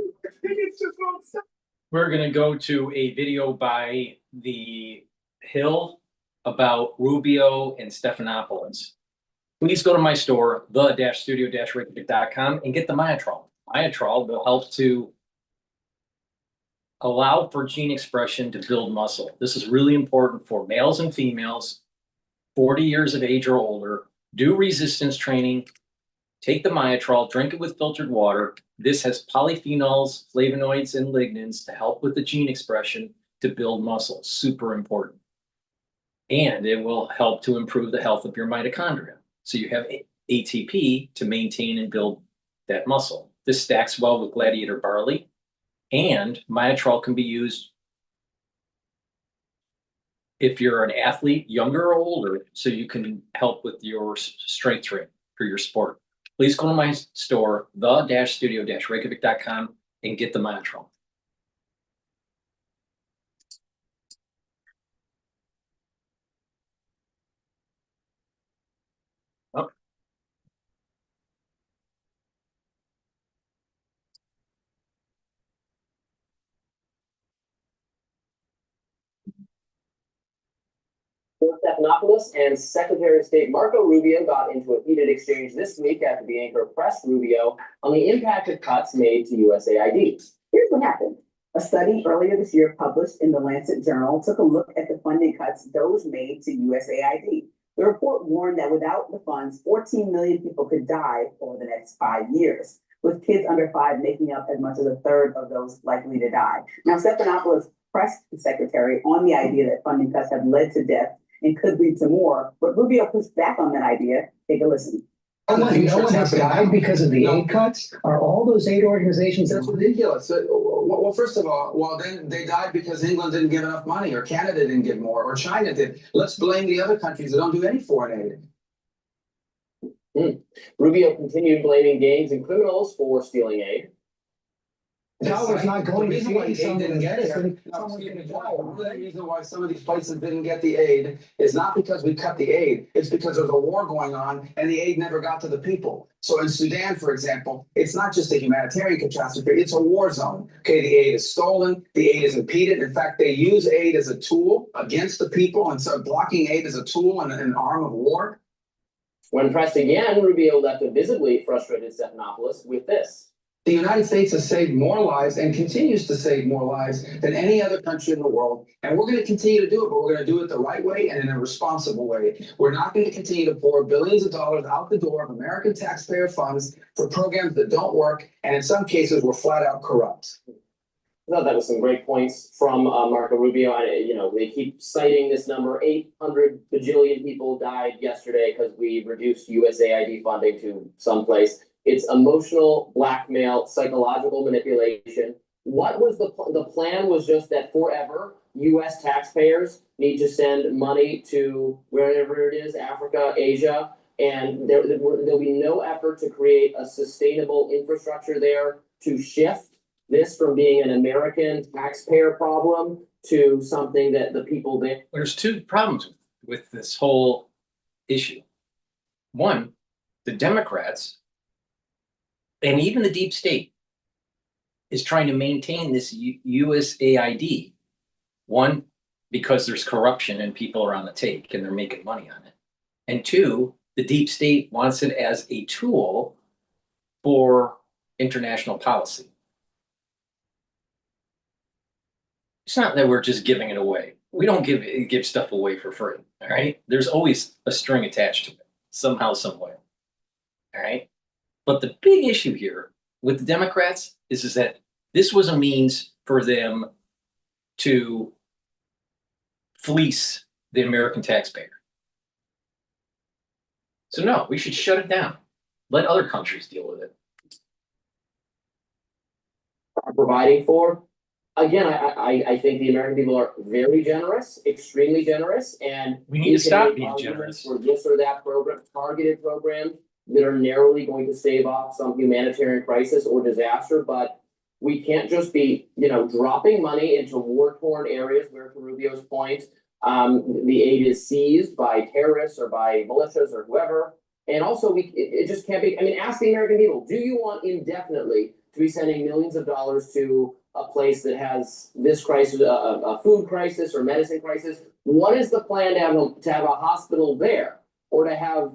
it's just won't stop. We're gonna go to a video by the Hill about Rubio and Stephanopoulos. Please go to my store, the-studio-reykjavik.com, and get the Myotrol. Myotrol will help to allow for gene expression to build muscle. This is really important for males and females, 40 years of age or older. Do resistance training. Take the Myotrol, drink it with filtered water. This has polyphenols, flavonoids, and lignans to help with the gene expression to build muscle. Super important. And it will help to improve the health of your mitochondria. So you have ATP to maintain and build that muscle. This stacks well with Gladiator barley, and Myotrol can be used if you're an athlete, younger or older, so you can help with your strength training for your sport. Please go to my store, the-studio-reykjavik.com, and get the Myotrol. Oh. Stephanopoulos and Secretary of State Marco Rubio got into a heated exchange this week after the anchor pressed Rubio on the impact of cuts made to USAID. Here's what happened. A study earlier this year published in the Lancet Journal took a look at the funding cuts those made to USAID. The report warned that without the funds, 14 million people could die over the next 5 years, with kids under 5 making up as much as a third of those likely to die. Now, Stephanopoulos pressed the secretary on the idea that funding cuts have led to death and could lead to more. But Rubio pushed back on that idea. Take a listen. No one has died because of the aid cuts? Are all those aid organizations? That's ridiculous. Well, first of all, well, then they died because England didn't give enough money, or Canada didn't give more, or China did. Let's blame the other countries that don't do any foreign aid. Rubio continued blaming gangs and criminals for stealing aid. Dollars not going to The reason why feed aid someone didn't get there. The reason why some of these places didn't get the aid is not because we cut the aid. It's because there's a war going on and the aid never got to the people. So in Sudan, for example, it's not just a humanitarian catastrophe, it's a war zone. Okay, the aid is stolen, the aid is impeded. In fact, they use aid as a tool against the people, and so blocking aid as a tool and an arm of war. When pressed again, Rubio left a visibly frustrated Stephanopoulos with this. The United States has saved more lives and continues to save more lives than any other country in the world. And we're going to continue to do it, but we're going to do it the right way and in a responsible way. We're not going to continue to pour billions of dollars out the door of American taxpayer funds for programs that don't work, and in some cases were flat out corrupt. I thought that was some great points from Marco Rubio. They keep citing this number. 800 bajillion people died yesterday because we reduced USAID funding to someplace. It's emotional blackmail, psychological manipulation. What was the plan? Was just that forever U.S. taxpayers need to send money to wherever it is, Africa, Asia, and there'll be no effort to create a sustainable infrastructure there to shift this from being an American taxpayer problem to something that the people there. There's two problems with this whole issue. One, the Democrats and even the deep state is trying to maintain this USAID. One, because there's corruption and people are on the take and they're making money on it. And two, the deep state wants it as a tool for international policy. It's not that we're just giving it away. We don't give stuff away for free, all right? There's always a string attached to it, somehow, some way, all right? But the big issue here with the Democrats is that this was a means for them to fleece the American taxpayer. So no, we should shut it down. Let other countries deal with it. Providing for, again, I think the American people are very generous, extremely generous, and we need to stop being generous for this or that program, targeted programs that are narrowly going to stave off some humanitarian crisis or disaster. But we can't just be, dropping money into war-torn areas where, to Rubio's point, the aid is seized by terrorists or by militias or whoever. And also, it just can't be. I mean, ask the American people: do you want indefinitely to be sending millions of dollars to a place that has this crisis, a food crisis or medicine crisis? What is the plan to have a hospital there, or to have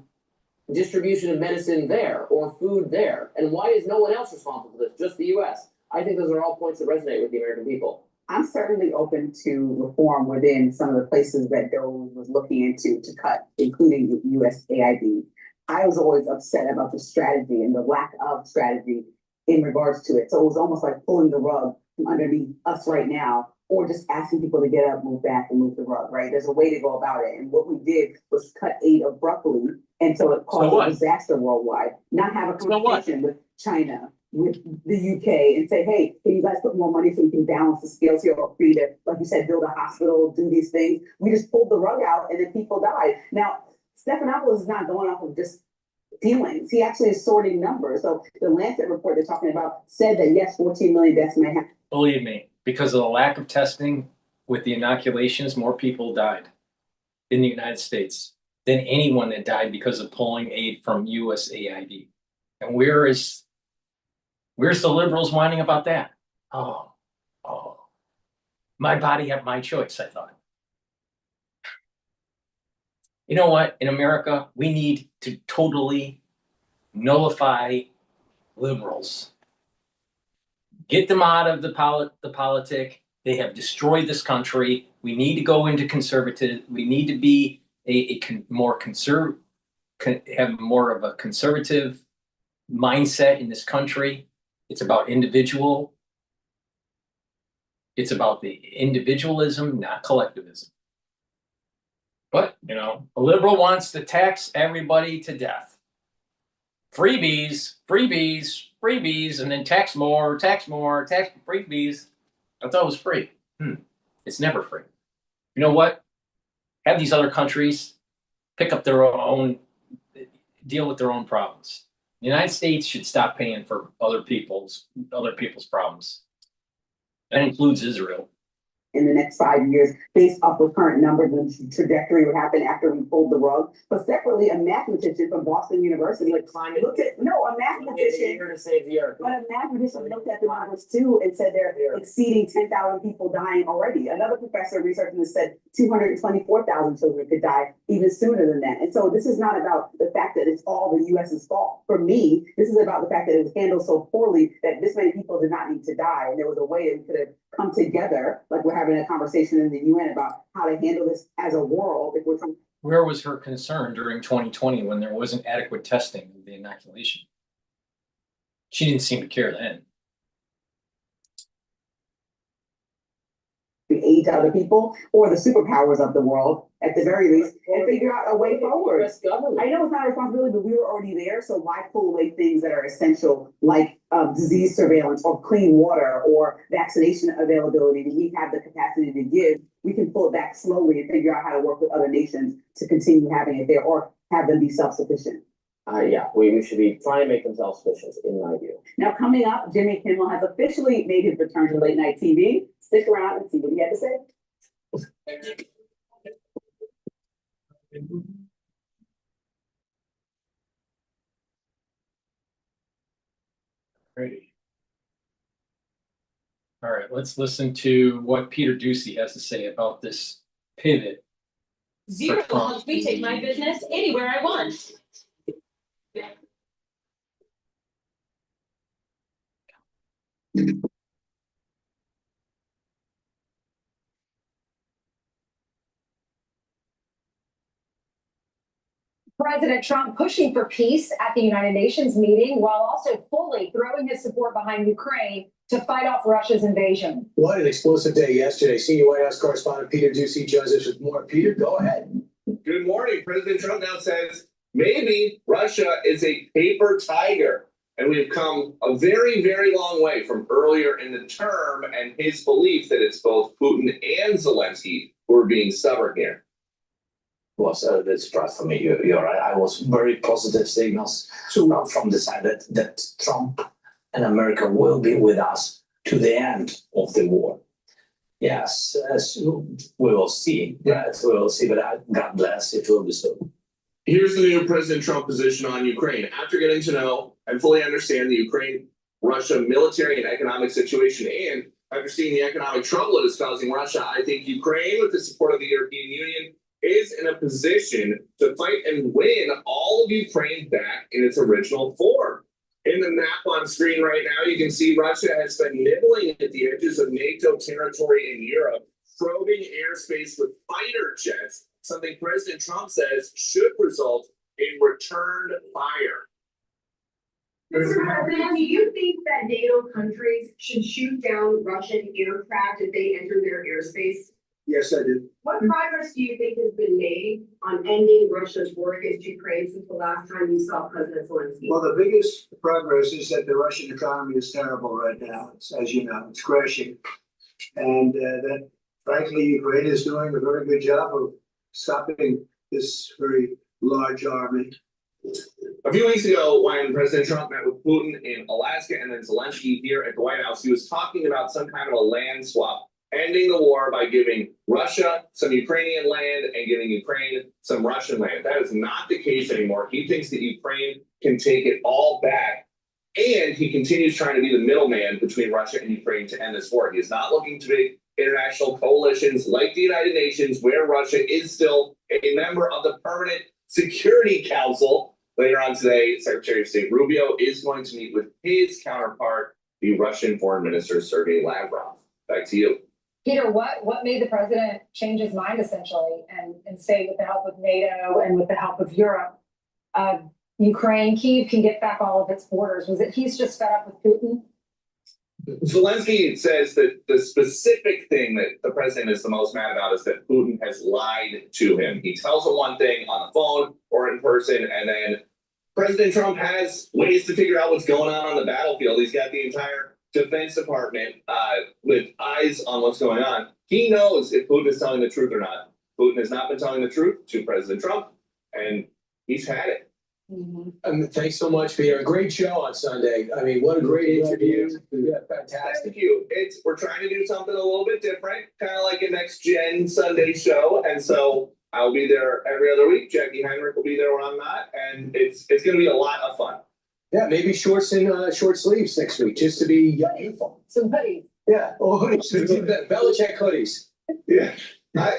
distribution of medicine there, or food there? And why is no one else responsible for this, just the U.S.? I think those are all points that resonate with the American people. I'm certainly open to reform within some of the places that Doe was looking into to cut, including USAID. I was always upset about the strategy and the lack of strategy in regards to it. So it was almost like pulling the rug from underneath us right now, or just asking people to get up, move back, and move the rug, right? There's a way to go about it. And what we did was cut aid abruptly. And so it caused a disaster worldwide. Not have a conversation with China, with the UK, and say, hey, can you guys put more money so we can balance the scales here, or free to, like you said, build a hospital, do these things. We just pulled the rug out and then people died. Now, Stephanopoulos is not going off of just feelings. He actually is sorting numbers. So the Lancet report they're talking about said that yes, 14 million deaths may happen. Believe me, because of the lack of testing with the inoculations, more people died in the United States than anyone that died because of pulling aid from USAID. And where's the liberals whining about that? Oh, my body, have my choice, I thought. You know what? In America, we need to totally nullify liberals. Get them out of the politic. They have destroyed this country. We need to go into conservative. We need to be have more of a conservative mindset in this country. It's about individual. It's about the individualism, not collectivism. But, you know, a liberal wants to tax everybody to death. Freebies, freebies, freebies, and then tax more, tax freebies. I thought it was free. It's never free. You know what? Have these other countries pick up their own, deal with their own problems. The United States should stop paying for other people's problems. That includes Israel. In the next 5 years, based off of current numbers, and trajectory would happen after we pulled the rug. But separately, a mathematician from Boston University looked at a mathematician to save the earth. But a mathematician looked at the numbers too and said they're exceeding 10,000 people dying already. Another professor researching this said 224,000 children could die even sooner than that. And so this is not about the fact that it's all the US's fault. For me, this is about the fact that it was handled so poorly that this many people did not need to die. And there was a way that we could have come together, like we're having a conversation in the UN about how to handle this as a world. If we're trying. Where was her concern during 2020 when there wasn't adequate testing of the inoculation? She didn't seem to care then. The aid to other people or the superpowers of the world, at the very least, and figure out a way forward. I know it's not a responsibility, but we were already there, so why pull away things that are essential, like disease surveillance or clean water or vaccination availability that we have the capacity to give? We can pull it back slowly and figure out how to work with other nations to continue having it there or have them be self-sufficient. We should be trying to make them self-sufficient, in my view. Now, coming up, Jimmy Kimmel has officially made his return to late night TV. Stick around and see what he had to say. Great. All right, let's listen to what Peter Ducey has to say about this pivot. Zero helps me take my business anywhere I want. President Trump pushing for peace at the United Nations meeting while also fully throwing his support behind Ukraine to fight off Russia's invasion. What an explosive day yesterday. Senior White House correspondent Peter Ducey joins us with more. Peter, go ahead. Good morning. President Trump now says maybe Russia is a paper tiger. And we've come a very, very long way from earlier in the term and his belief that it's both Putin and Zelensky who are being stubborn here. Was a surprise for me. You're right. I was very positive signals from the side that Trump and America will be with us to the end of the war. Yes, we will see. Yes, we will see. But God bless, it will be so. Here's the new President Trump position on Ukraine. After getting to know and fully understand the Ukraine-Russia military and economic situation, and after seeing the economic trouble it is causing Russia, I think Ukraine, with the support of the European Union, is in a position to fight and win all of Ukraine back in its original form. In the map on screen right now, you can see Russia has been nibbling at the edges of NATO territory in Europe, probing airspace with fighter jets, something President Trump says should result in returned fire. Mr. President, do you think that NATO countries should shoot down Russian aircraft if they enter their airspace? Yes, I do. What progress do you think has been made on ending Russia's war against Ukraine since the last time you saw President Zelensky? Well, the biggest progress is that the Russian economy is terrible right now. As you know, it's crashing. And that, frankly, Ukraine is doing a very good job of stopping this very large army. A few weeks ago, when President Trump met with Putin in Alaska and then Zelensky here at the White House, he was talking about some kind of a land swap, ending the war by giving Russia some Ukrainian land and giving Ukraine some Russian land. That is not the case anymore. He thinks that Ukraine can take it all back, and he continues trying to be the middleman between Russia and Ukraine to end this war. He is not looking to make international coalitions like the United Nations, where Russia is still a member of the Permanent Security Council. Later on today, Secretary of State Rubio is going to meet with his counterpart, the Russian Foreign Minister, Sergei Lavrov. Back to you. Peter, what made the president change his mind essentially and say with the help of NATO and with the help of Europe, Ukraine, Kyiv can get back all of its borders? Was it he's just fed up with Putin? Zelensky says that the specific thing that the president is the most mad about is that Putin has lied to him. He tells him one thing on the phone or in person, and then President Trump has ways to figure out what's going on the battlefield. He's got the entire Defense Department with eyes on what's going on. He knows if Putin is telling the truth or not. Putin has not been telling the truth to President Trump, and he's had it. Thanks so much, Peter. A great show on Sunday. I mean, what a great interview. Yeah, fantastic. Thank you. We're trying to do something a little bit different, kind of like a next gen Sunday show, and so I'll be there every other week. Jackie Heinrich will be there when I'm not, and it's going to be a lot of fun. Yeah, maybe shorts and short sleeves next week, just to be uniform. Some hoodies. Yeah, or hoodies. Belichick hoodies. Yeah.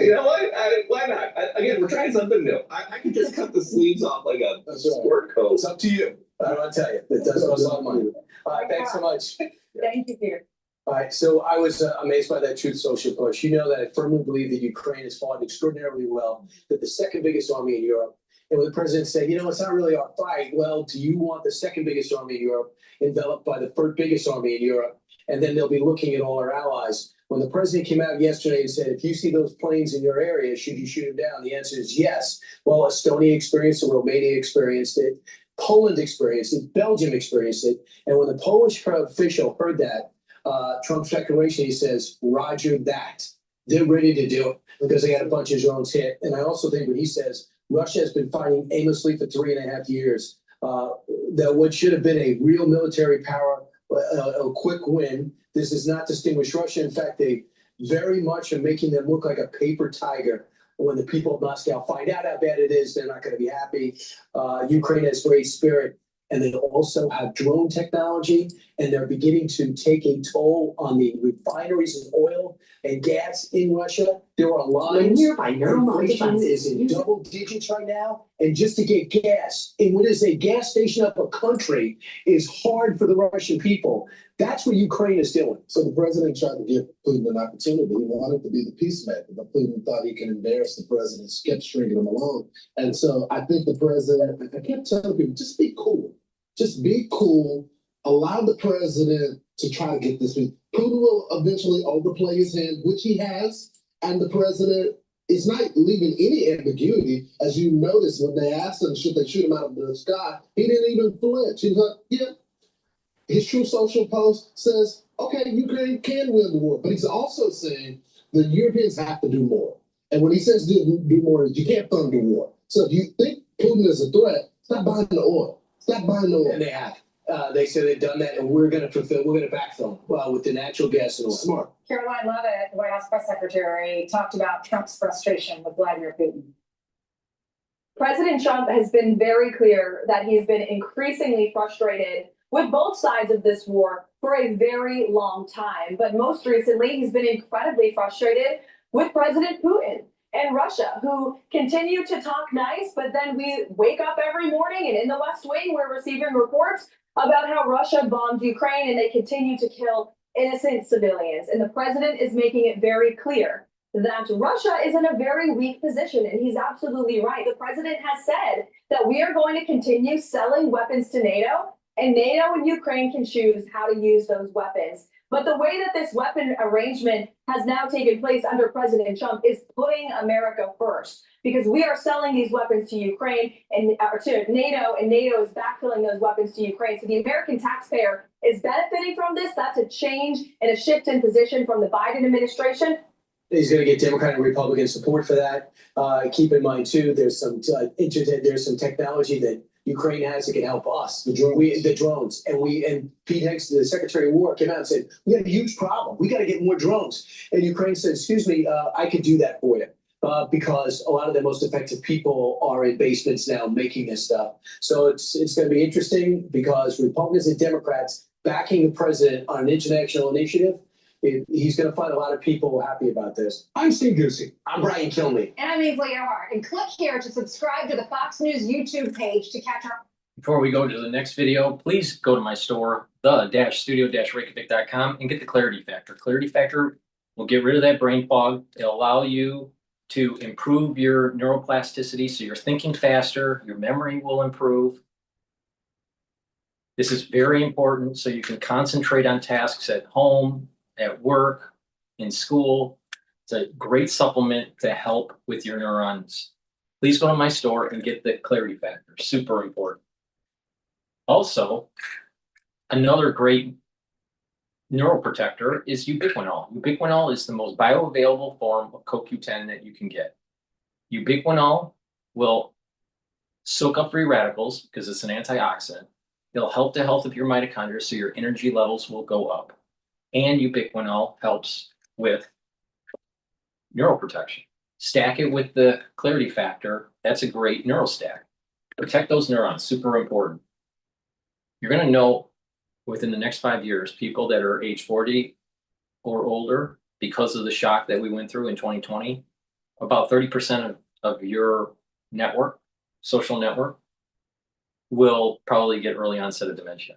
You know what? Why not? Again, we're trying something new. I could just cut the sleeves off like a sport coat. It's up to you. I don't want to tell you. It does cost a lot of money. All right, thanks so much. Thank you, Peter. All right, so I was amazed by that Truth Social push. You know that I firmly believe that Ukraine has fought extraordinarily well. They're the second biggest army in Europe. And when the president said, you know, it's not really our fight. Well, do you want the second biggest army in Europe enveloped by the third biggest army in Europe? And then they'll be looking at all our allies. When the president came out yesterday and said, if you see those planes in your area, should you shoot them down? The answer is yes. Well, Estonia experienced it, Romania experienced it, Poland experienced it, Belgium experienced it. And when the Polish official heard that, Trump's declaration, he says, Roger that. They're ready to do it because they had a bunch of drones hit. And I also think when he says Russia has been fighting aimlessly for 3.5 years, that what should have been a real military power, a quick win. This does not distinguish Russia. In fact, they very much are making them look like a paper tiger. When the people of Moscow find out how bad it is, they're not going to be happy. Ukraine has great spirit, and they also have drone technology, and they're beginning to take a toll on the refineries of oil and gas in Russia. There are lines. Inflation is in double digits right now, and just to get gas in what is a gas station of a country is hard for the Russian people. That's what Ukraine is doing. So the president tried to give Putin an opportunity. He wanted to be the peacemaker, but Putin thought he could embarrass the president, kept stringing him along. And so I think the president, I kept telling people, just be cool. Just be cool. Allow the president to try to get this. Putin will eventually overplay his hand, which he has, and the president is not leaving any ambiguity. As you notice, when they asked him, should they shoot him out of the sky, he didn't even flinch. He was like, yeah. His True Social post says, okay, Ukraine can win the war, but he's also saying the Europeans have to do more. And when he says do more, you can't fund the war. So if you think Putin is a threat, stop buying the oil. Stop buying the oil. And they have. They said they've done that, and we're going to backfill with the natural gas and oil. Smart. Caroline Leavitt, the White House press secretary, talked about Trump's frustration with Vladimir Putin. President Trump has been very clear that he's been increasingly frustrated with both sides of this war for a very long time. But most recently, he's been incredibly frustrated with President Putin and Russia, who continue to talk nice, but then we wake up every morning and in the West Wing, we're receiving reports about how Russia bombed Ukraine and they continue to kill innocent civilians. And the president is making it very clear that Russia is in a very weak position, and he's absolutely right. The president has said that we are going to continue selling weapons to NATO, and NATO and Ukraine can choose how to use those weapons. But the way that this weapon arrangement has now taken place under President Trump is putting America first, because we are selling these weapons to Ukraine and to NATO, and NATO is backfilling those weapons to Ukraine. So the American taxpayer is benefiting from this. That's a change and a shift in position from the Biden administration. He's going to get Democrat and Republican support for that. Keep in mind too, there's some technology that Ukraine has that can help us. The drones, and Pete Hicks, the Secretary of War, came out and said we have a huge problem. We got to get more drones. And Ukraine said, "Excuse me, I could do that for you." Because a lot of the most effective people are in basements now making this stuff. So it's going to be interesting because Republicans and Democrats backing the president on an international initiative. He's going to find a lot of people happy about this. I'm Steve Ducey. I'm Brian Kilmeade. And I'm Ainsley Earhart. And click here to subscribe to the Fox News YouTube page to catch our. Before we go to the next video, please go to my store, the-studio-reykjavik.com, and get the Clarity Factor. Clarity Factor will get rid of that brain fog. It'll allow you to improve your neuroplasticity, so you're thinking faster, your memory will improve. This is very important so you can concentrate on tasks at home, at work, in school. It's a great supplement to help with your neurons. Please go to my store and get the Clarity Factor, super important. Also, another great neuroprotector is ubiquinol. Ubiquinol is the most bioavailable form of CoQ10 that you can get. Ubiquinol will soak up free radicals because it's an antioxidant. It'll help the health of your mitochondria so your energy levels will go up. And ubiquinol helps with neuroprotection. Stack it with the Clarity Factor. That's a great neurostack. Protect those neurons, super important. You're going to know within the next 5 years, people that are age 40 or older, because of the shock that we went through in 2020, about 30% of your network, social network, will probably get early onset of dementia.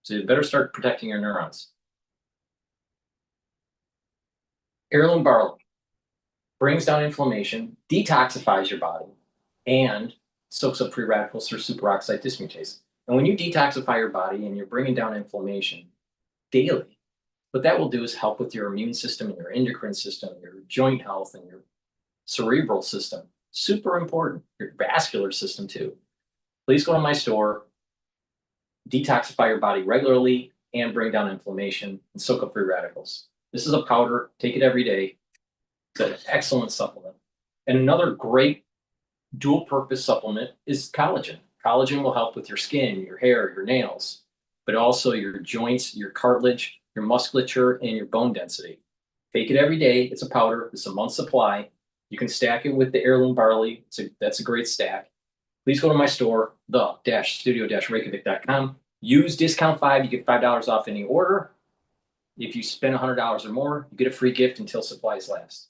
So you better start protecting your neurons. Heirloom barley brings down inflammation, detoxifies your body, and soaks up free radicals through superoxide dismutase. And when you detoxify your body and you're bringing down inflammation daily, what that will do is help with your immune system and your endocrine system, your joint health, and your cerebral system. Super important. Your vascular system too. Please go to my store, detoxify your body regularly, and bring down inflammation and soak up free radicals. This is a powder. Take it every day. It's an excellent supplement. And another great dual-purpose supplement is collagen. Collagen will help with your skin, your hair, your nails, but also your joints, your cartilage, your musculature, and your bone density. Take it every day. It's a powder. It's a month's supply. You can stack it with the heirloom barley. That's a great stack. Please go to my store, the-studio-reykjavik.com. Use discount 5. You get $5 off any order. If you spend $100 or more, you get a free gift until supplies last.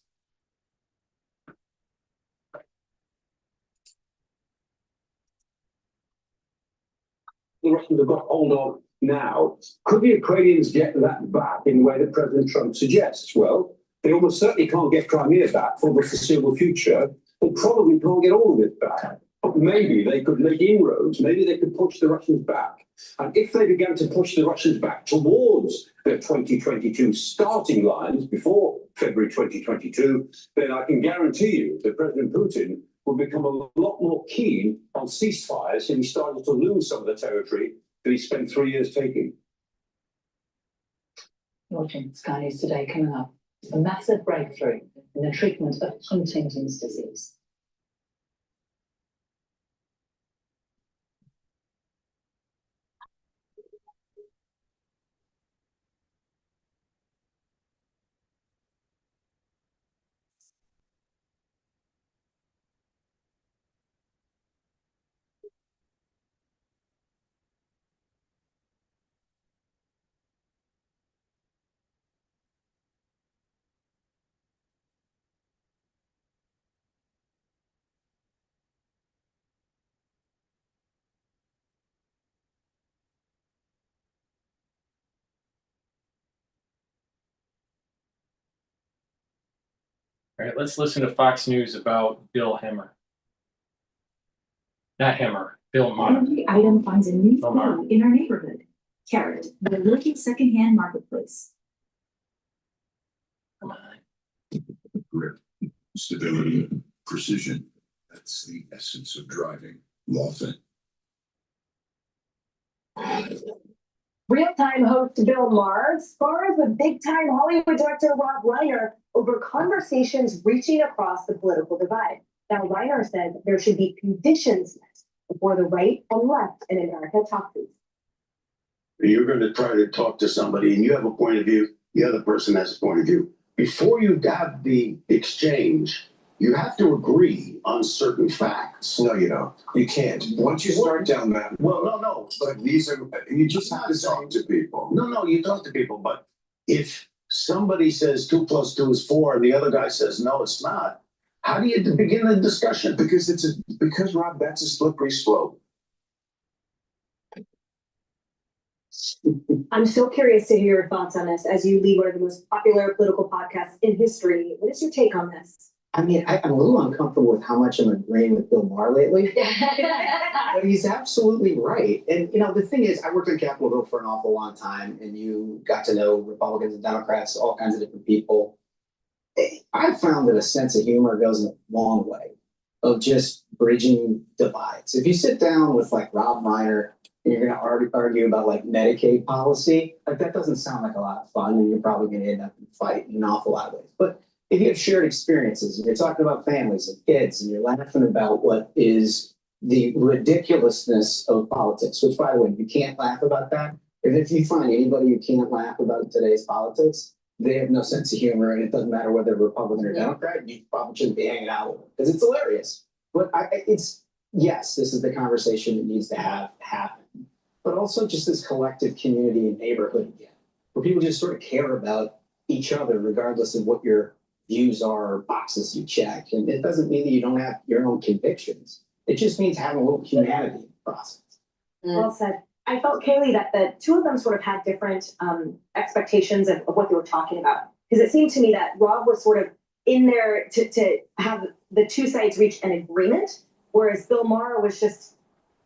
The Russians have got hold of now. Could the Ukrainians get that back in the way that President Trump suggests? Well, they almost certainly can't get Crimea back for the foreseeable future. They probably can't get all of it back. But maybe they could make inroads. Maybe they could push the Russians back. And if they began to push the Russians back towards their 2022 starting lines before February 2022, then I can guarantee you that President Putin would become a lot more keen on ceasefires if he started to lose some of the territory that he spent 3 years taking. Watching Sky News Today coming up. A massive breakthrough in the treatment of Huntington's disease. All right, let's listen to Fox News about Bill Hemmer. Not Hemmer, Bill Maher. Every item finds a new home in our neighborhood. Carrot, the local secondhand marketplace. Grip, stability, precision. That's the essence of driving. Lawful. Real-time host Bill Maher spars with big-time Hollywood director Rob Reiner over conversations reaching across the political divide. Now, Reiner said there should be conditions met before the right and left in America talk to. You're going to try to talk to somebody and you have a point of view, the other person has a point of view. Before you have the exchange, you have to agree on certain facts. No, you don't. You can't. Once you start down that. Well, no. But these are, you just have to talk to people. No, you talk to people. But if somebody says 2 + 2 is 4 and the other guy says, no, it's not, how do you begin the discussion? Because Rob, that's a slippery slope. I'm so curious to hear your thoughts on this as you lead one of the most popular political podcasts in history. What is your take on this? I mean, I'm a little uncomfortable with how much I'm agreeing with Bill Maher lately, but he's absolutely right. And, you know, the thing is, I worked on Capitol Hill for an awful long time, and you got to know Republicans and Democrats, all kinds of different people. I've found that a sense of humor goes a long way of just bridging divides. If you sit down with like Rob Reiner and you're going to argue about like Medicaid policy, like that doesn't sound like a lot of fun, and you're probably going to end up in a fight in an awful lot of ways. But if you have shared experiences and you're talking about families and kids and you're laughing about what is the ridiculousness of politics, which by the way, you can't laugh about that. And if you find anybody you can't laugh about today's politics, they have no sense of humor, and it doesn't matter whether they're Republican or Democrat, you probably shouldn't be hanging out with them because it's hilarious. But yes, this is the conversation that needs to happen, but also just this collective community and neighborhood again, where people just sort of care about each other regardless of what your views are or boxes you check. And it doesn't mean that you don't have your own convictions. It just means having a little humanity in the process. Well said. I felt, Kaylee, that the two of them sort of had different expectations of what they were talking about. Because it seemed to me that Rob was sort of in there to have the two sides reach an agreement, whereas Bill Maher was just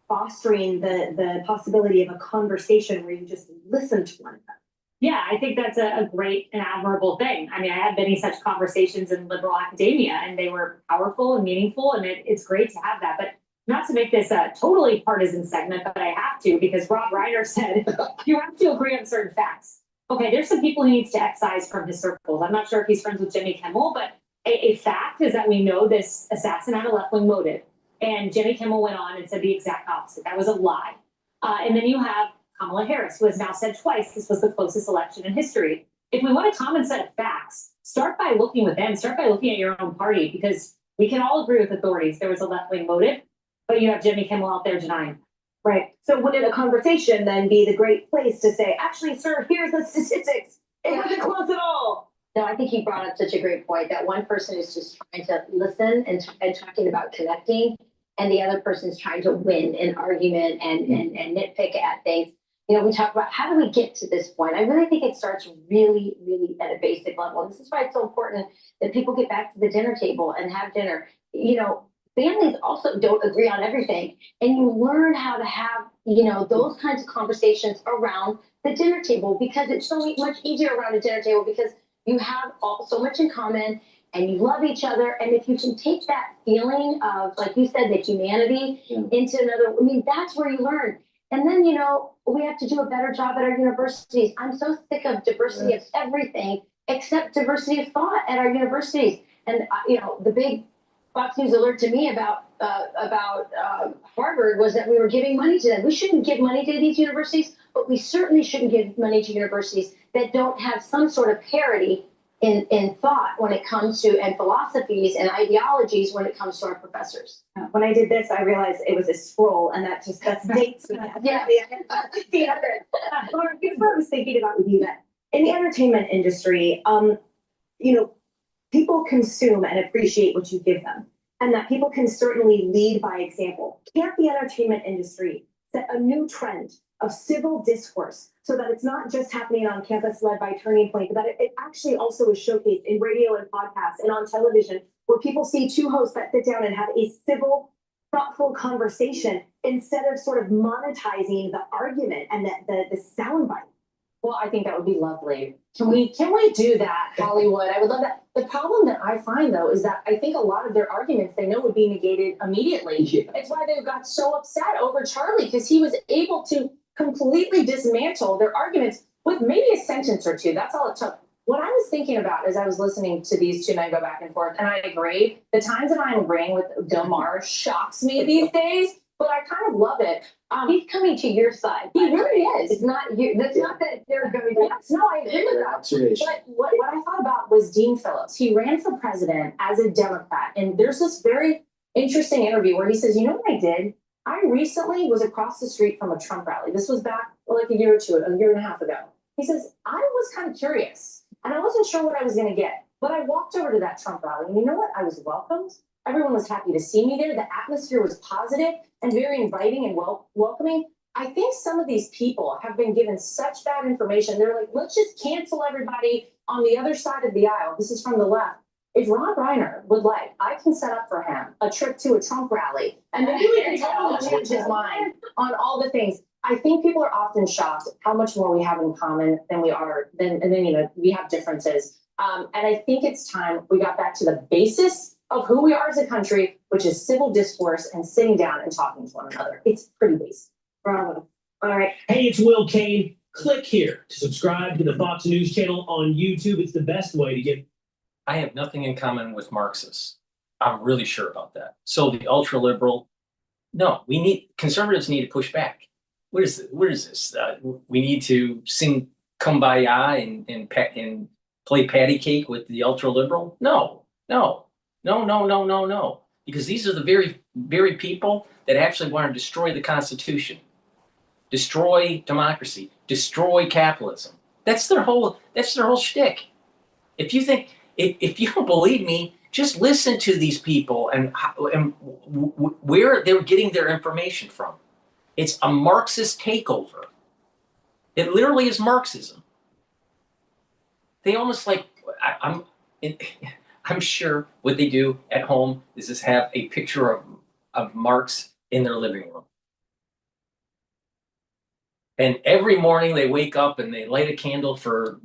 fostering the possibility of a conversation where you just listen to one another. Yeah, I think that's a great and admirable thing. I mean, I had many such conversations in liberal academia, and they were powerful and meaningful, and it's great to have that. But not to make this a totally partisan segment, but I have to, because Rob Reiner said you have to agree on certain facts. Okay, there's some people he needs to excise from his circles. I'm not sure if he's friends with Jimmy Kimmel, but a fact is that we know this assassin had a left-wing motive. And Jimmy Kimmel went on and said the exact opposite. That was a lie. And then you have Kamala Harris, who has now said twice this was the closest election in history. If we want a common set of facts, start by looking with them, start by looking at your own party, because we can all agree with authorities there was a left-wing motive, but you have Jimmy Kimmel out there denying. Right. So wouldn't a conversation then be the great place to say, actually, sir, here's the statistics. It wasn't close at all. No, I think you brought up such a great point that one person is just trying to listen and talking about connecting, and the other person is trying to win an argument and nitpick at things. You know, we talk about how do we get to this point? I really think it starts really, really at a basic level. And this is why it's so important that people get back to the dinner table and have dinner. You know, families also don't agree on everything. And you learn how to have, you know, those kinds of conversations around the dinner table, because it's so much easier around a dinner table because you have so much in common and you love each other. And if you can take that feeling of, like you said, the humanity into another, I mean, that's where you learn. And then, you know, we have to do a better job at our universities. I'm so sick of diversity of everything except diversity of thought at our universities. And, you know, the big Fox News alert to me about Harvard was that we were giving money to them. We shouldn't give money to these universities, but we certainly shouldn't give money to universities that don't have some sort of parity in thought when it comes to, and philosophies and ideologies when it comes to our professors. When I did this, I realized it was a scroll, and that's dates me. Yeah. Laura, here's what I was thinking about with you, that in the entertainment industry, you know, people consume and appreciate what you give them, and that people can certainly lead by example. Can't the entertainment industry set a new trend of civil discourse so that it's not just happening on campus led by Turning Point, but that it actually also is showcased in radio and podcasts and on television, where people see two hosts that sit down and have a civil, thoughtful conversation instead of sort of monetizing the argument and the soundbite? Well, I think that would be lovely. Can we do that, Hollywood? I would love that. The problem that I find, though, is that I think a lot of their arguments they know would be negated immediately. Yeah. It's why they got so upset over Charlie, because he was able to completely dismantle their arguments with maybe a sentence or two. That's all it took. What I was thinking about as I was listening to these two men go back and forth, and I agree, the times that I'm agreeing with Bill Maher shocks me these days, but I kind of love it. He's coming to your side. He really is. It's not you. That's not that they're going to. Yes, no, I agree with that. But what I thought about was Dean Phillips. He ran for president as a Democrat, and there's this very interesting interview where he says, "You know what I did? I recently was across the street from a Trump rally. This was back like a year and a half ago." He says, "I was kind of curious, and I wasn't sure what I was going to get, but I walked over to that Trump rally, and you know what? I was welcomed. Everyone was happy to see me there. The atmosphere was positive and very inviting and welcoming. I think some of these people have been given such bad information. They're like, let's just cancel everybody on the other side of the aisle. This is from the left. if Rob Reiner would like, I can set up for him a trip to a Trump rally and maybe we can totally change his mind on all the things. I think people are often shocked how much more we have in common than we are, and then, you know, we have differences. And I think it's time we got back to the basis of who we are as a country, which is civil discourse and sitting down and talking to one another. It's pretty basic. Bravo. All right. Hey, it's Will Kane. Click here to subscribe to the Fox News channel on YouTube. It's the best way to get. I have nothing in common with Marxists. I'm really sure about that. So the ultra liberal, no, conservatives need to push back. What is this? We need to sing Kumbaya and play patty cake with the ultra liberal? No. Because these are the very people that actually want to destroy the Constitution, destroy democracy, destroy capitalism. That's their whole shtick. If you don't believe me, just listen to these people and where they're getting their information from. It's a Marxist takeover. It literally is Marxism. They almost like, I'm sure what they do at home is just have a picture of Marx in their living room. And every morning they wake up and they light a candle for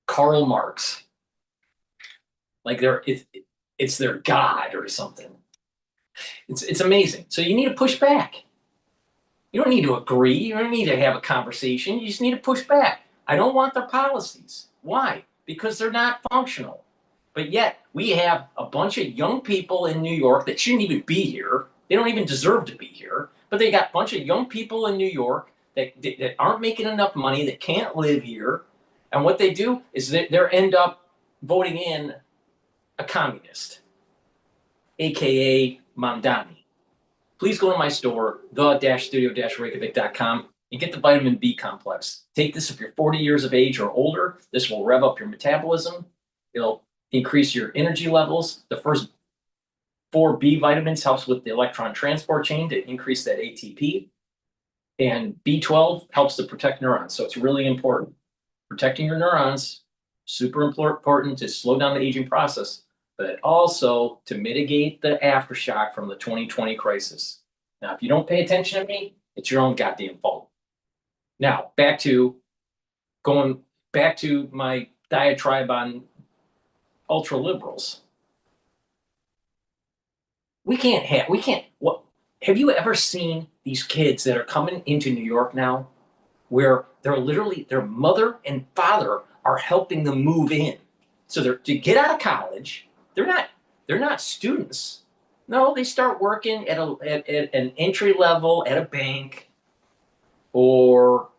Karl Marx. Like it's their god or something. It's amazing. So you need to push back. You don't need to agree. You don't need to have a conversation. You just need to push back. I don't want their policies. Why? Because they're not functional. But yet we have a bunch of young people in New York that shouldn't even be here. They don't even deserve to be here. But they got a bunch of young people in New York that aren't making enough money, that can't live here. And what they do is they end up voting in a communist, AKA Mamdani. Please go to my store, the-studio-reykjavik.com, and get the vitamin B complex. Take this if you're 40 years of age or older. This will rev up your metabolism. It'll increase your energy levels. The first 4 B vitamins helps with the electron transport chain to increase that ATP. And B12 helps to protect neurons. So it's really important. Protecting your neurons, super important to slow down the aging process, but also to mitigate the aftershock from the 2020 crisis. Now, if you don't pay attention to me, it's your own goddamn fault. Now, going back to my diatribe on ultra liberals. Have you ever seen these kids that are coming into New York now, where they're literally, their mother and father are helping them move in? So to get out of college, they're not students. No, they start working at an entry level at a bank, or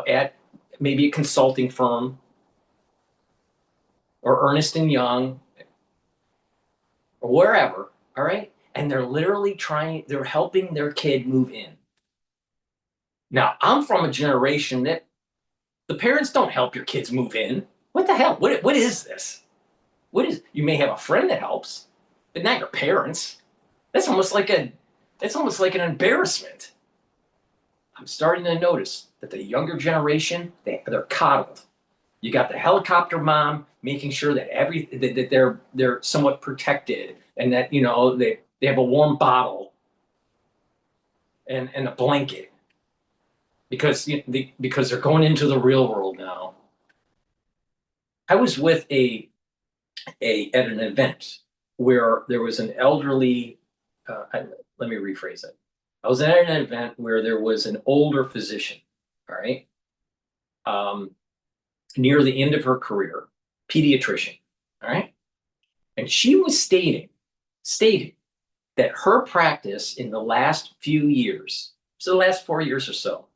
at maybe a consulting firm, or Ernst & Young, or wherever. All right, and they're literally they're helping their kid move in. Now, I'm from a generation that the parents don't help your kids move in. What the hell? What is this? You may have a friend that helps, but not your parents. That's almost like an embarrassment. I'm starting to notice that the younger generation, they're coddled. You got the helicopter mom making sure that that they're somewhat protected, and that they have a warm bottle and a blanket, because they're going into the real world now. I was with at an event where there was an elderly. Let me rephrase it. I was at an event where there was an older physician. All right. Near the end of her career, pediatrician. All right. And she was stating that her practice in the last few years, so the last 4 years or so,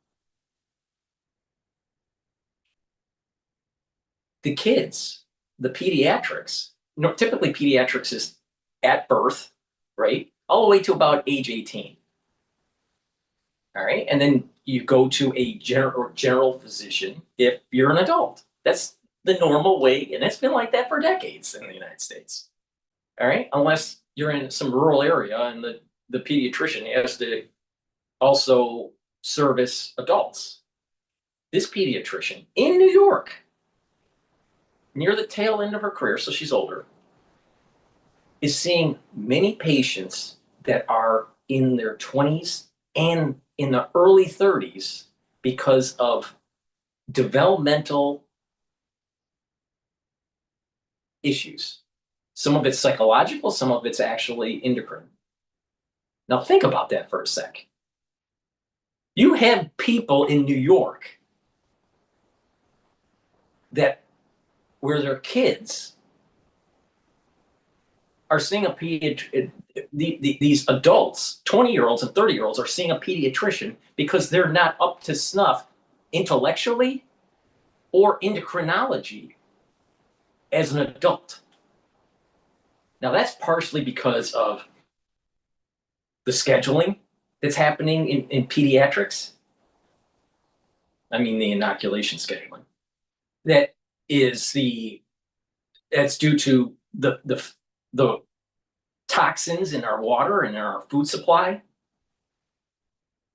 the kids, the pediatrics, typically pediatrics is at birth, right? All the way to about age 18. All right. And then you go to a general physician if you're an adult. That's the normal way. And it's been like that for decades in the United States. All right. Unless you're in some rural area and the pediatrician has to also service adults. This pediatrician in New York, near the tail end of her career, so she's older, is seeing many patients that are in their 20s and in the early 30s because of developmental issues. Some of it's psychological, some of it's actually endocrine. Now think about that for a sec. You have people in New York that where their kids are seeing a these adults, 20-year-olds and 30-year-olds are seeing a pediatrician because they're not up to snuff intellectually or endocrinology as an adult. Now that's partially because of the scheduling that's happening in pediatrics. I mean the inoculation scheduling. That's due to the toxins in our water and in our food supply.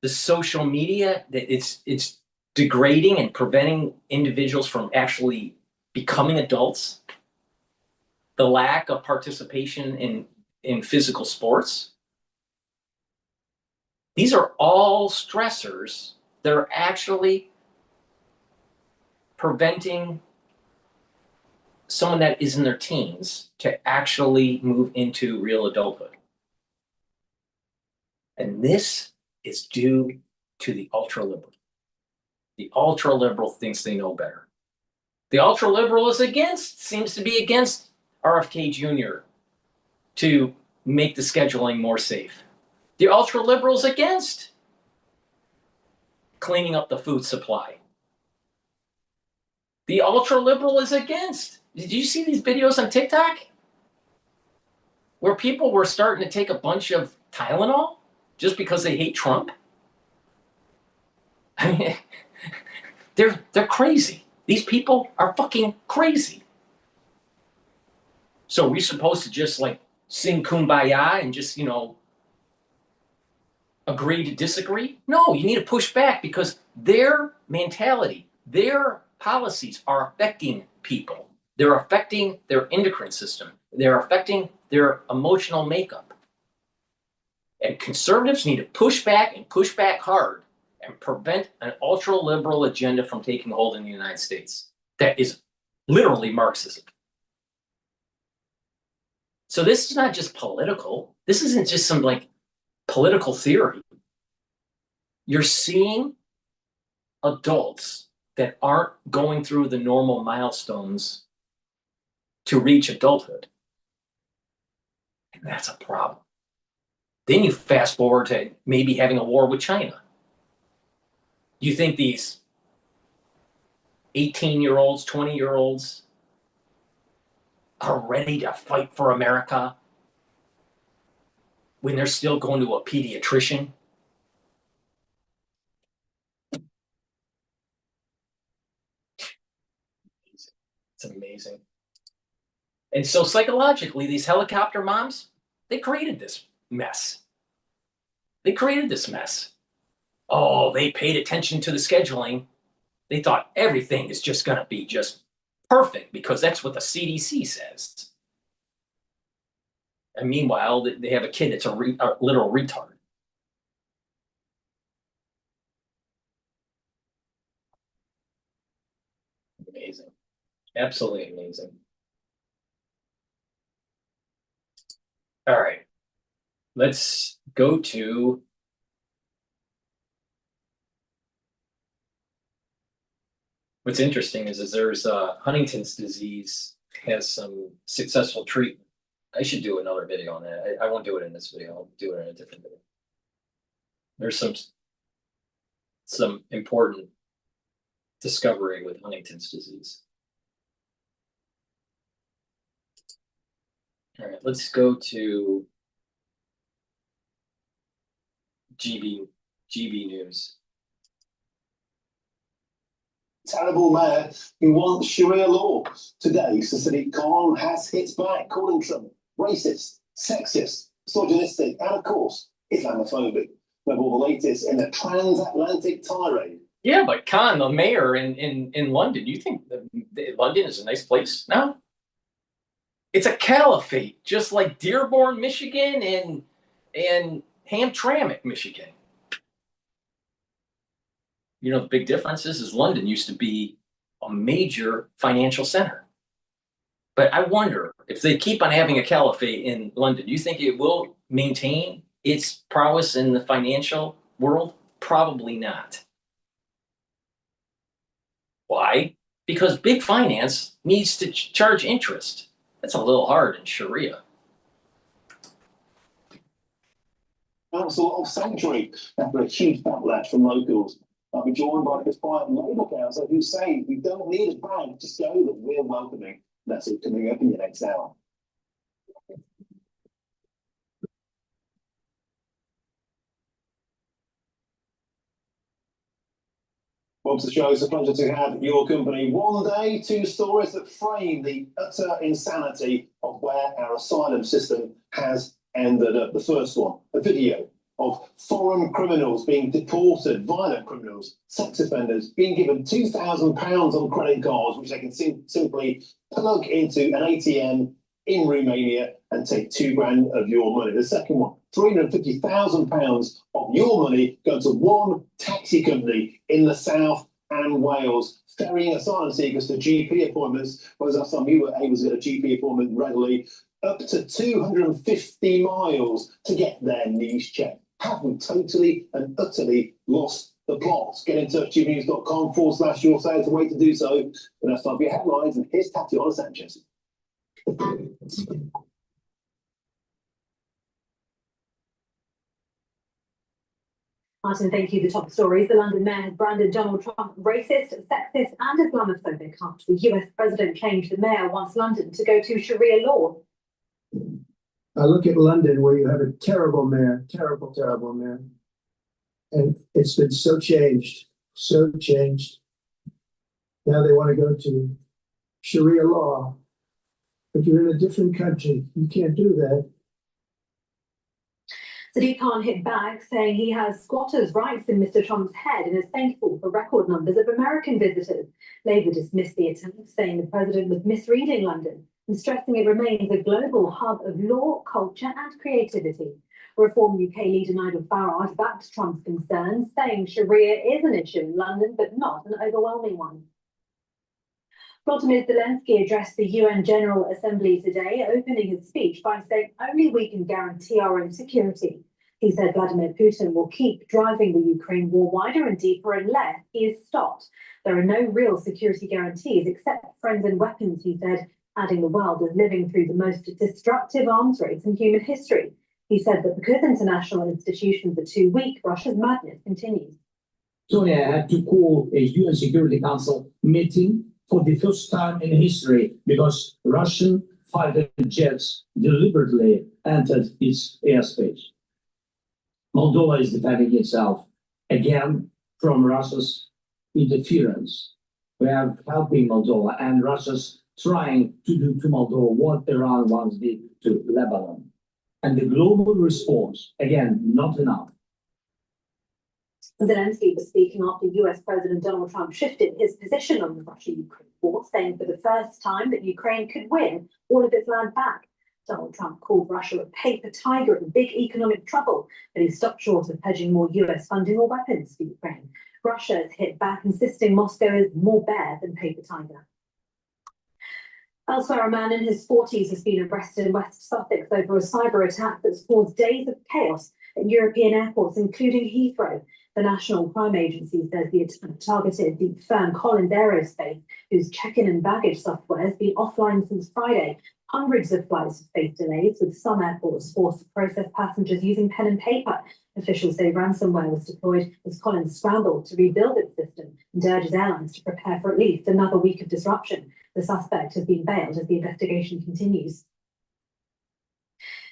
The social media, that it's degrading and preventing individuals from actually becoming adults. The lack of participation in physical sports. These are all stressors that are actually preventing someone that is in their teens to actually move into real adulthood. And this is due to the ultra-liberal. The ultra-liberal thinks they know better. The ultra-liberal seems to be against RFK Jr. to make the scheduling more safe. The ultra-liberal is against cleaning up the food supply. The ultra-liberal is against. Did you see these videos on TikTok? Where people were starting to take a bunch of Tylenol just because they hate Trump? I mean, they're crazy. These people are fucking crazy. So are we supposed to just like sing Kumbaya and just, agree to disagree? No, you need to push back because their mentality, their policies are affecting people. They're affecting their endocrine system. They're affecting their emotional makeup. And conservatives need to push back and push back hard and prevent an ultra-liberal agenda from taking hold in the United States. That is literally Marxism. So this is not just political. This isn't just some political theory. You're seeing adults that aren't going through the normal milestones to reach adulthood. And that's a problem. Then you fast forward to maybe having a war with China. You think these 18-year-olds, 20-year-olds are ready to fight for America when they're still going to a pediatrician? It's amazing. And so psychologically, these helicopter moms, they created this mess. They created this mess. Oh, they paid attention to the scheduling. They thought everything is just going to be just perfect because that's what the CDC says. And meanwhile, they have a kid that's a literal retard. Amazing. Absolutely amazing. All right. Let's go to what's interesting is there's Huntington's disease has some successful treatment. I should do another video on that. I won't do it in this video. I'll do it in a different video. There's some important discovery with Huntington's disease. All right, let's go to GB News. Terrible mayor who wants Sharia law. Today, Sadiq Khan has hit back, calling Trump racist, sexist, misogynistic, and of course, Islamophobic. With all the latest in the transatlantic tirade. Yeah, but Khan, the mayor in London, you think London is a nice place now? It's a caliphate, just like Dearborn, Michigan, and Hamtramck, Michigan. You know, the big difference is London used to be a major financial center. But I wonder if they keep on having a caliphate in London, do you think it will maintain its prowess in the financial world? Probably not. Why? Because big finance needs to charge interest. That's a little hard in Sharia. Council of Sanctuary after a huge backlash from locals. I'll be joined by the defiant Labour councillor who's saying we don't need a bank to show that we're welcoming. That's it coming up in the next hour. Welcome to the show. It's a pleasure to have your company. One day, two stories that frame the utter insanity of where our asylum system has ended up. The first one, a video of foreign criminals being deported, violent criminals, sex offenders, being given £2,000 on credit cards, which they can simply plug into an ATM in Romania and take £2,000 of your money. The second one, £350,000 of your money going to one taxi company in the south and Wales, ferrying asylum seekers to GP appointments, whereas last time you were able to get a GP appointment regularly, up to 250 miles to get their knees checked. Have we totally and utterly lost the plot? Get in touch, gnews.com/your sales, the way to do so. But that's time for your headlines, and here's Tatiana Sanchez. Martin, thank you. The top stories. The London mayor has branded Donald Trump racist, sexist and Islamophobic after the US president claimed the mayor wants London to go to Sharia law. I look at London, where you have a terrible mayor, terrible mayor. And it's been so changed. Now they want to go to Sharia law, but you're in a different country. You can't do that. Sadiq Khan hit back, saying he has squatters' rights in Mr. Trump's head and is thankful for record numbers of American visitors. Labour dismissed the attempt, saying the president was misreading London and stressing it remains a global hub of law, culture and creativity. Reform UK leader Nigel Farage backed Trump's concerns, saying Sharia is an issue in London, but not an overwhelming one. Volodymyr Zelensky addressed the UN General Assembly today, opening his speech by saying only we can guarantee our own security. He said Vladimir Putin will keep driving the Ukraine war wider and deeper unless he is stopped. There are no real security guarantees except friends and weapons, he said, adding the world is living through the most destructive arms race in human history. He said that because international institutions are too weak, Russia's madness continues. Estonia had to call a UN Security Council meeting for the first time in history because Russian fighter jets deliberately entered its airspace. Moldova is defending itself again from Russia's interference. We are helping Moldova, and Russia's trying to do to Moldova what Iran once did to Lebanon. And the global response, again, not enough. Zelensky was speaking after US President Donald Trump shifted his position on the Russia-Ukraine war, saying for the first time that Ukraine could win all of its land back. Donald Trump called Russia a paper tiger in big economic trouble, but he stopped short of pledging more US funding or weapons for Ukraine. Russia has hit back, insisting Moscow is more bear than paper tiger. Elsewhere, a man in his 40s has been arrested in West Sussex over a cyber attack that's caused days of chaos at European airports, including Heathrow. The National Crime Agency says the attack targeted the firm Collins Aerospace, whose check-in and baggage software has been offline since Friday. Hundreds of flights have faced delays, with some airports forced to process passengers using pen and paper. Officials say ransomware was deployed as Collins scrambled to rebuild its system and urges airlines to prepare for at least another week of disruption. The suspect has been bailed as the investigation continues.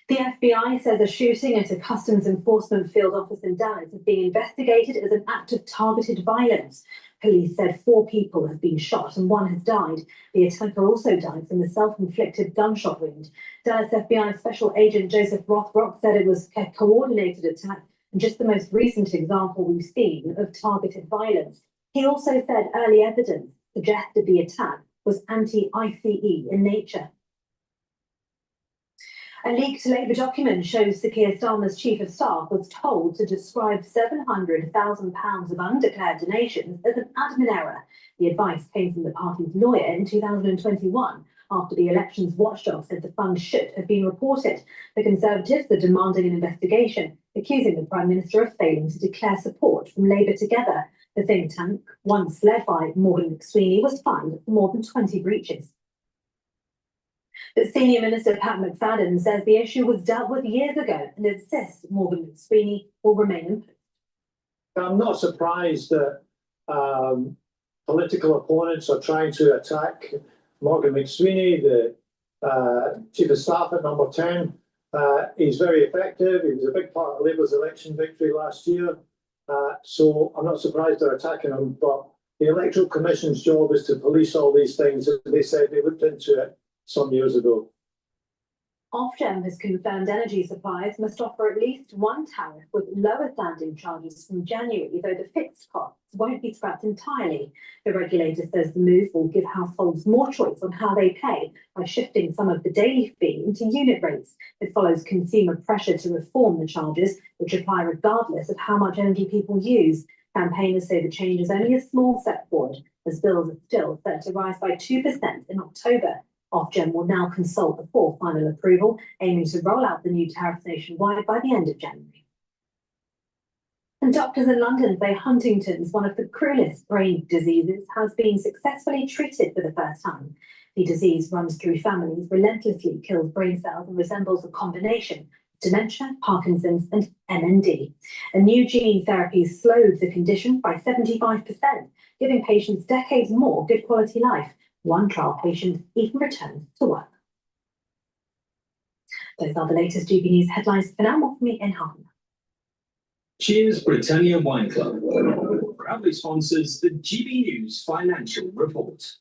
The FBI says a shooting at a customs enforcement field office in Dallas is being investigated as an act of targeted violence. Police said 4 people have been shot and 1 has died. The attacker also died from a self-inflicted gunshot wound. Dallas FBI Special Agent Joseph Rothrock said it was a coordinated attack and just the most recent example we've seen of targeted violence. He also said early evidence suggested the attack was anti-ICE in nature. A leaked Labour document shows Sir Keir Starmer's chief of staff was told to describe £700,000 of undeclared donations as an admin error. The advice came from the party's lawyer in 2021, after the elections watchdog said the fund should have been reported. The Conservatives are demanding an investigation, accusing the Prime Minister of failing to declare support from Labour Together. The think tank, once led by Morgan McSweeney, was fined for more than 20 breaches. But Senior Minister Pat McFadden says the issue was dealt with years ago and insists Morgan McSweeney will remain in post. I'm not surprised that political opponents are trying to attack Morgan McSweeney, the Chief of Staff at Number 10. He's very effective. He was a big part of Labour's election victory last year. So I'm not surprised they're attacking him. But the Electoral Commission's job is to police all these things. They said they looked into it some years ago. Ofgem has confirmed energy suppliers must offer at least one tariff with lower standing charges from January, though the fixed costs won't be scrapped entirely. The regulator says the move will give households more choice on how they pay by shifting some of the daily fee into unit rates. It follows consumer pressure to reform the charges, which apply regardless of how much energy people use. Campaigners say the change is only a small step forward, as bills are still set to rise by 2% in October. Ofgem will now consult before final approval, aiming to roll out the new tariffs nationwide by the end of January. And doctors in London say Huntington's, one of the cruelest brain diseases, has been successfully treated for the first time. The disease runs through families, relentlessly kills brain cells, and resembles a combination of dementia, Parkinson's, and MND. A new gene therapy slows the condition by 75%, giving patients decades more good quality life. One trial patient even returned to work. Those are the latest GB News headlines. For now, more from me in half an hour. Cheers Britannia Wine Club proudly sponsors the GB News Financial Report.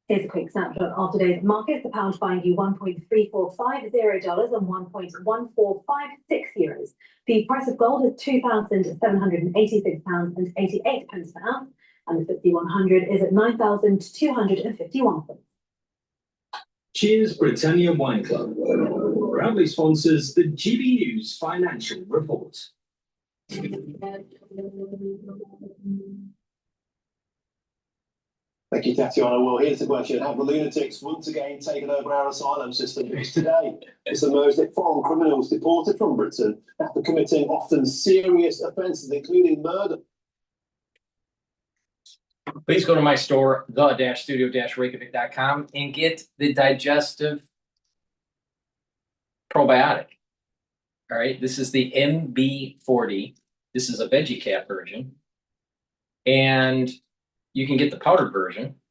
Here's a quick snapshot of today's markets. The pound buying you $1.345 and €1.1456. The price of gold is £2,786.88 per ounce. And the FTSE 100 is at 9,251 points. Cheers Britannia Wine Club proudly sponsors the GB News Financial Report. Thank you, Tatiana. Well, here's the question. Have the lunatics once again taken over our asylum system? Because today it's emerged that foreign criminals deported from Britain after committing often serious offences, including murder. Please go to my store, the-studio-reykjavik.com, and get the digestive probiotic. All right, this is the MB40. This is a veggie cap version. And you can get the powdered version.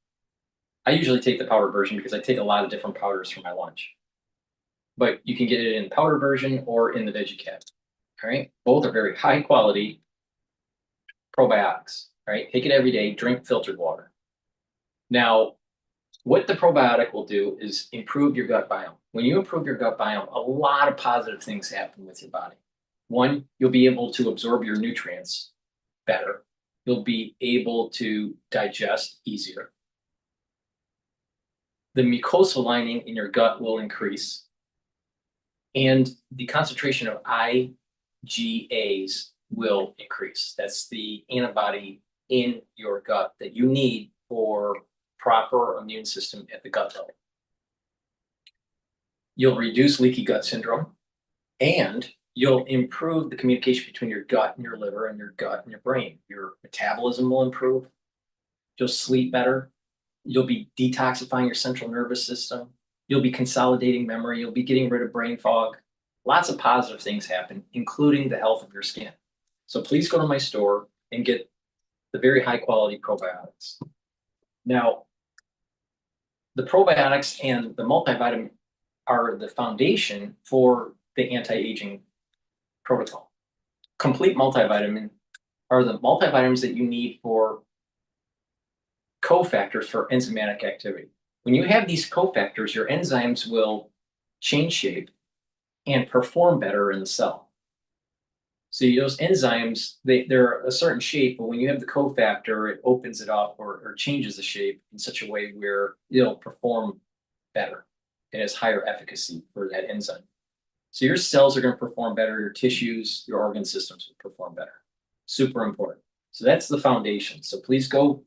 I usually take the powdered version because I take a lot of different powders for my lunch. But you can get it in the powder version or in the veggie cap. All right, both are very high quality probiotics. All right, take it every day, drink filtered water. Now, what the probiotic will do is improve your gut biome. When you improve your gut biome, a lot of positive things happen with your body. One, you'll be able to absorb your nutrients better. You'll be able to digest easier. The mucosal lining in your gut will increase. And the concentration of IgAs will increase. That's the antibody in your gut that you need for proper immune system at the gut level. You'll reduce leaky gut syndrome, and you'll improve the communication between your gut and your liver and your gut and your brain. Your metabolism will improve. You'll sleep better. You'll be detoxifying your central nervous system. You'll be consolidating memory. You'll be getting rid of brain fog. Lots of positive things happen, including the health of your skin. So please go to my store and get the very high quality probiotics. Now, the probiotics and the multivitamin are the foundation for the anti-aging protocol. Complete multivitamin are the multivitamins that you need for cofactors for enzymatic activity. When you have these cofactors, your enzymes will change shape and perform better in the cell. So those enzymes, they're a certain shape, but when you have the cofactor, it opens it up or changes the shape in such a way where it'll perform better. It has higher efficacy for that enzyme. So your cells are going to perform better, your tissues, your organ systems will perform better. Super important. So that's the foundation. So please go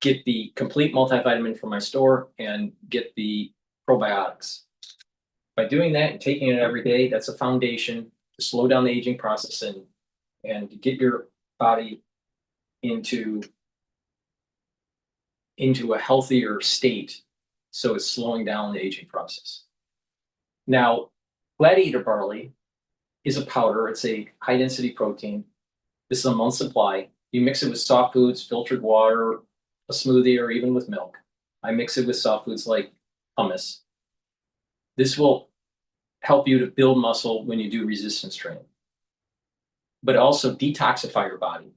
get the complete multivitamin from my store and get the probiotics. By doing that and taking it every day, that's a foundation to slow down the aging process and to get your body into a healthier state. So it's slowing down the aging process. Now, gladiator barley is a powder. It's a high density protein. This is a month's supply. You mix it with soft foods, filtered water, a smoothie, or even with milk. I mix it with soft foods like hummus. This will help you to build muscle when you do resistance training, but also detoxify your body,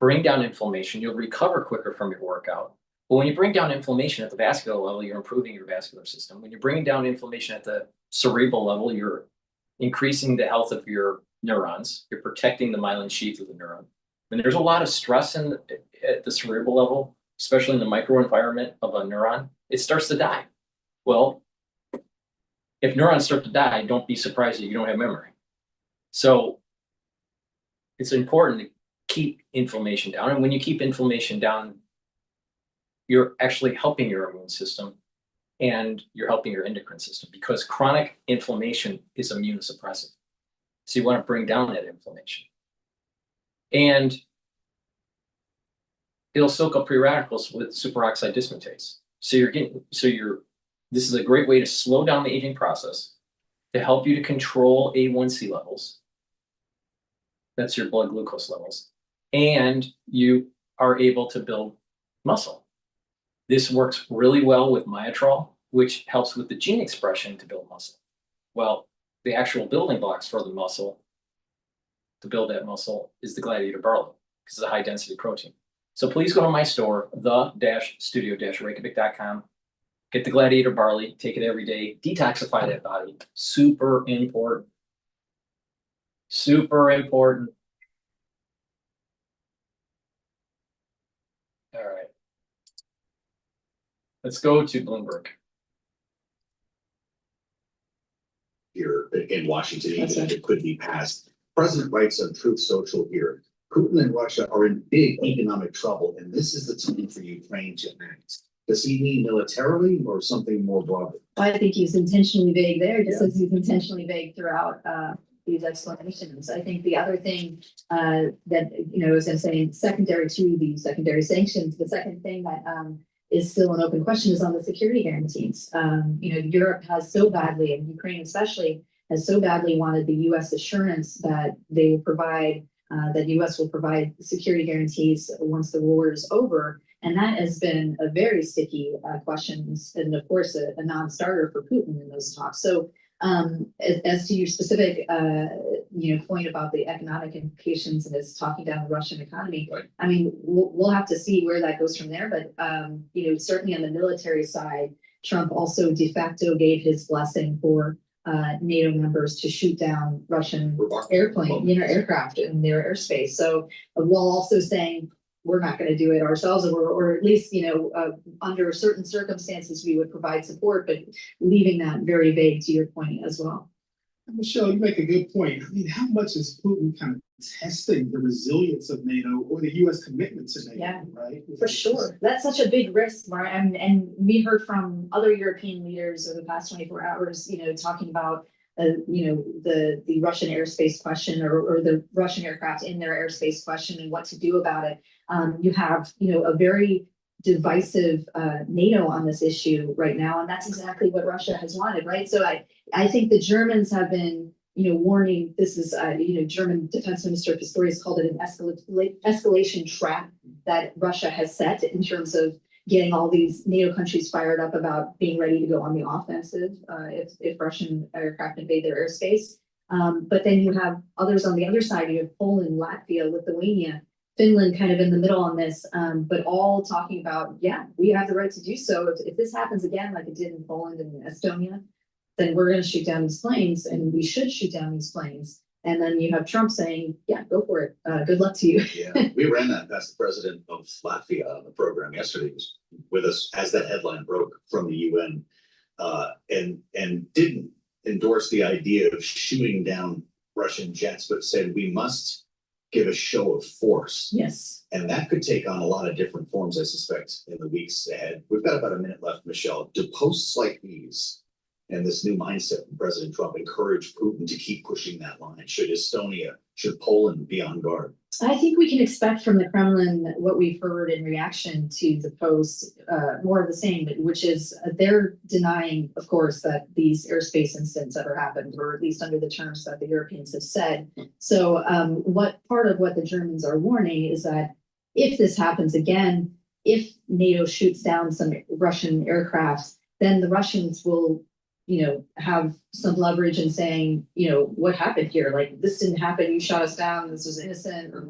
bring down inflammation. You'll recover quicker from your workout. But when you bring down inflammation at the vascular level, you're improving your vascular system. When you're bringing down inflammation at the cerebral level, you're increasing the health of your neurons. You're protecting the myelin sheath of the neuron. When there's a lot of stress at the cerebral level, especially in the microenvironment of a neuron, it starts to die. Well, if neurons start to die, don't be surprised that you don't have memory. So it's important to keep inflammation down. And when you keep inflammation down, you're actually helping your immune system and you're helping your endocrine system, because chronic inflammation is immunosuppressive. So you want to bring down that inflammation. And it'll soak up free radicals with superoxide dismutase. This is a great way to slow down the aging process, to help you to control A1C levels. That's your blood glucose levels. And you are able to build muscle. This works really well with myotrol, which helps with the gene expression to build muscle. Well, the actual building blocks for the muscle, to build that muscle, is the gladiator barley, because it's a high density protein. So please go to my store, the-studio-reykjavik.com. Get the gladiator barley, take it every day, detoxify that body. Super important. Super important. All right. Let's go to Bloomberg. Here in Washington, even if it could be passed. President writes on Truth Social here, Putin and Russia are in big economic trouble, and this is the time for Ukraine to act. Does he mean militarily or something more broadly? I think he's intentionally vague there, just as he's intentionally vague throughout these explanations. I think the other thing that, I was going to say, secondary to the secondary sanctions, the second thing that is still an open question is on the security guarantees. Europe has so badly, and Ukraine especially, has so badly wanted the U.S. assurance that they will provide, that the U.S. will provide security guarantees once the war is over. And that has been a very sticky question, and of course a non-starter for Putin in those talks. So as to your specific point about the economic implications and it's talking down the Russian economy, right. I mean, we'll have to see where that goes from there. But certainly on the military side, Trump also de facto gave his blessing for NATO members to shoot down Russian aircraft in their airspace. So while also saying we're not going to do it ourselves, or at least, under certain circumstances, we would provide support, but leaving that very vague to your point as well. Michelle, you make a good point. I mean, how much is Putin kind of testing the resilience of NATO or the U.S. commitment to NATO, right? For sure. That's such a big risk, right? And we heard from other European leaders over the past 24 hours, talking about the Russian airspace question or the Russian aircraft in their airspace question and what to do about it. You have, a very divisive NATO on this issue right now, and that's exactly what Russia has wanted, right? So I think the Germans have been, warning. This is, German Defense Minister Pistorius called it an escalation trap that Russia has set in terms of getting all these NATO countries fired up about being ready to go on the offensive if Russian aircraft invade their airspace. But then you have others on the other side. You have Poland, Latvia, Lithuania, Finland kind of in the middle on this, but all talking about, we have the right to do so. If this happens again, like it did in Poland and Estonia, then we're going to shoot down these planes, and we should shoot down these planes. And then you have Trump saying, go for it. Good luck to you. We ran that past the president of Latvia on the program yesterday. He was with us as that headline broke from the UN. and didn't endorse the idea of shooting down Russian jets, but said we must give a show of force. Yes. And that could take on a lot of different forms, I suspect, in the weeks ahead. We've got about a minute left, Michelle. Do posts like these and this new mindset from President Trump encourage Putin to keep pushing that line? Should Estonia, should Poland be on guard? I think we can expect from the Kremlin what we've heard in reaction to the post, more of the same, which is they're denying, of course, that these airspace incidents ever happened, or at least under the terms that the Europeans have said. So what part of what the Germans are warning is that if this happens again, if NATO shoots down some Russian aircraft, then the Russians will, have some leverage in saying, what happened here? Like, this didn't happen. You shot us down. This was innocent. Or,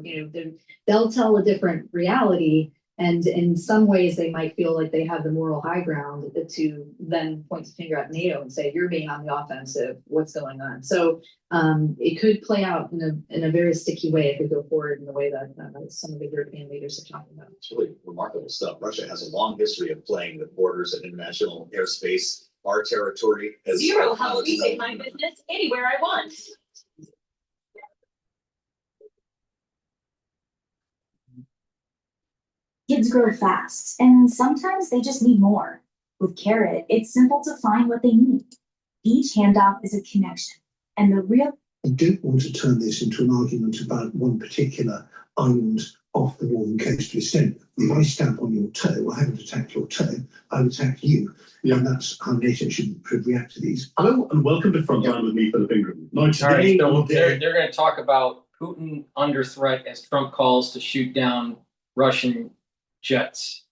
they'll tell a different reality. And in some ways, they might feel like they have the moral high ground to then point the finger at NATO and say, you're being on the offensive. What's going on? So it could play out in a very sticky way if we go forward in the way that some of the European leaders are talking about. It's really remarkable stuff. Russia has a long history of playing with borders and international airspace. Our territory as Zero helps me take my business anywhere I want. Kids grow fast, and sometimes they just need more. With Carrot, it's simple to find what they need. Each handoff is a connection, and the real... I don't want to turn this into an argument about one particular island off the warm coast of Estonia. If I stamp on your toe, I haven't attacked your toe, I've attacked you. Yeah. And that's how NATO should react to these. Hello and welcome to Frontline with me, Philip Ingram. Now today, all right, so they're going to talk about Putin under threat as Trump calls to shoot down Russian jets.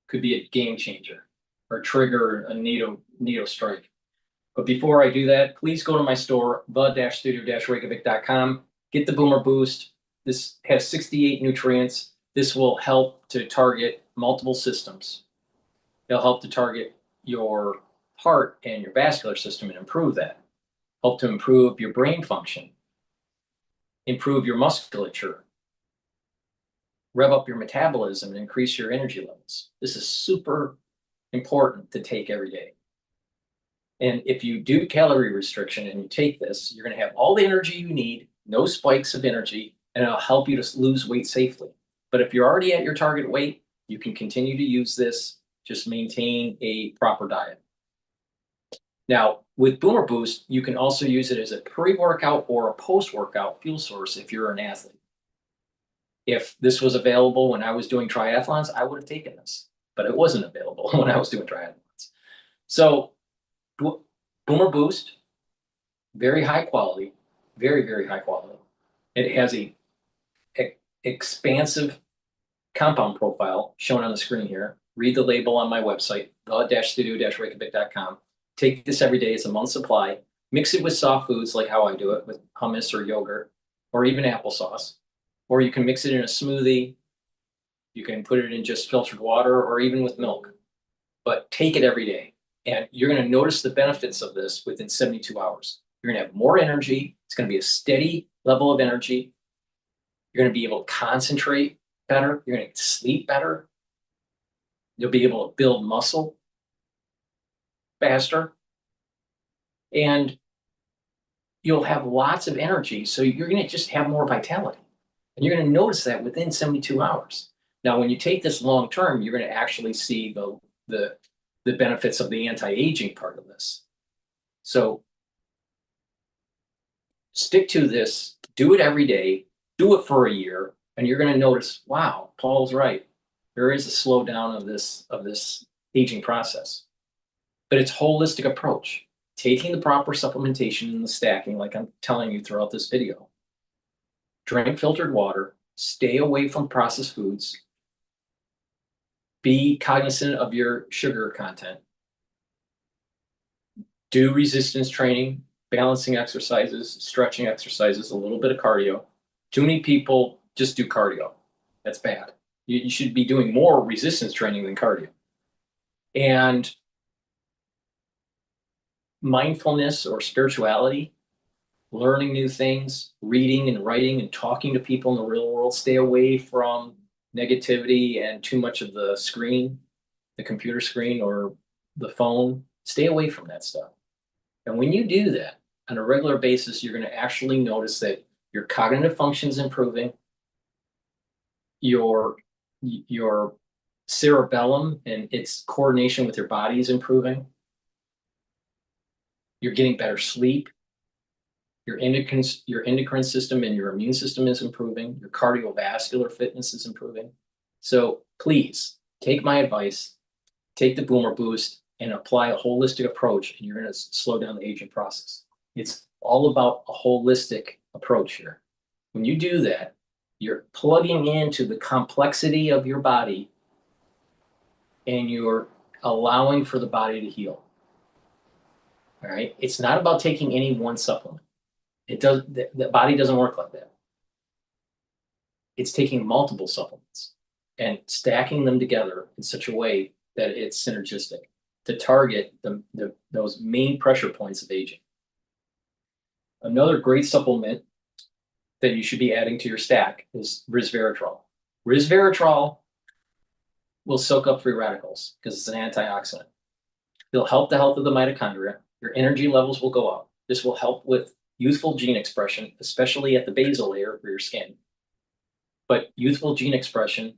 Could be a game changer or trigger a NATO strike. But before I do that, please go to my store, the-studio-reykjavik.com. Get the Boomer Boost. This has 68 nutrients. This will help to target multiple systems. It'll help to target your heart and your vascular system and improve that. Help to improve your brain function. Improve your musculature. Rev up your metabolism and increase your energy levels. This is super important to take every day. And if you do calorie restriction and you take this, you're going to have all the energy you need, no spikes of energy, and it'll help you to lose weight safely. But if you're already at your target weight, you can continue to use this. Just maintain a proper diet. Now, with Boomer Boost, you can also use it as a pre-workout or a post-workout fuel source if you're an athlete. If this was available when I was doing triathlons, I would have taken this, but it wasn't available when I was doing triathlons. So Boomer Boost, very high quality, very, very high quality. It has a expansive compound profile shown on the screen here. Read the label on my website, the-studio-reykjavik.com. Take this every day. It's a month's supply. Mix it with soft foods like how I do it with hummus or yogurt or even applesauce. Or you can mix it in a smoothie. You can put it in just filtered water or even with milk. But take it every day. And you're going to notice the benefits of this within 72 hours. You're going to have more energy. It's going to be a steady level of energy. You're going to be able to concentrate better. You're going to sleep better. You'll be able to build muscle faster. And you'll have lots of energy. So you're going to just have more vitality. And you're going to notice that within 72 hours. Now, when you take this long term, you're going to actually see the benefits of the anti-aging part of this. So stick to this, do it every day, do it for a year, and you're going to notice, wow, Paul's right. There is a slowdown of this aging process. But it's a holistic approach, taking the proper supplementation and the stacking, like I'm telling you throughout this video. Drink filtered water, stay away from processed foods, be cognizant of your sugar content, do resistance training, balancing exercises, stretching exercises, a little bit of cardio. Too many people just do cardio. That's bad. You should be doing more resistance training than cardio. And mindfulness or spirituality, learning new things, reading and writing and talking to people in the real world. Stay away from negativity and too much of the screen, the computer screen or the phone. Stay away from that stuff. And when you do that on a regular basis, you're going to actually notice that your cognitive function's improving, your cerebellum and its coordination with your body is improving. You're getting better sleep. Your endocrine system and your immune system is improving. Your cardiovascular fitness is improving. So please take my advice, take the Boomer Boost and apply a holistic approach, and you're going to slow down the aging process. It's all about a holistic approach here. When you do that, you're plugging into the complexity of your body and you're allowing for the body to heal. All right. It's not about taking any one supplement. The body doesn't work like that. It's taking multiple supplements and stacking them together in such a way that it's synergistic to target those main pressure points of aging. Another great supplement that you should be adding to your stack is resveratrol. Resveratrol will soak up free radicals because it's an antioxidant. It'll help the health of the mitochondria. Your energy levels will go up. This will help with youthful gene expression, especially at the basal layer for your skin. But youthful gene expression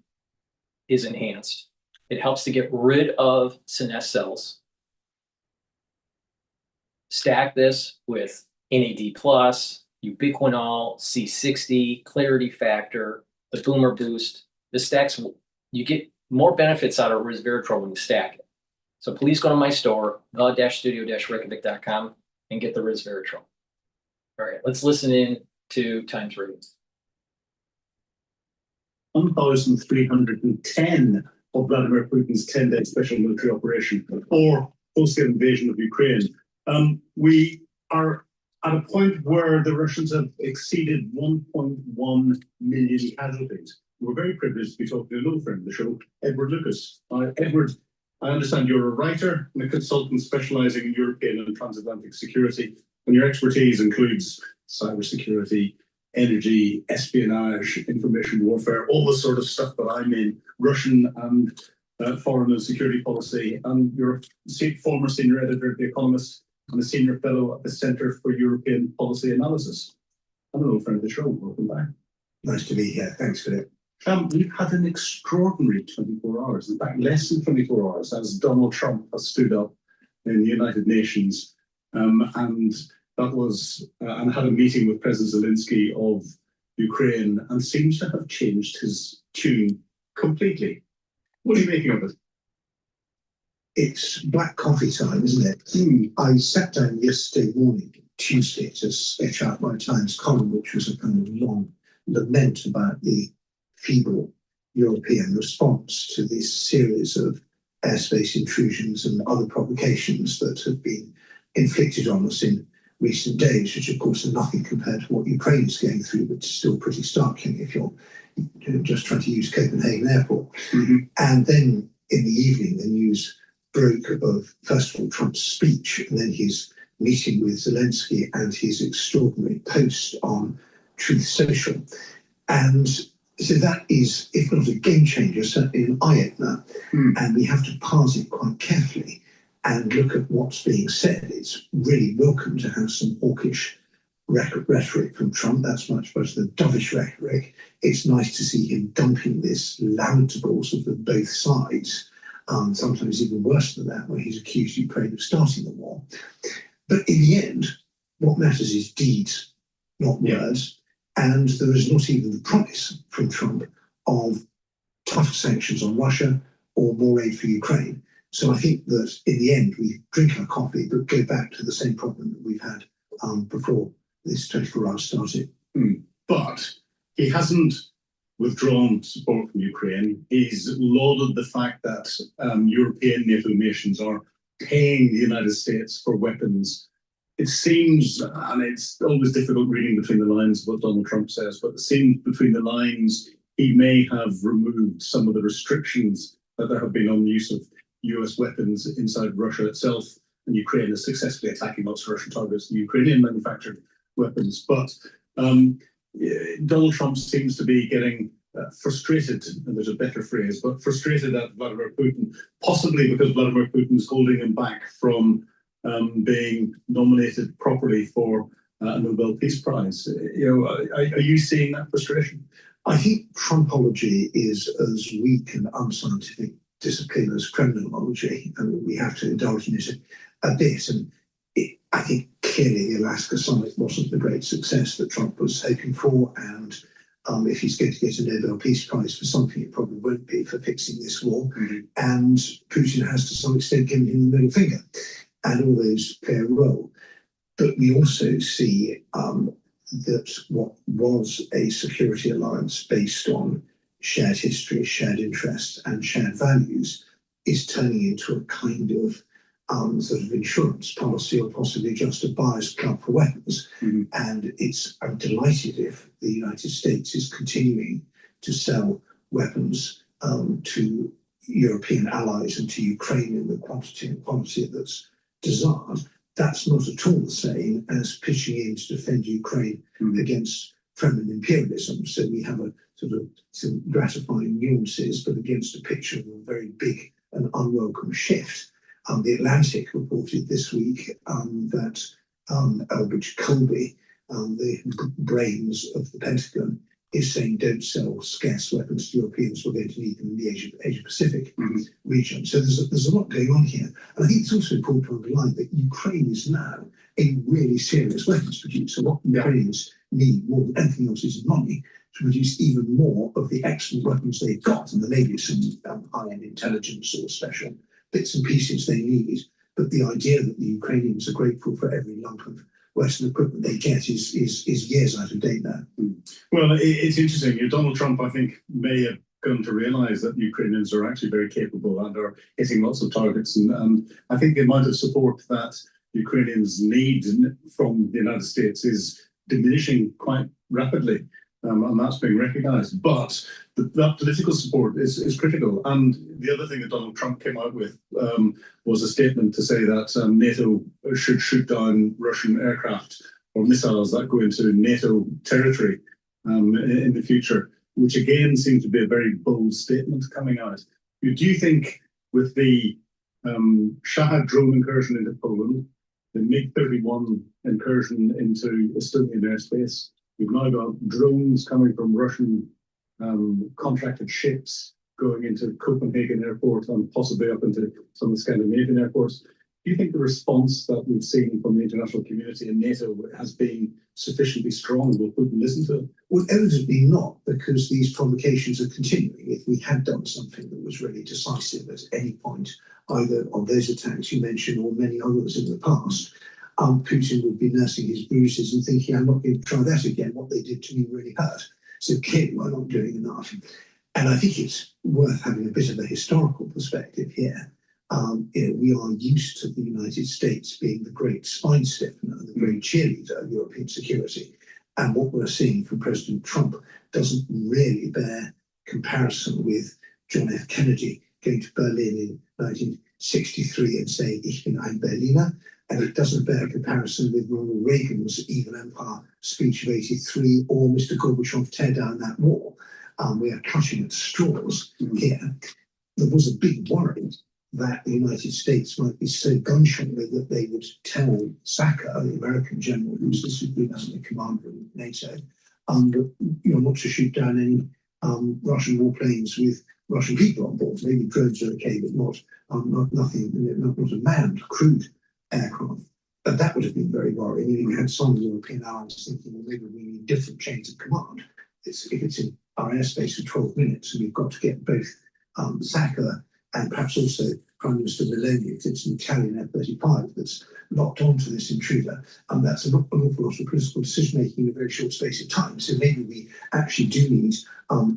is enhanced. It helps to get rid of senescent cells. Stack this with NAD+, ubiquinol, C60, clarity factor, the Boomer Boost. The stacks, you get more benefits out of resveratrol when you stack it. So please go to my store, the-studio-reykjavik.com, and get the resveratrol. All right, let's listen in to Times ratings. 1,310 of Vladimir Putin's 10-day special military operation or full-scale invasion of Ukraine. We are at a point where the Russians have exceeded 1.1 million casualties. We're very privileged to be talking to a little friend of the show, Edward Lucas. Edward, I understand you're a writer and a consultant specializing in European and transatlantic security, and your expertise includes cybersecurity, energy, espionage, information warfare, all the sort of stuff that I'm in, Russian and foreign and security policy. And you're a former senior editor of The Economist and a senior fellow at the Center for European Policy Analysis. I'm an old friend of the show. Welcome back. Nice to be here. Thanks, Philip. We've had an extraordinary 24 hours, in fact, less than 24 hours, as Donald Trump has stood up in the United Nations and had a meeting with President Zelensky of Ukraine and seems to have changed his tune completely. What are you making of it? It's black coffee time, isn't it? I sat down yesterday morning, Tuesday, to sketch out my Times column, which was a kind of long lament about the feeble European response to this series of airspace intrusions and other provocations that have been inflicted on us in recent days, which of course are nothing compared to what Ukraine is going through, but still pretty startling if you're just trying to use Copenhagen Airport. And then in the evening, the news broke of, first of all, Trump's speech, and then his meeting with Zelensky and his extraordinary post on Truth Social. And so that is, if not a game changer, certainly an eye-opener. And we have to parse it quite carefully and look at what's being said. It's really welcome to have some hawkish rhetoric from Trump. That's much better than dovish rhetoric. It's nice to see him dumping this lamentable sort of both sides, sometimes even worse than that, where he's accused Ukraine of starting the war. But in the end, what matters is deeds, not words. And there is not even the promise from Trump of tougher sanctions on Russia or more aid for Ukraine. So I think that in the end, we drink our coffee, but go back to the same problem that we've had before this 24 hours started. But he hasn't withdrawn support from Ukraine. He's lauded the fact that European NATO nations are paying the United States for weapons. It seems, and it's always difficult reading between the lines of what Donald Trump says, but it seems between the lines he may have removed some of the restrictions that there have been on the use of US weapons inside Russia itself, and Ukraine is successfully attacking lots of Russian targets, the Ukrainian manufactured weapons. But Donald Trump seems to be getting frustrated, and there's a better phrase, but frustrated at Vladimir Putin, possibly because Vladimir Putin is holding him back from being nominated properly for a Nobel Peace Prize. Are you seeing that frustration? I think Trumpology is as weak and unscientific discipline as criminology, and we have to indulge in it a bit. And I think clearly the Alaska summit wasn't the great success that Trump was hoping for, and if he's going to get a Nobel Peace Prize for something, it probably won't be for fixing this war. And Putin has to some extent given him the middle finger, and all those play a role. But we also see that what was a security alliance based on shared history, shared interests, and shared values is turning into a kind of sort of insurance policy, or possibly just a buyer's club for weapons. And I'm delighted if the United States is continuing to sell weapons to European allies and to Ukraine in the quantity and quality that's desired. That's not at all the same as pitching in to defend Ukraine against Kremlin imperialism. So we have a sort of some gratifying nuances, but against a picture of a very big and unwelcome shift. The Atlantic reported this week that Elbridge Colby, the brains of the Pentagon, is saying don't sell scarce weapons to Europeans, we're going to need them in the Asia Pacific region. So there's a lot going on here. And I think it's also important to underline that Ukraine is now a really serious weapons producer. What Ukrainians need more than anything else is money to produce even more of the excellent weapons they've got, and there may be some high-end intelligence or special bits and pieces they need. But the idea that the Ukrainians are grateful for every lump of Western equipment they get is years out of date now. Well, it's interesting. Donald Trump, I think, may have come to realize that Ukrainians are actually very capable and are hitting lots of targets. And I think the amount of support that Ukrainians need from the United States is diminishing quite rapidly. And that's being recognized. But that political support is critical. And the other thing that Donald Trump came out with was a statement to say that NATO should shoot down Russian aircraft or missiles that go into NATO territory in the future, which again seems to be a very bold statement coming out. Do you think with the Shahad drone incursion into Poland, the MiG-31 incursion into Estonian airspace, we've now got drones coming from Russian contracted ships going into Copenhagen airport and possibly up into some of the Scandinavian airports. Do you think the response that we've seen from the international community and NATO has been sufficiently strong? Will Putin listen to it? Well, evidently not, because these provocations are continuing. If we had done something that was really decisive at any point, either on those attacks you mentioned or many others in the past, Putin would be nursing his bruises and thinking, I'm not going to try that again. What they did to me really hurt. So clearly we're not doing enough. And I think it's worth having a bit of a historical perspective here. We are used to the United States being the great spine stiffener, the great cheerleader of European security. And what we're seeing from President Trump doesn't really bear comparison with John F. Kennedy going to Berlin in 1963 and saying, Ich bin ein Berliner. And it doesn't bear comparison with Ronald Reagan's Even Empire speech of 83 or Mr. Gorbachev tear down that wall. We are clutching at straws here. There was a big worry that the United States might be so gun-shy that they would tell Saka, the American general, who's the supreme commander of NATO, not to shoot down any Russian warplanes with Russian people on board. Maybe drones are okay, but not a manned, crewed aircraft. But that would have been very worrying. You had some European allies thinking, well, maybe we need different chains of command. If it's in our airspace for 12 minutes, and we've got to get both Saka and perhaps also Prime Minister Meloni, if it's an Italian F-35 that's locked onto this intruder, and that's an awful lot of political decision-making in a very short space of time. So maybe we actually do need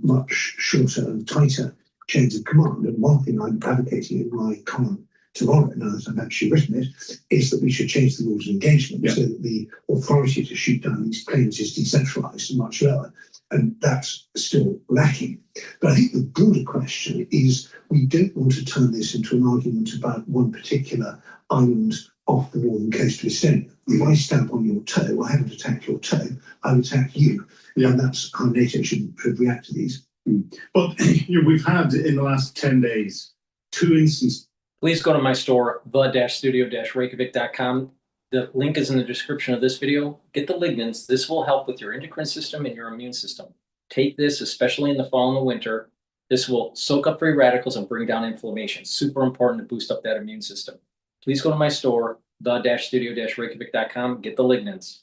much shorter and tighter chains of command. And one thing I'm advocating in my column tomorrow, now that I've actually written it, is that we should change the rules of engagement so that the authority to shoot down these planes is decentralised and much lower. And that's still lacking. But I think the broader question is we don't want to turn this into an argument about one particular island off the northern coast of Estonia. If I stamp on your toe, I haven't attacked your toe, I've attacked you. And that's how NATO should react to these. But we've had in the last 10 days 2 instances. Please go to my store, the-studio-reykjavik.com. The link is in the description of this video. Get the lignans. This will help with your endocrine system and your immune system. Take this, especially in the fall and the winter. This will soak up free radicals and bring down inflammation. Super important to boost up that immune system. Please go to my store, the-studio-reykjavik.com. Get the lignans.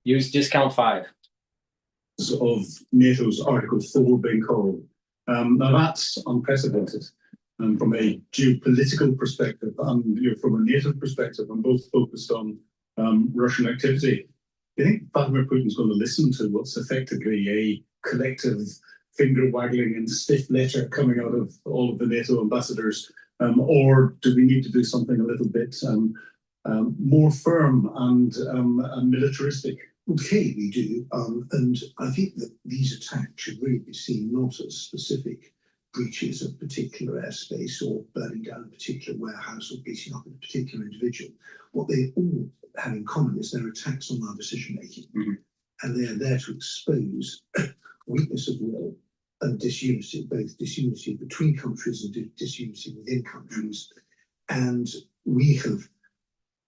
Use discount 5. Of NATO's Article 4 being called. Now that's unprecedented. From a geopolitical perspective and from a NATO perspective, I'm both focused on Russian activity. Do you think Vladimir Putin's going to listen to what's effectively a collective finger-waggling and stiff letter coming out of all of the NATO ambassadors? Or do we need to do something a little bit more firm and militaristic? Okay, we do. And I think that these attacks should really be seen not as specific breaches of particular airspace or burning down a particular warehouse or beating up a particular individual. What they all have in common is they're attacks on our decision making. And they are there to expose weakness of will and disunity, both disunity between countries and disunity within countries. And we have,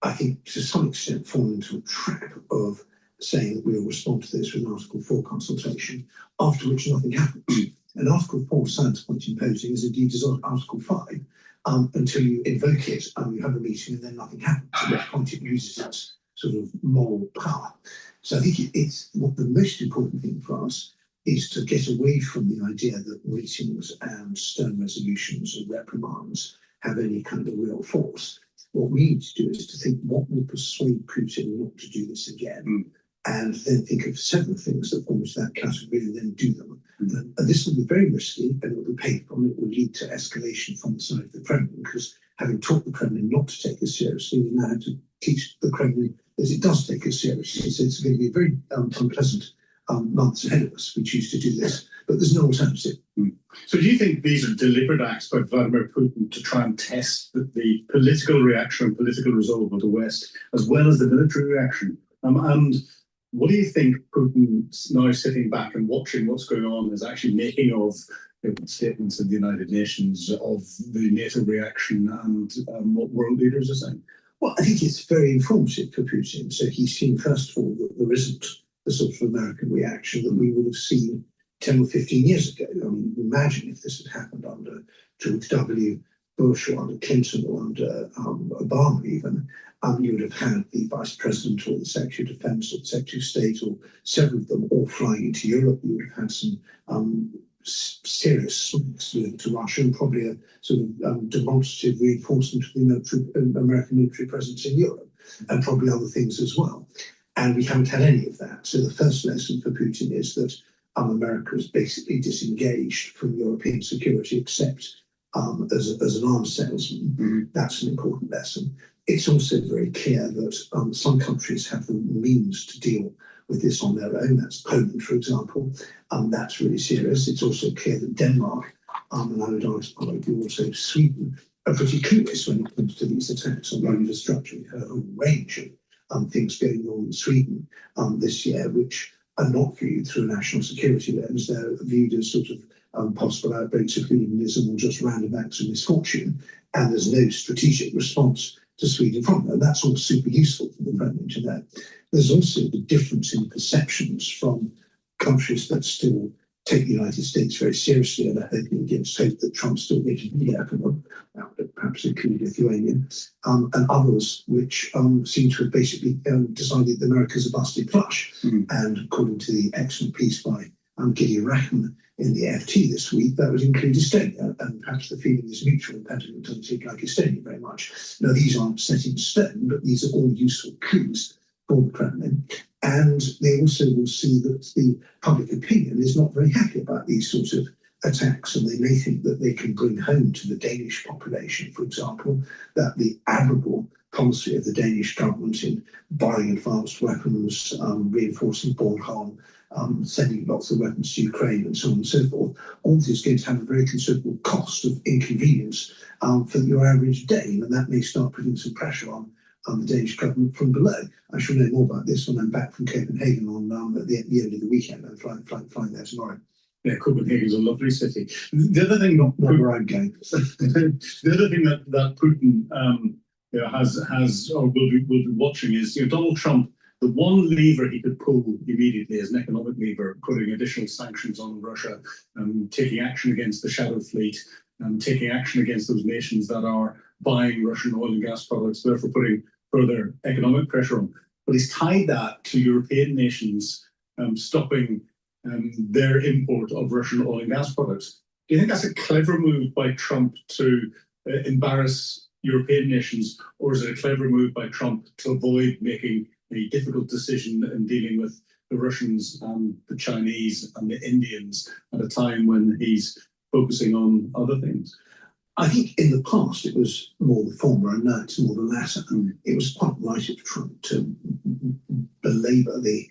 I think, to some extent fallen into a trap of saying that we'll respond to this with an Article 4 consultation, after which nothing happens. And Article 4 sounds quite imposing, as indeed is Article 5, until you invoke it and you have a meeting and then nothing happens, at which point it loses its sort of moral power. So I think it's what the most important thing for us is to get away from the idea that meetings and stern resolutions or reprimands have any kind of real force. What we need to do is to think what will persuade Putin not to do this again. And then think of several things that fall into that category and then do them. And this will be very risky and it will be painful and it will lead to escalation from the side of the Kremlin, because having taught the Kremlin not to take us seriously, we now have to teach the Kremlin that it does take us seriously. So it's going to be very unpleasant months ahead of us if we choose to do this, but there's no alternative. So do you think these are deliberate acts by Vladimir Putin to try and test the political reaction and political resolve of the West, as well as the military reaction? And what do you think Putin's now sitting back and watching what's going on is actually making of statements of the United Nations, of the NATO reaction, and what world leaders are saying? Well, I think it's very informative for Putin. So he's seen, first of all, that there isn't the sort of American reaction that we would have seen 10 or 15 years ago. I mean, imagine if this had happened under George W. Bush or under Clinton or under Obama even, you would have had the Vice President or the Secretary of Defense or the Secretary of State or several of them all flying into Europe. You would have had some serious smacks to Russia and probably a sort of demonstrative reinforcement of the American military presence in Europe and probably other things as well. And we haven't had any of that. So the first lesson for Putin is that America is basically disengaged from European security except as an arms salesman. That's an important lesson. It's also very clear that some countries have the means to deal with this on their own. That's Poland, for example. That's really serious. It's also clear that Denmark, and I would argue also Sweden, are pretty clueless when it comes to these attacks on infrastructure. We had a whole range of things going on in Sweden this year, which are not viewed through a national security lens. They're viewed as sort of possible outbreaks of hooliganism or just random acts of misfortune. And there's no strategic response to Sweden from them. That's all super useful for the Kremlin to know. There's also the difference in perceptions from countries that still take the United States very seriously and are hoping against hope that Trump's still going to be there for them, perhaps including Lithuania, and others which seem to have basically decided that America's a busted flush. And according to the excellent piece by Gideon Rackham in the FT this week, that would include Estonia, and perhaps the feeling is mutual. The Pentagon doesn't seem like Estonia very much. Now, these aren't set in stone, but these are all useful clues for the Kremlin. And they also will see that the public opinion is not very happy about these sorts of attacks, and they may think that they can bring home to the Danish population, for example, that the admirable policy of the Danish government in buying advanced weapons, reinforcing Bornholm, sending lots of weapons to Ukraine and so on and so forth, all this is going to have a very considerable cost of inconvenience for your average Dane, and that may start putting some pressure on the Danish government from below. I shall know more about this when I'm back from Copenhagen on at the end of the weekend. I'm flying there tomorrow. Yeah, Copenhagen's a lovely city. The other thing, not where I'm going. The other thing that Putin has or will be watching is Donald Trump. The one lever he could pull immediately is an economic lever, putting additional sanctions on Russia, taking action against the shadow fleet, taking action against those nations that are buying Russian oil and gas products, therefore putting further economic pressure on. But he's tied that to European nations stopping their import of Russian oil and gas products. Do you think that's a clever move by Trump to embarrass European nations, or is it a clever move by Trump to avoid making a difficult decision in dealing with the Russians and the Chinese and the Indians at a time when he's focusing on other things? I think in the past it was more the former, and now it's more the latter. It was quite right of Trump to belabor the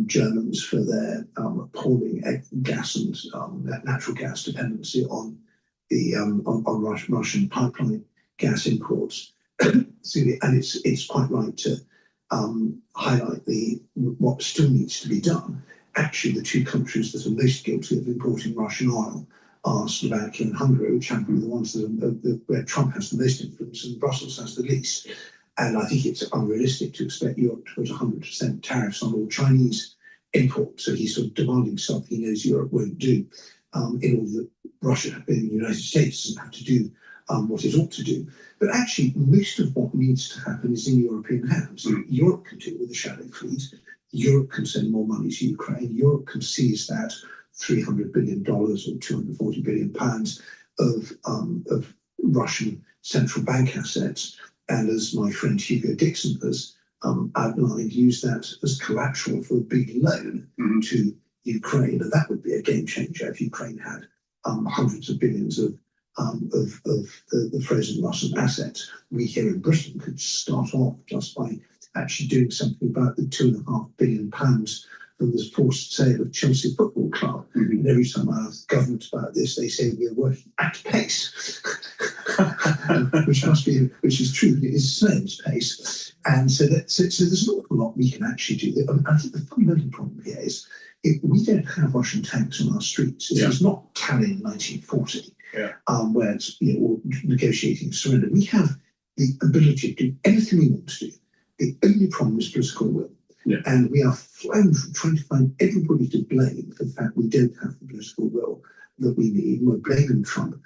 Germans for their appalling gas and natural gas dependency on the on Russian pipeline gas imports. And it's quite right to highlight what still needs to be done. Actually, the two countries that are most guilty of importing Russian oil are Slovakia and Hungary, which happen to be the ones where Trump has the most influence and Brussels has the least. And I think it's unrealistic to expect Europe to put 100% tariffs on all Chinese imports. So he's sort of demanding something he knows Europe won't do, in order that Russia, the United States, doesn't have to do what it ought to do. But actually, most of what needs to happen is in European hands. Europe can deal with the shadow fleet. Europe can send more money to Ukraine. Europe can seize that $300 billion or 240 billion pounds of Russian central bank assets. And as my friend Hugo Dixon has outlined, use that as collateral for a big loan to Ukraine. And that would be a game changer if Ukraine had hundreds of billions of the frozen Russian assets. We here in Britain could start off just by actually doing something about the £2.5 billion from the forced sale of Chelsea Football Club. And every time I ask the government about this, they say we are working at pace, which is true. It is snail's pace, and so there's an awful lot we can actually do. I think the fundamental problem here is we don't have Russian tanks on our streets. This is not Tallinn 1940, where it's all negotiating surrender. We have the ability to do anything we want to do. The only problem is political will. And we are flown from trying to find everybody to blame for the fact we don't have the political will that we need. We're blaming Trump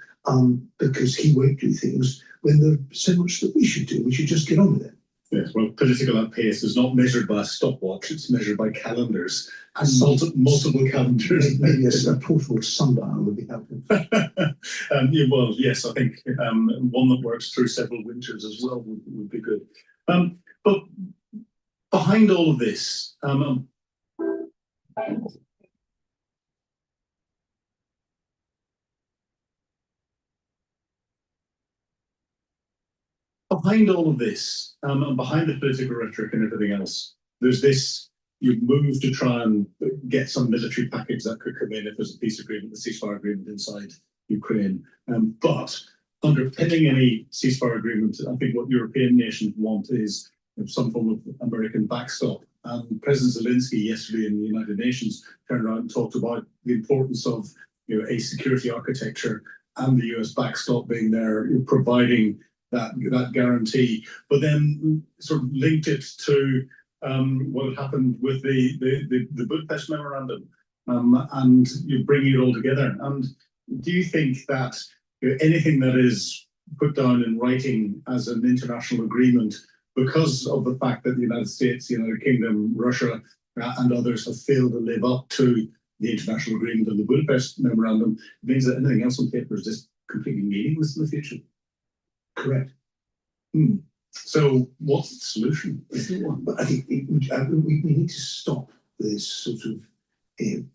because he won't do things when there's so much that we should do. We should just get on with it. Yes, well, political pace is not measured by a stopwatch, it's measured by calendars, and multiple calendars. Maybe a portable sundial would be helpful. Well, yes, I think one that works through several winters as well would be good. But behind all of this, and behind the political rhetoric and everything else, there's this, you've moved to try and get some military package that could come in if there's a peace agreement, the ceasefire agreement inside Ukraine. But underpinning any ceasefire agreement, I think what European nations want is some form of American backstop. And President Zelensky yesterday in the United Nations turned around and talked about the importance of a security architecture and the US backstop being there, providing that guarantee, but then sort of linked it to what had happened with the Budapest memorandum, and you bringing it all together. And do you think that anything that is put down in writing as an international agreement, because of the fact that the United States, the United Kingdom, Russia, and others have failed to live up to the international agreement and the Budapest memorandum, means that anything else on paper is just completely meaningless in the future? Correct. So what's the solution? But I think we need to stop this sort of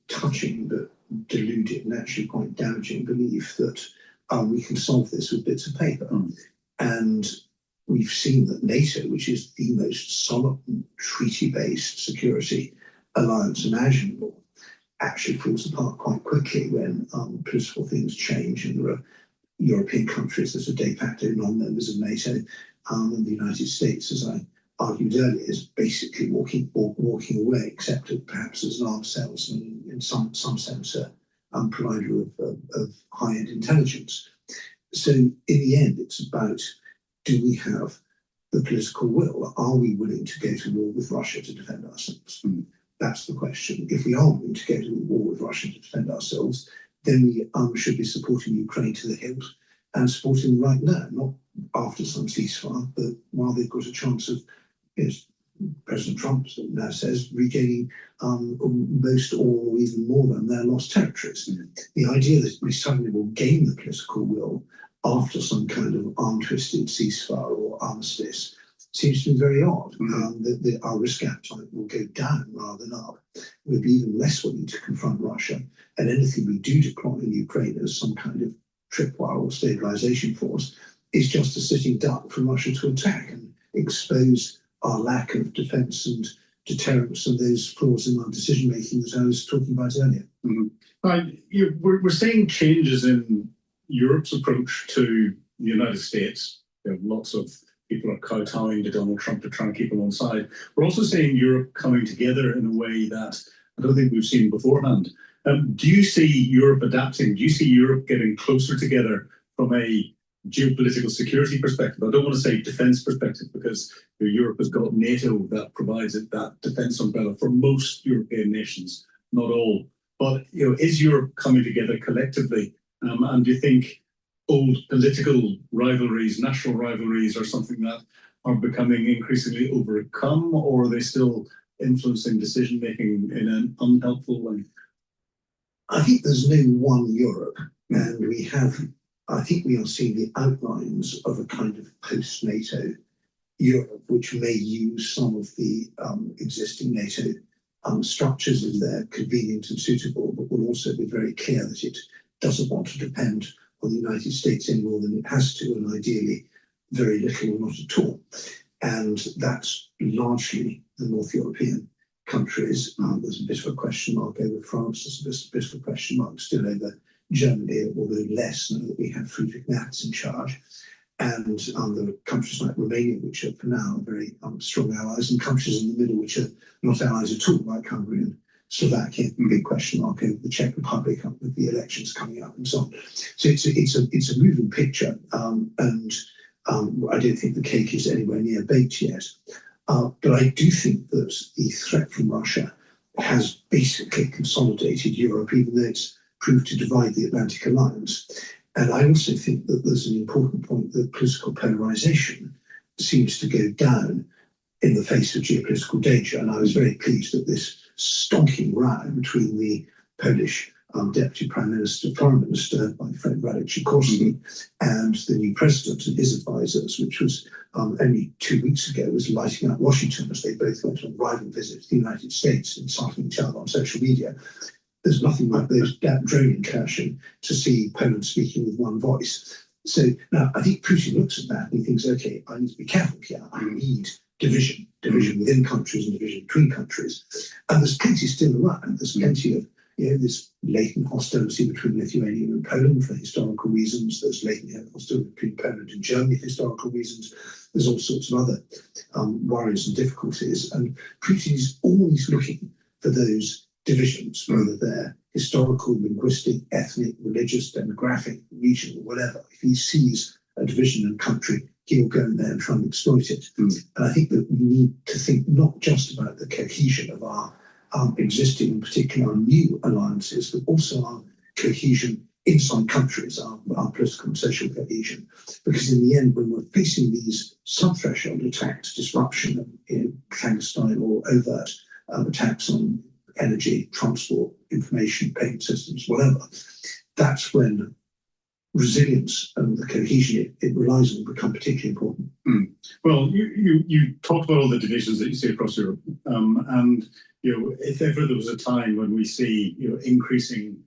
touching but deluded and actually quite damaging belief that we can solve this with bits of paper. And we've seen that NATO, which is the most solid treaty-based security alliance imaginable, actually falls apart quite quickly when political things change and there are European countries that are de facto non-members of NATO, and the United States, as I argued earlier, is basically walking away, except perhaps as an arms salesman in some sense, provider of high-end intelligence. So in the end, it's about, do we have the political will? Are we willing to go to war with Russia to defend ourselves? That's the question. If we are willing to go to war with Russia to defend ourselves, then we should be supporting Ukraine to the hilt and supporting them right now, not after some ceasefire, but while they've got a chance of, as President Trump now says, regaining most or even more than their lost territories. The idea that we suddenly will gain the political will after some kind of arm-twisted ceasefire or armistice seems to be very odd. That our risk appetite will go down rather than up. We'll be even less willing to confront Russia, and anything we do deploy in Ukraine as some kind of tripwire or stabilization force is just a sitting duck for Russia to attack and expose our lack of defense and deterrence and those flaws in our decision making that I was talking about earlier. We're seeing changes in Europe's approach to the United States. Lots of people are kowtowing to Donald Trump to try and keep him on side. We're also seeing Europe coming together in a way that I don't think we've seen beforehand. Do you see Europe adapting? Do you see Europe getting closer together from a geopolitical security perspective? I don't want to say defense perspective, because Europe has got NATO that provides it that defense umbrella for most European nations, not all. But is Europe coming together collectively? And do you think old political rivalries, national rivalries, are something that are becoming increasingly overcome, or are they still influencing decision making in an unhelpful way? I think there's no one Europe, and I think we are seeing the outlines of a kind of post-NATO Europe, which may use some of the existing NATO structures if they're convenient and suitable, but will also be very clear that it doesn't want to depend on the United States any more than it has to, and ideally very little or not at all. And that's largely the North European countries. There's a bit of a question mark over France, there's a bit of a question mark still over Germany, although less now that we have Friedrich Merz in charge. And there are countries like Romania, which are for now very strong allies, and countries in the middle which are not allies at all, like Hungary and Slovakia. Big question mark over the Czech Republic with the elections coming up and so on. So it's a moving picture, and I don't think the cake is anywhere near baked yet. But I do think that the threat from Russia has basically consolidated Europe, even though it's proved to divide the Atlantic Alliance. And I also think that there's an important point that political polarization seems to go down in the face of geopolitical danger. And I was very pleased that this stonking row between the Polish Deputy Prime Minister, Foreign Minister, my friend Radek Sikorski, and the new president and his advisors, which was only 2 weeks ago, was lighting up Washington as they both went on rival visits to the United States, inciting each other on social media. There's nothing like those drone incursion to see Poland speaking with one voice. So now I think Putin looks at that and he thinks, okay, I need to be careful here. I need division within countries and division between countries. And there's plenty still around. There's plenty of this latent hostility between Lithuania and Poland for historical reasons. There's latent hostility between Poland and Germany for historical reasons. There's all sorts of other worries and difficulties. And Putin is always looking for those divisions, whether they're historical, linguistic, ethnic, religious, demographic, regional, whatever. If he sees a division in a country, he'll go in there and try and exploit it. And I think that we need to think not just about the cohesion of our existing, in particular our new alliances, but also our cohesion inside countries, our political and social cohesion. Because in the end, when we're facing these sub-threshold attacks, disruption, clandestine or overt attacks on energy, transport, information, payment systems, whatever, that's when resilience and the cohesion it relies on become particularly important. Well, you talked about all the divisions that you see across Europe, and if ever there was a time when we see increasing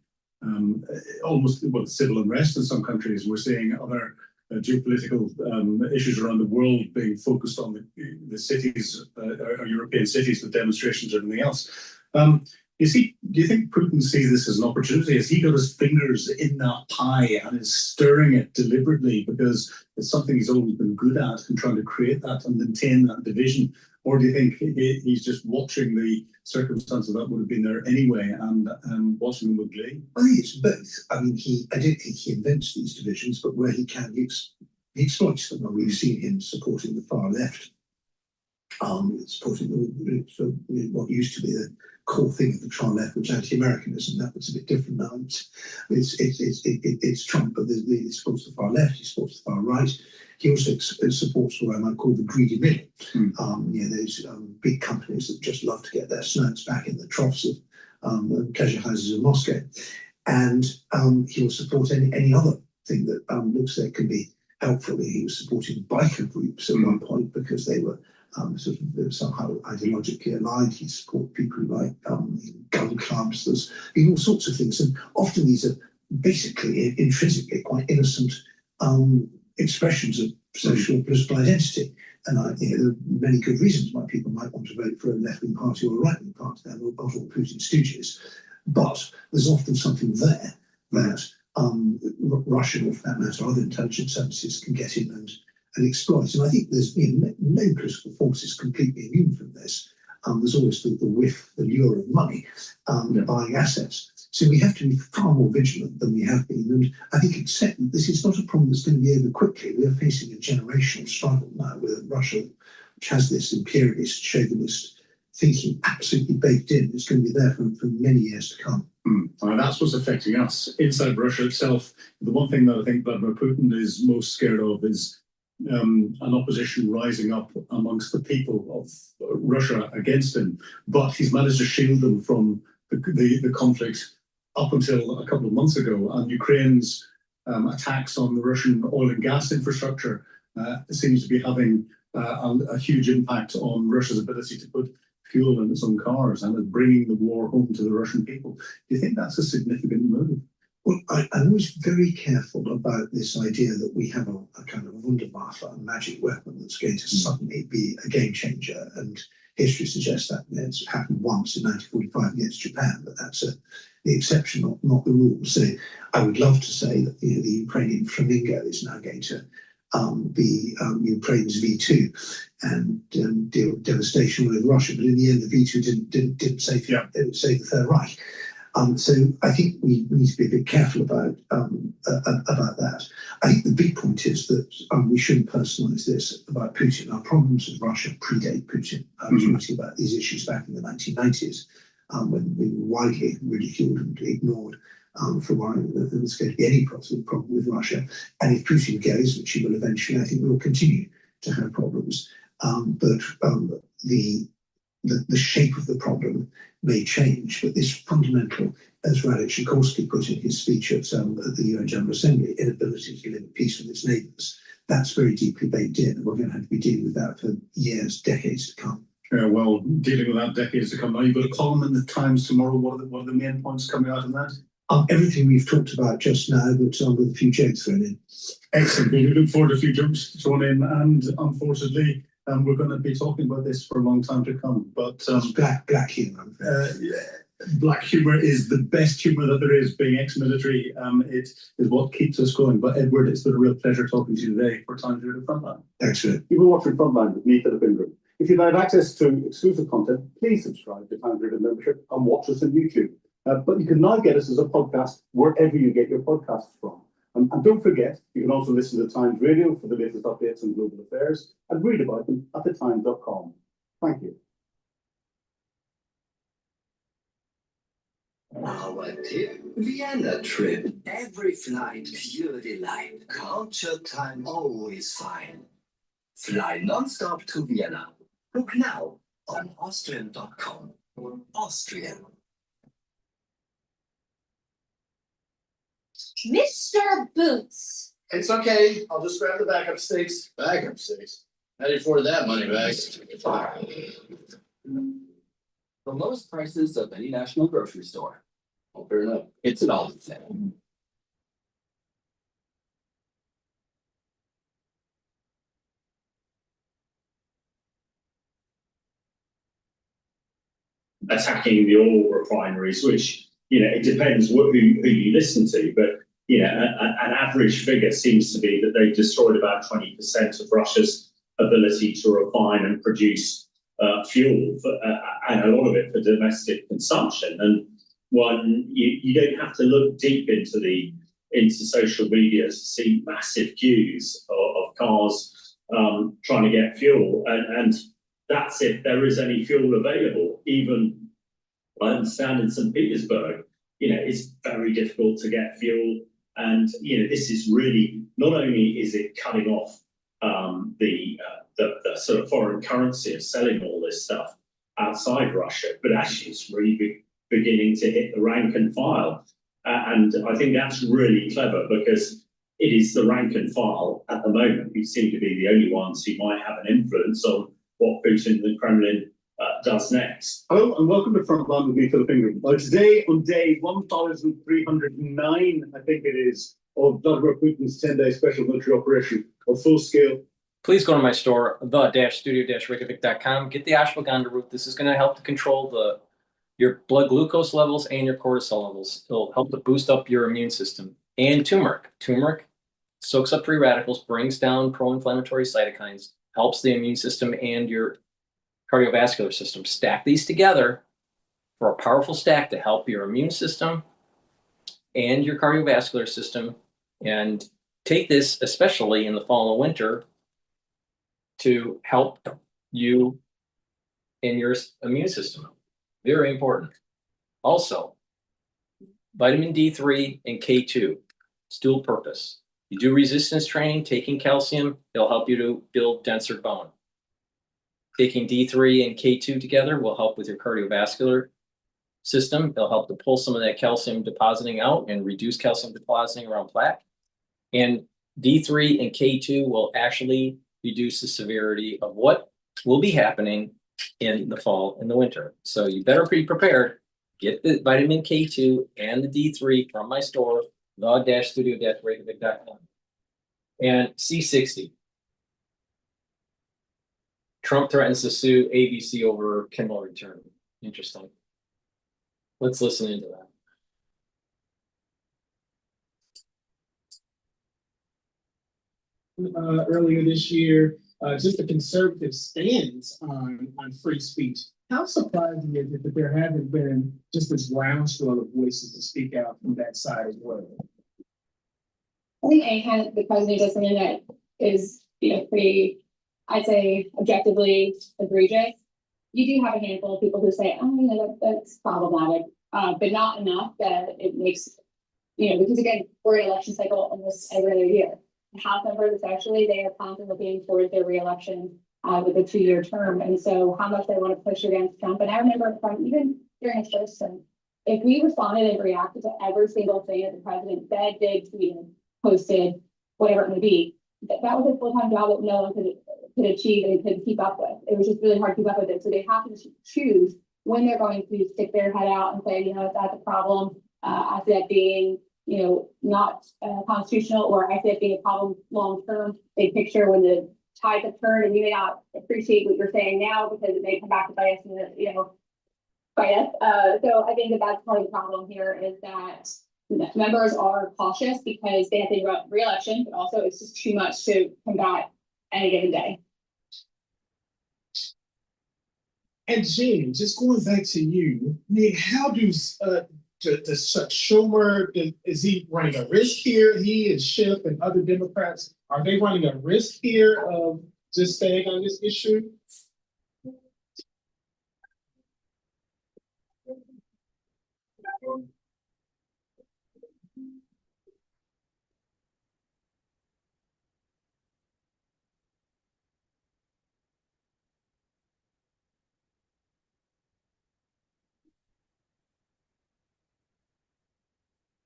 almost civil unrest in some countries, we're seeing other geopolitical issues around the world being focused on the cities, our European cities, with demonstrations and everything else. Do you think Putin sees this as an opportunity? Has he got his fingers in that pie and is stirring it deliberately because it's something he's always been good at and trying to create that and maintain that division? Or do you think he's just watching the circumstances that would have been there anyway and watching them with glee? I think it's both. I mean, I don't think he invents these divisions, but where he can, he exploits them. And we've seen him supporting the far left, supporting what used to be the core thing of the far left, which anti-Americanism. That was a bit different now. It's Trump, but he supports the far left, he supports the far right. He also supports what I might call the greedy middle. Those big companies that just love to get their snows back in the troughs of pleasure houses in Moscow. And he will support any other thing that looks like can be helpful. He was supporting biker groups at one point because they were somehow ideologically aligned. He supported people like gun clubs. There's all sorts of things. And often these are basically intrinsically quite innocent expressions of social and political identity. And there are many good reasons why people might want to vote for a left-wing party or a right-wing party. They're not all Putin stooges. But there's often something there that Russian, or for that matter, other intelligence services can get in and exploit. And I think there's no political force is completely immune from this. There's always the whiff, the lure of money, buying assets. So we have to be far more vigilant than we have been. And I think accept that this is not a problem that's going to be over quickly. We are facing a generational struggle now with Russia, which has this imperialist, chauvinist thinking absolutely baked in. It's going to be there for many years to come. And that's what's affecting us. Inside Russia itself, the one thing that I think Vladimir Putin is most scared of is an opposition rising up amongst the people of Russia against him. But he's managed to shield them from the conflict up until a couple of months ago. And Ukraine's attacks on the Russian oil and gas infrastructure seems to be having a huge impact on Russia's ability to put fuel in its own cars and is bringing the war home to the Russian people. Do you think that's a significant move? Well, I'm always very careful about this idea that we have a kind of Wunderwaffe, a magic weapon that's going to suddenly be a game changer. And history suggests that it's happened once in 1945 against Japan, but that's the exception, not the rule. So I would love to say that the Ukrainian flamingo is now going to be Ukraine's V2 and deal with devastation with Russia. But in the end, the V2 didn't save the Third Reich. So I think we need to be a bit careful about that. I think the big point is that we shouldn't personalise this about Putin. Our problems with Russia predate Putin. I was writing about these issues back in the 1990s when we were widely ridiculed and ignored for worrying that there was going to be any problem with Russia. And if Putin goes, which he will eventually, I think we'll continue to have problems. But the shape of the problem may change, but this fundamental, as Radek Sikorski put in his speech at the UN General Assembly, inability to live at peace with its neighbours, that's very deeply baked in, and we're going to have to be dealing with that for years, decades to come. Well, dealing with that decades to come. Now, you've got a column in the Times tomorrow. What are the main points coming out of that? Everything we've talked about just now, but with a few jokes thrown in. Excellent. We look forward to a few jokes thrown in, and unfortunately, we're going to be talking about this for a long time to come. But black humour. Black humour is the best humour that there is. Being ex-military, it is what keeps us going. But Edward, it's been a real pleasure talking to you today for Times Radio Frontline. Excellent. You've been watching Frontline with me, Philip Ingram. If you'd like access to exclusive content, please subscribe to Times Radio membership and watch us on YouTube. But you can now get us as a podcast wherever you get your podcasts from. And don't forget, you can also listen to Times Radio for the latest updates on global affairs and read about them at thetimes.com. Thank you. Our tip, Vienna trip. Every flight, pure delight. Culture time, always fine. Fly non-stop to Vienna. Book now on Austrian.com. Austrian. Mr. Boots. It's okay. I'll just grab the backup stakes. Backup stakes? How do you afford that money back? The lowest prices of any national grocery store. Well, fair enough. It's an all thing. Attacking the oil refineries, which, it depends who you listen to, but, an average figure seems to be that they've destroyed about 20% of Russia's ability to refine and produce fuel, and a lot of it for domestic consumption. And you don't have to look deep into social media to see massive queues of cars trying to get fuel, and that's if there is any fuel available. Even I understand in St. Petersburg, it's very difficult to get fuel, and this is really, not only is it cutting off the sort of foreign currency of selling all this stuff outside Russia, but actually it's really beginning to hit the rank and file. And I think that's really clever, because it is the rank and file at the moment who seem to be the only ones who might have an influence on what Putin and the Kremlin does next. Hello and welcome to Frontline with me, Philip Ingram. Today, on day 1,309, I think it is, of Vladimir Putin's 10-day special military operation of full scale. Please go to my store, the-studio-reykjavik.com. Get the ashwagandha root. This is going to help to control your blood glucose levels and your cortisol levels. It'll help to boost up your immune system. And turmeric. Turmeric soaks up free radicals, brings down pro-inflammatory cytokines, helps the immune system and your cardiovascular system. Stack these together for a powerful stack to help your immune system and your cardiovascular system. And take this, especially in the fall and winter, to help you in your immune system. Very important. Also, vitamin D3 and K2, it's dual purpose. You do resistance training, taking calcium, it'll help you to build denser bone. Taking D3 and K2 together will help with your cardiovascular system. It'll help to pull some of that calcium depositing out and reduce calcium depositing around plaque. And D3 and K2 will actually reduce the severity of what will be happening in the fall and the winter. So you better be prepared. Get the vitamin K2 and the D3 from my store, the-studio-reykjavik.com. And C60. Trump threatens to sue ABC over Kimmel return. Interesting. Let's listen into that. Earlier this year, just a conservative stance on free speech. How surprising is it that there haven't been just this groundswell of voices to speak out from that side as well? I think anytime the president does something that is, pretty, I'd say, objectively egregious, you do have a handful of people who say, oh, that's problematic, but not enough that it makes, because again, we're in an election cycle almost every other year. The House members, especially, they are constantly looking towards their reelection with a 2-year term. And so how much they want to push against Trump. And I remember from even during his first term, if we responded and reacted to every single thing that the president said, did, tweeted, posted, whatever it may be, that was a full-time job that no one could achieve and could keep up with. It was just really hard to keep up with it. So they have to choose when they're going to stick their head out and say, that's a problem. I see that being, not constitutional, or I see it being a problem long-term. Big picture, when the tides have turned, and we may not appreciate what you're saying now because it may come back to bite us, bite us. So I think that's part of the problem here is that members are cautious because they have to think about re-election, but also it's just too much to combat any given day. And Jane, just going back to you, how does Schumer, is he running a risk here? He and Schiff and other Democrats, are they running a risk here of just staying on this issue?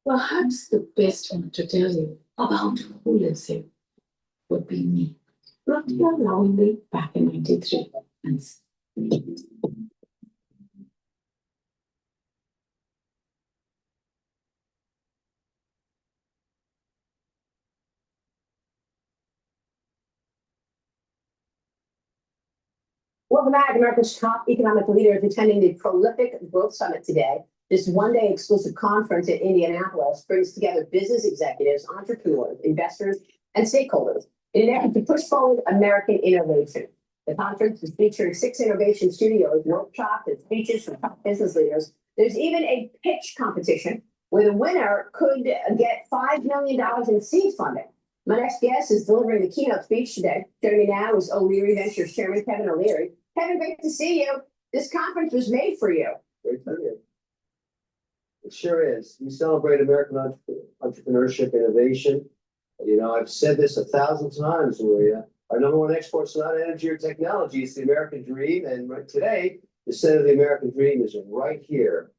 Perhaps the best one to tell you about who lives here would be me. Brought here lovingly back in 93. And welcome back. America's top economic leaders attending the prolific growth summit today. This one-day exclusive conference in Indianapolis brings together business executives, entrepreneurs, investors, and stakeholders in an effort to push forward American innovation. The conference is featuring 6 innovation studios, workshops, and speeches from top business leaders. There's even a pitch competition where the winner could get $5 million in seed funding. My next guest is delivering the keynote speech today. Joining me now is O'Leary Ventures Chairman Kevin O'Leary. Kevin, great to see you. This conference was made for you. Great to see you. It sure is. We celebrate American entrepreneurship innovation. You know, I've said this 1,000 times, Maria. Our number one export is not energy or technology, it's the American dream. And right today, the center of the American dream is right here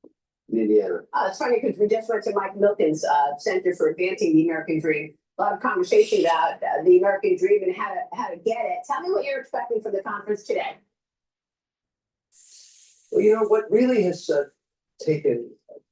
in Indiana. It's funny because we just went to Mike Milton's Center for Advancing the American Dream. A lot of conversation about the American dream and how to get it. Tell me what you're expecting from the conference today. Well, you know, what really has taken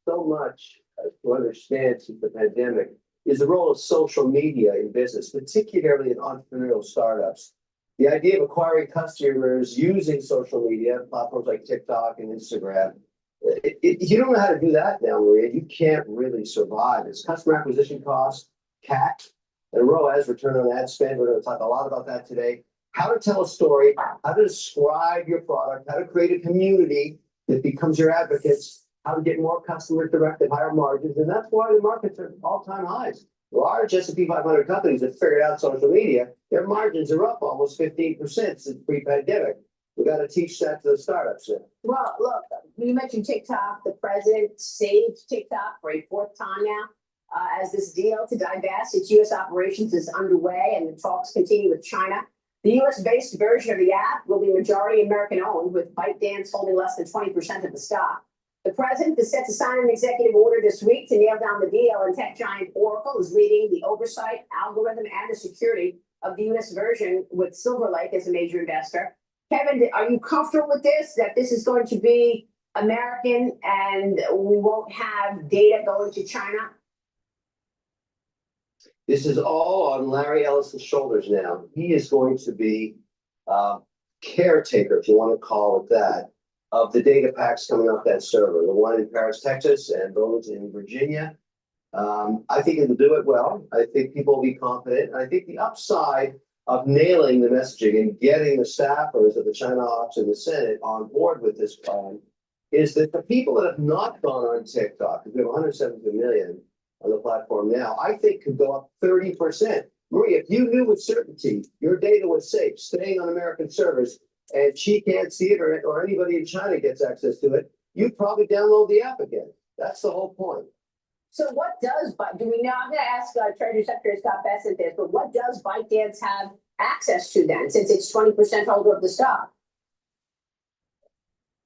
so much to understand since the pandemic is the role of social media in business, particularly in entrepreneurial startups. The idea of acquiring customers using social media, platforms like TikTok and Instagram, if you don't know how to do that now, Maria, you can't really survive. It's customer acquisition costs, CAC, and ROAS, return on ad spend. We're going to talk a lot about that today. How to tell a story, how to describe your product, how to create a community that becomes your advocates, how to get more customers direct at higher margins. And that's why the markets are all-time highs. Large S&P 500 companies have figured out social media. Their margins are up almost 15% since pre-pandemic. We got to teach that to the startups now. Well, look, you mentioned TikTok. The president saved TikTok for a 4th time now. As this deal to divest its U.S. operations is underway and the talks continue with China. The U.S.-based version of the app will be majority American-owned, with ByteDance holding less than 20% of the stock. The president is set to sign an executive order this week to nail down the deal, and tech giant Oracle is leading the oversight, algorithm, and the security of the U.S. version, with Silver Lake as a major investor. Kevin, are you comfortable with this, that this is going to be American and we won't have data going to China? This is all on Larry Ellison's shoulders now. He is going to be caretaker, if you want to call it that, of the data packs coming off that server, the one in Paris, Texas, and those in Virginia. I think it'll do it well. I think people will be confident. I think the upside of nailing the messaging and getting the staffers of the China Hawks and the Senate on board with this plan is that the people that have not gone on TikTok, because we have 170 million on the platform now, I think could go up 30%. Maria, if you knew with certainty your data was safe, staying on American servers, and she can't see it or anybody in China gets access to it, you'd probably download the app again. That's the whole point. So what does, do we know, I'm going to ask Treasury Secretary Scott Bessent this, but what does ByteDance have access to then, since it's 20% holder of the stock?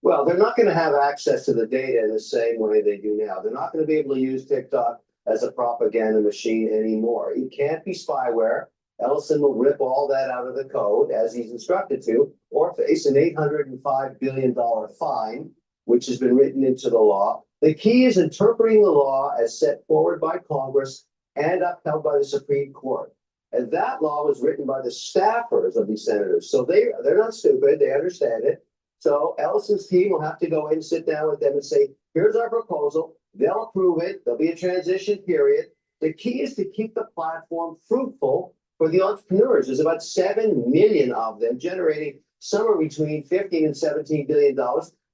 Well, they're not going to have access to the data in the same way they do now. They're not going to be able to use TikTok as a propaganda machine anymore. It can't be spyware. Ellison will rip all that out of the code as he's instructed to, or face an $805 billion fine, which has been written into the law. The key is interpreting the law as set forward by Congress and upheld by the Supreme Court. And that law was written by the staffers of these senators. So they're not stupid, they understand it. So Ellison's team will have to go in, sit down with them and say, here's our proposal. They'll approve it. There'll be a transition period. The key is to keep the platform fruitful for the entrepreneurs. There's about 7 million of them, generating somewhere between $15 and $17 billion.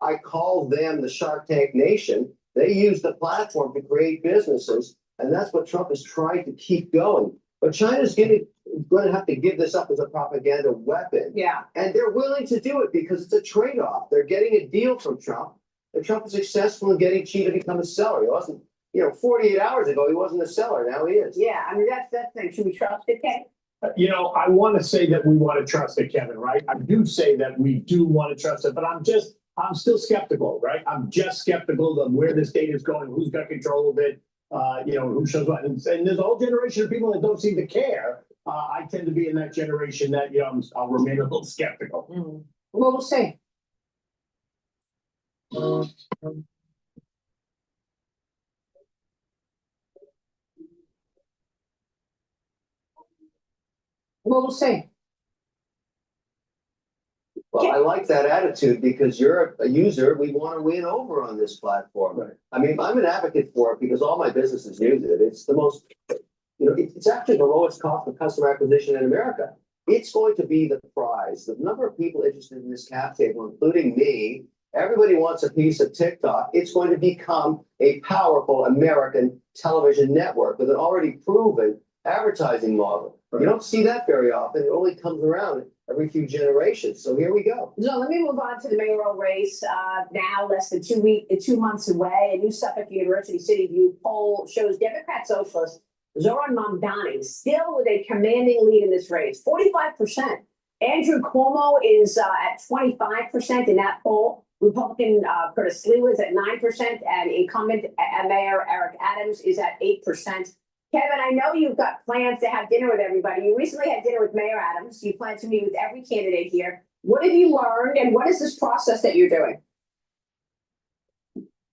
I call them the Shark Tank Nation. They use the platform to create businesses, and that's what Trump is trying to keep going. But China's going to have to give this up as a propaganda weapon. Yeah. And they're willing to do it because it's a trade-off. They're getting a deal from Trump. And Trump was successful in getting Xi to become a seller. He wasn't, 48 hours ago, he wasn't a seller. Now he is. Yeah, I mean, that's that thing. Should we trust it, Ken? I want to say that we want to trust it, Kevin, right? I do say that we do want to trust it, but I'm still skeptical, right? I'm just skeptical of where this data is going, who's got control of it, who shows what. And there's a whole generation of people that don't seem to care. I tend to be in that generation that, I'll remain a little skeptical. Mm-hmm. Well, we'll see. Well, we'll see. Well, I like that attitude because you're a user. We want to win over on this platform. Right. I mean, I'm an advocate for it because all my businesses use it. It's the most, it's actually the lowest cost of customer acquisition in America. It's going to be the prize. The number of people interested in this cap table, including me, everybody wants a piece of TikTok. It's going to become a powerful American television network with an already proven advertising model. You don't see that very often. It only comes around every few generations. So here we go. So let me move on to the mayoral race. Now less than 2 months away, a new Suffolk University City View poll shows Democrat socialist Zoran Mamdani still with a commanding lead in this race, 45%. Andrew Cuomo is at 25% in that poll. Republican Curtis Sliwa is at 9%, and incumbent Mayor Eric Adams is at 8%. Kevin, I know you've got plans to have dinner with everybody. You recently had dinner with Mayor Adams. You plan to meet with every candidate here. What have you learned, and what is this process that you're doing?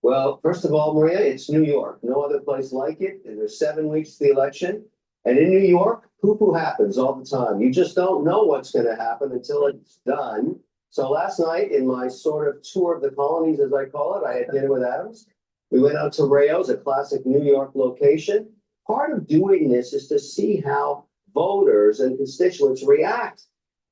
Well, first of all, Maria, it's New York. No other place like it. And there's 7 weeks to the election. And in New York, poo-poo happens all the time. You just don't know what's going to happen until it's done. So last night, in my sort of tour of the colonies, as I call it, I had dinner with Adams. We went out to Rayo's, a classic New York location. Part of doing this is to see how voters and constituents react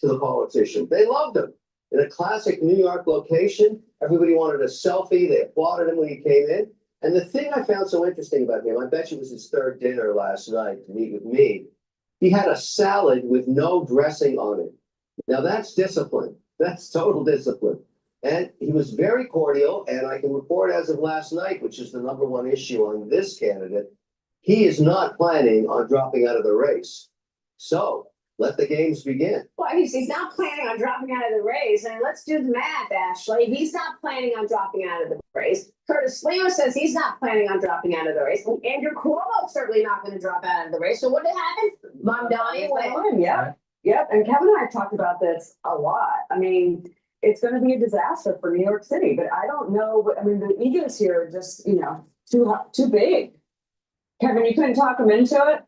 to the politician. They loved him. In a classic New York location, everybody wanted a selfie. They applauded him when he came in. And the thing I found so interesting about him, I bet it was his third dinner last night to meet with me. He had a salad with no dressing on it. Now that's discipline. That's total discipline. And he was very cordial. And I can report as of last night, which is the #1 issue on this candidate, he is not planning on dropping out of the race. So let the games begin. Well, he's not planning on dropping out of the race. And let's do the math, Ashley. He's not planning on dropping out of the race. Curtis Sliwa says he's not planning on dropping out of the race. Andrew Cuomo certainly not going to drop out of the race. So what did happen? Mamdani went. Yeah. Yep. And Kevin and I talked about this a lot. I mean, it's going to be a disaster for New York City, but I don't know. But I mean, the egos here are just, too big. Kevin, you couldn't talk him into it?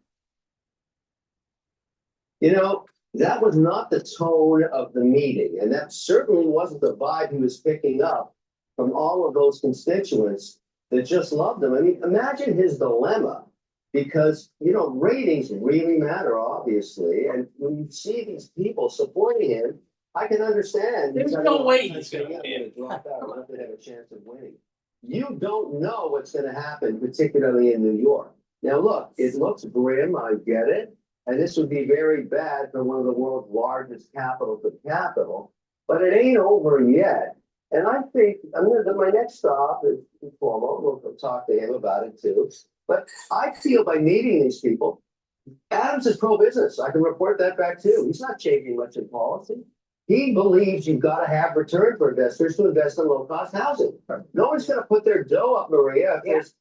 That was not the tone of the meeting. And that certainly wasn't the vibe he was picking up from all of those constituents that just loved him. I mean, imagine his dilemma, because, ratings really matter, obviously. And when you see these people supporting him, I can understand. There's no way he's going to drop out. Not to have a chance of winning. You don't know what's going to happen, particularly in New York. Now, look, it looks grim. I get it. And this would be very bad for one of the world's largest capitals of capital, but it ain't over yet. And I think my next stop is Cuomo. We'll talk to him about it too. But I feel by meeting these people, Adams is pro-business. I can report that back too. He's not changing much in policy. He believes you've got to have return for investors to invest in low-cost housing. No one's going to put their dough up, Maria. If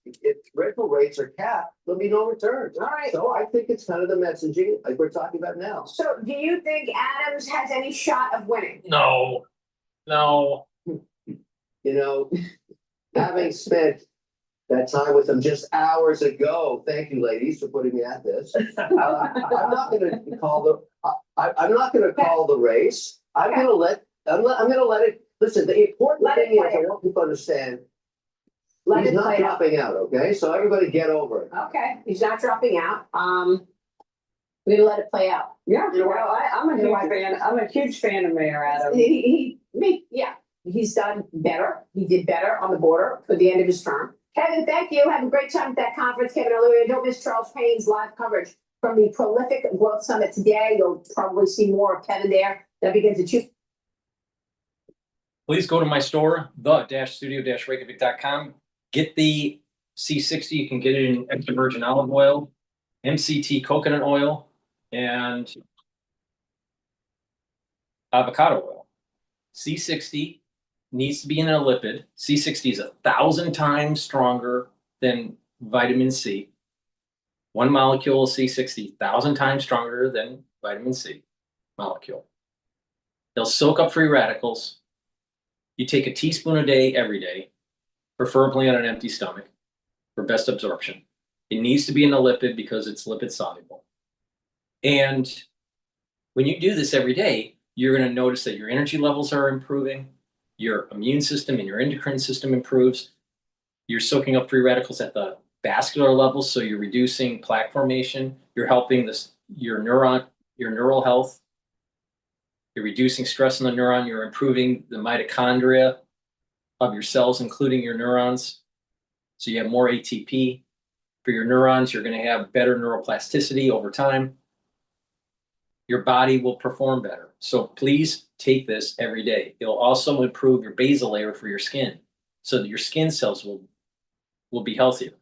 rental rates are capped, there'll be no returns. All right. So I think it's kind of the messaging like we're talking about now. So do you think Adams has any shot of winning? No. Having spent that time with him just hours ago, thank you, ladies, for putting me at this. I'm not going to call the race. I'm going to let it. Listen, the important thing is I want people to understand he's not dropping out. Okay, so everybody get over it. Okay, he's not dropping out. We're gonna let it play out. Yeah, I'm a huge fan. I'm a huge fan of Mayor Adams. He's done better. He did better on the border for the end of his term. Kevin, thank you. Have a great time at that conference, Kevin O'Leary. Don't miss Charles Payne's live coverage from the Prolific Growth Summit today. You'll probably see more of Kevin there. That begins at 2. Please go to my store, the-studio-reykjavik.com. Get the C60. You can get it in extra virgin olive oil, MCT coconut oil, and avocado oil. C60 needs to be in a lipid. C60 is 1,000 times stronger than vitamin C. One molecule of C60, 1,000 times stronger than vitamin C molecule. They'll soak up free radicals. You take a teaspoon a day every day, preferably on an empty stomach for best absorption. It needs to be in a lipid because it's lipid soluble. And when you do this every day, you're going to notice that your energy levels are improving, your immune system and your endocrine system improves. You're soaking up free radicals at the vascular level, so you're reducing plaque formation. You're helping your neural health. You're reducing stress on the neuron. You're improving the mitochondria of your cells, including your neurons. So you have more ATP for your neurons. You're going to have better neuroplasticity over time. Your body will perform better. So please take this every day. It'll also improve your basal layer for your skin so that your skin cells will be healthier.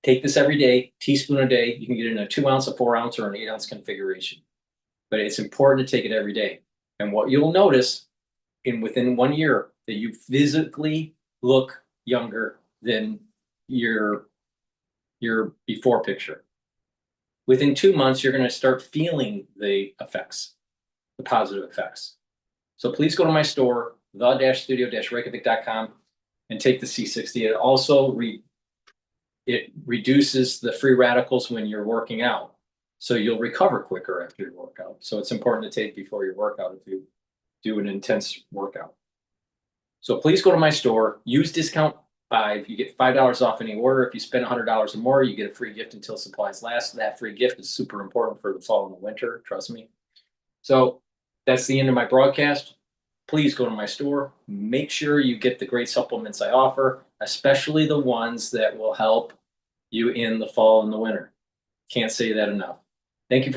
Take this every day, teaspoon a day. You can get it in a 2 ounce, a 4 ounce, or an 8 ounce configuration. But it's important to take it every day. And what you'll notice within 1 year that you physically look younger than your before picture. Within 2 months, you're going to start feeling the effects, the positive effects. So please go to my store, the-studio-reykjavik.com, and take the C60. It also it reduces the free radicals when you're working out. So you'll recover quicker after your workout. So it's important to take before your workout if you do an intense workout. So please go to my store, use discount 5, you get $5 off any order. If you spend $100 or more, you get a free gift until supplies last. That free gift is super important for the fall and the winter, trust me. So that's the end of my broadcast. Please go to my store. Make sure you get the great supplements I offer, especially the ones that will help you in the fall and the winter. Can't say that enough. Thank you for